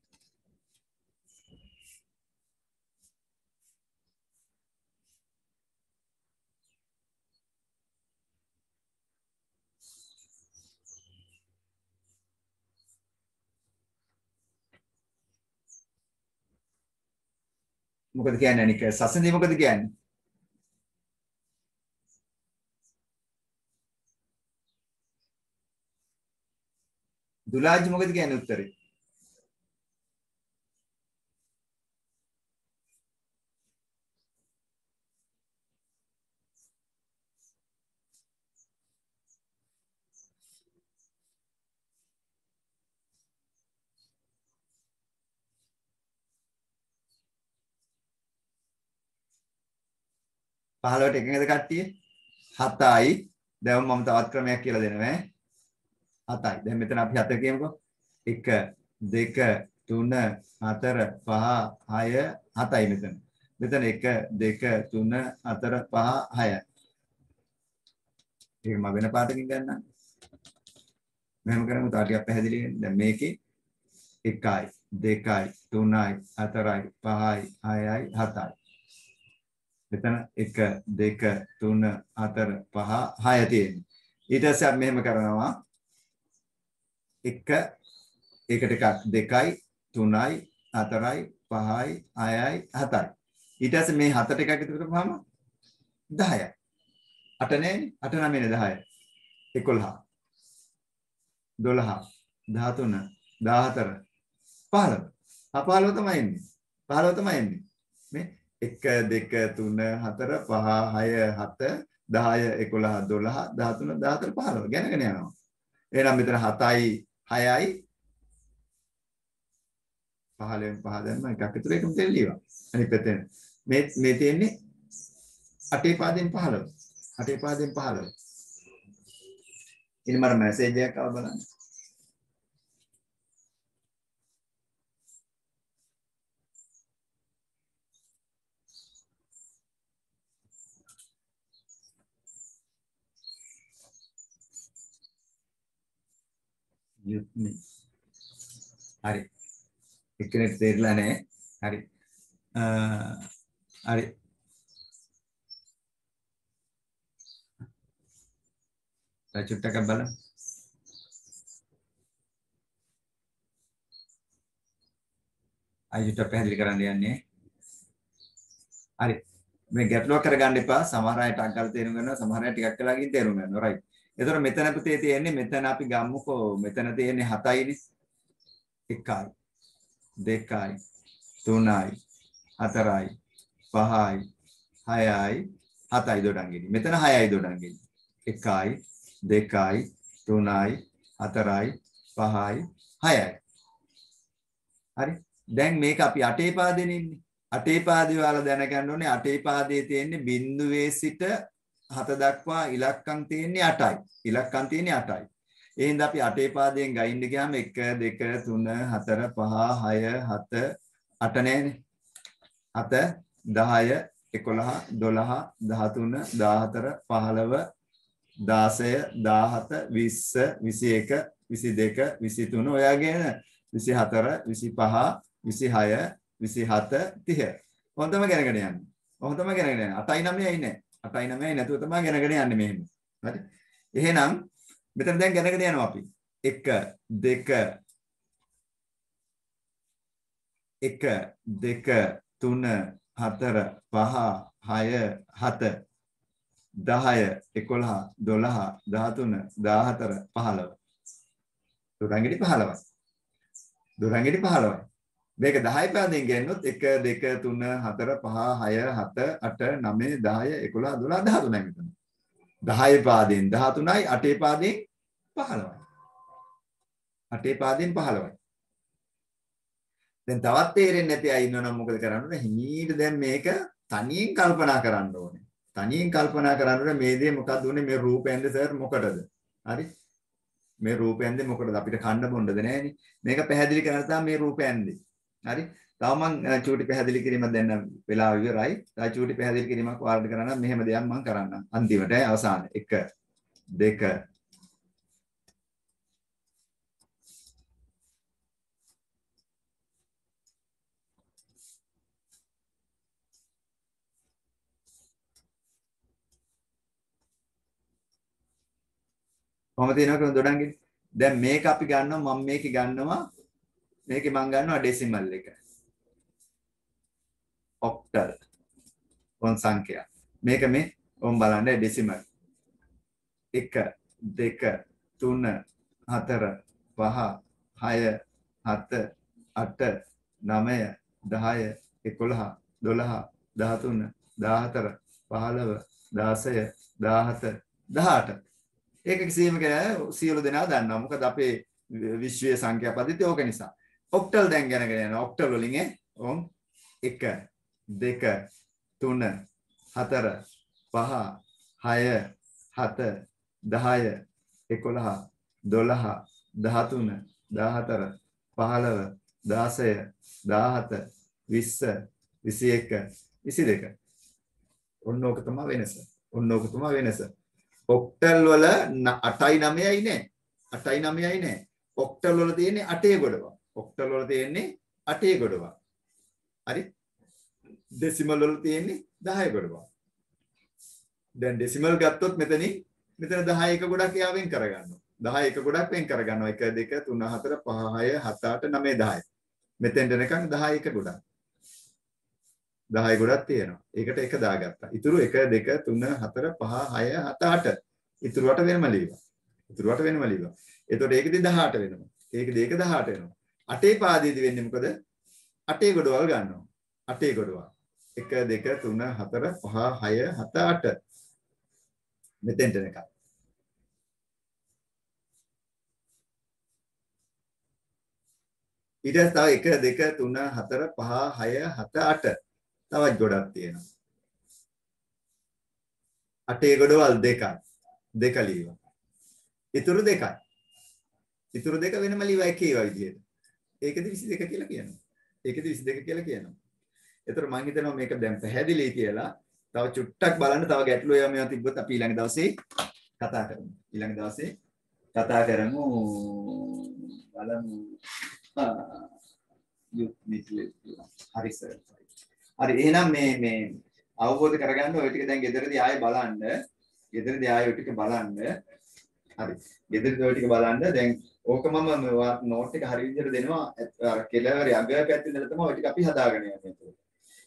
මොකද කියන්නේ අනික සසඳි මොකද කියන්නේ දුලාජ් මොකද කියන්නේ උත්තරේ පහළවට එකකද කට්ටිය 7යි දැන් මම තවත් ක්‍රමයක් කියලා දෙනවා 7යි දැන් මෙතන අපි 7 කියමුකෝ 1 2 3 4 5 6 7යි මෙතන 1 2 3 4 5 6යි ඒක මම වෙන පාටකින් ගන්නම් මෙහෙම කරමු තා ටිකක් පැහැදිලි වෙන්න දැන් මේකේ 1යි 2යි 3යි 4යි 5යි 6යි 7යි මෙතන 1 2 3 4 5 6 තියෙන්නේ. ඊට පස්සේ අපි මෙහෙම කරනවා 1 එකට එකක් 2යි 3යි 4යි 5යි 6යි 7යි. ඊට පස්සේ මේ 7ට එකක් එකතු කරපුවාම 10යි. 8 නෑනේ 8 9 10 11 12 13 14 15. 15 තමයි එන්නේ. 15 තමයි එන්නේ. මේ 1 2 3 4 5 6 7 10 11 12 13 14 15 ගැනගෙන යනවා. එහෙනම් මෙතන 7යි 6යි 15න් 5 දැම්ම එකක් ඉතුරු එකම දෙන්න ලියවා. අනිත් පැත්තෙන් මේ තියෙන්නේ 8 පාදයෙන් 15. 8 පාදයෙන් 15. ඉතින් මට මැසේජ් එකක් ආව බලන්න. යුත්නි. හරි. එක්කෙනෙක් තේරිලා නැහැ. හරි. හරි. චුට්ටක් බලන්න. අයියට පැහැදිලි කරන්න යන්නේ. හරි. මේ ගැටලුවක් කරගන්න එපා. සමහර අයට අග්ගල් තේරුම් ගන්නවා, සමහර අය ටිකක් වෙලා ගිහින් තේරුම් ගන්නවා. රයිට්. එතකොට මෙතන පුතේ තියෙන්නේ මෙතන අපි ගමුකෝ මෙතන තියෙන්නේ 7යිනේ. 1යි 2යි 3යි 4යි 5යි 6යි 7යි දොඩංගෙඩි. මෙතන 6යි දොඩංගෙඩි. 1යි 2යි 3යි 4යි 5යි 6යි. හරි. දැන් මේක අපි 8 පාදෙනේ ඉන්නේ. 8 පාදේ වල දැනගන්න ඕනේ 8 පාදයේ තියෙන්නේ බිඳුවේ සිට 7 දක්වා ඉලක්කම් තියෙන්නේ 8යි. ඉලක්කම් තියෙන්නේ 8යි. ඒ හින්දා අපි 8 පාදයෙන් ගයින්න ගියාම 1 2 3 4 5 6 7 8 නෑනේ. 7 10 11 12 13 14 15 16 17 20 21 22 23 ඔයගෙන 24 25 26 27 30. කොහොම තමයි ගණනගෙන යන්නේ. කොහොම තමයි ගණනගෙන යන්නේ. 8යි 9යි නෑ. 8යි 9යි නැතුව තමයි ගණනගෙන යන්නේ මෙහෙම. හරි. එහෙනම් මෙතන දැන් ගණනගෙන යනවා අපි. 1 2 1 2 3 4 5 6 7 10 11 12 13 14 15. දොරංගෙඩි 15යි. දොරංගෙඩි 15යි. මේක 10 පාදයෙන් ගන්නොත් 1 2 3 4 5 6 7 8 9 10 11 12 13යි මෙතන. 10 පාදයෙන් 13යි 8 පාදයෙන් 15යි. 8 පාදයෙන් 15යි. දැන් තවත් තේරෙන්නේ නැති අය ඉන්නවනම් මොකද කරන්න ඕනේ? හිමීට දැන් මේක තනියෙන් කල්පනා කරන්න ඕනේ. තනියෙන් කල්පනා කරන්න ඕනේ මේ දේ මොකක්ද උනේ මේ රූපෙන්ද සර් මොකටද? හරි? මේ රූපෙන්ද මොකටද අපිට කන්න බොන්නද නැහැනේ. මේක පැහැදිලි කරන්න තමයි මේ රූපෙන්ද. හරි? තව මම චූටි පැහැදිලි කිරීමක් දැන් වෙලාව ඉවරයි. තව චූටි පැහැදිලි කිරීමක් වාර්ඩ් කරන්න මෙහෙම දෙයක් මම කරන්නම්. අන්තිමට අවසාන 1 2 කොහොමද තියෙනවද දොඩංගෙඩි? දැන් මේක අපි ගන්නවා මම මේක ගන්නවා මේකේ මම ගන්නවා ඩෙසිමල් එක. ඔක්ටල්. කොන් සංඛ්‍යා. මේක මේ ඔම් බලන්න ඩෙසිමල්. 1 2 3 4 5 6 7 8 9 10 11 12 13 14 15 16 17 18. ඒක කිසිම කෙනෙක් සියලු දෙනා දන්නවා. මොකද අපේ විශ්වීය සංඛ්‍යා පද්ධතිය ඕක නිසා. ඔක්ටල් දැන් ගණනගෙන යනවා. ඔක්ටල් වලින් ඔම් 1 2 3 4 5 6 7 10 11 12 13 14 15 16 17 20 21 22. ඔන්න ඕක තමයි වෙනස. ඔන්න ඕක තමයි වෙනස. ඔක්ටල් වල 8යි 9යි නෑ. 8යි 9යි නෑ. ඔක්ටල් වල තියෙන්නේ 8 ගොඩවක්. ඔක්ටල් වල තියෙන්නේ 8 ගොඩවක්. හරි? ඩෙසිමල් වල තියෙන්නේ 10 ගොඩවල්. දැන් ඩෙසිමල් ගත්තොත් මෙතන 10 එක ගොඩක් එයා වෙන් කරගන්නවා. 10 එක ගොඩක් වෙන් කරගන්නවා. 1 2 3 4 5 6 7 8 9 10. මෙතෙන්ට එනකන් 10 එක ගොඩක්. 10 ගොඩක් තියෙනවා. ඒකට එක දාගත්තා. ඉතුරු 1 2 3 4 5 6 7 8. ඉතුරුවට වෙනම ලියවා. එතකොට ඒකෙදි 18 වෙනවා. ඒකෙදි ඒක 18 වෙනවා. 8 පාදයේදී වෙන්නේ මොකද? 8 ගොඩවල් ගන්නවා. 8 ගොඩවල්. 1 2 3 4 5 6 7 8. මෙතෙන්ට එනකන්. ඊට තව 1 2 3 4 5 6 7 8. තවත් ගොඩක් තියෙනවා. 8 ගොඩවල් දෙක ලියවා. ඉතුරු දෙක වෙනම ලියවා එකේ විදිහට. ඒකෙදි 22 කියලා කියනවා. ඒතර මම හිතනවා මේක දැන් පැහැදිලි කියලා. තව චුට්ටක් බලන්න තව ගැටලු ඒවා තිබ්බොත් අපි ඊළඟ දවසේ කතා කරමු. බලමු. හරි සර්. හරි එහෙනම් මේ අවබෝධ කරගන්න ඔය ටික දැන් ගෙදරදී ආයෙ බලන්න. ඔය ටික බලන්න. හරි. ගෙදරදී ඔය ටික බලන්න. දැන් ඕක මම නෝට් එක හරි විදිහට දෙනවා. අර කෙලවරේ අග පැත්තේ ඉඳලා තමයි ඔය ටික අපි හදාගෙන යන්නේ.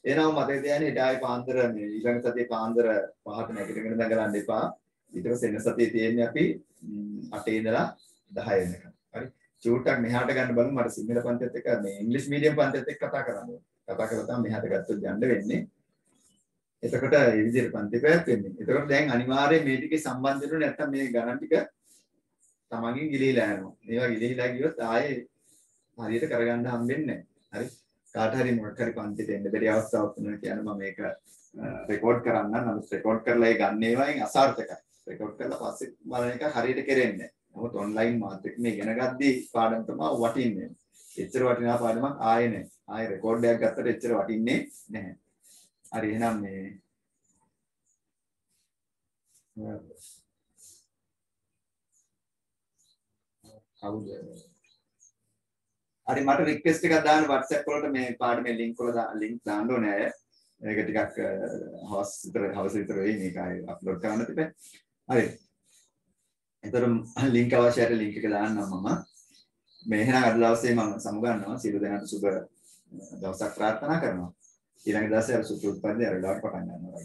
එහෙනම් මතක තියාගන්න ඊට ආයෙ පාන්දර මේ ඊළඟ සතියේ පාන්දර 5ට නැගිටගෙන දඟලන්න එපා. ඊට පස්සේ එන සතියේ තියෙන්නේ අපි 8 ඉඳලා 10 වෙනකම්. හරි. චූට්ටක් මෙහාට ගන්න බලමු. මට සිංහල පන්තියත් එක්ක මේ ඉංග්‍රීසි මීඩියම් පන්තියත් එක්ක කතා කරන්න ඕනේ. කතා කරලා තමයි මෙහාට ගත්තොත් යන්න වෙන්නේ. එතකොට මේ විදිහට පන්ති පැවැත්වෙන්නේ. එතකොට දැන් අනිවාර්යයෙන් මේ ටිකේ සම්බන්ධ වෙන්නේ නැත්තම් මේ ගණන් ටික තමන්ගෙන් ගිලීලා යනවා. මේවා ගිලීලා ගියොත් ආයේ හරියට කරගන්න හම්බෙන්නේ නැහැ. හරි. කාට හරි මොකක් හරි පන්තිට එන්න බැරි අවස්ථාවක් වුණා කියනවා මම මේක රෙකෝඩ් කරන්න. නමුත් රෙකෝඩ් කරලා ඒ ගන්න ඒවායින් අසාර්ථකයි. රෙකෝඩ් කරලා පස්සේ බලන එක හරියට කරෙන්නේ නැහැ. නමුත් ඔන්ලයින් මාත්‍රික මේ ඉගෙන ගද්දී පාඩම් තමයි වටින්නේ. එච්චර වටිනා පාඩමක් ආයේ නැහැ. ආයේ රෙකෝඩ් එකක් ගත්තට එච්චර වටින්නේ නැහැ. හරි එහෙනම් මේ කවුද? හරි මට රික්වෙස්ට් එකක් දාන්න WhatsApp වලට මේ පාඩමේ ලින්ක් දාන්න ඕනේ අය. මේක ටිකක් හවස විතර වෙයි මේක ආයේ අප්ලෝඩ් කරන්න තිබේ. හරි. එතකොට ලින්ක් අවශ්‍යයට ලින්ක් එක දාන්නම් මම. මේ එහෙනම් අද දවසේ මම සමුගන්නවා. සියලු දෙනාට සුබ දවසක් ප්‍රාර්ථනා කරනවා. ඊළඟ දවසේ අර සුපුරුදු පරිදි අර ඩාට් පටන් ගන්නවා.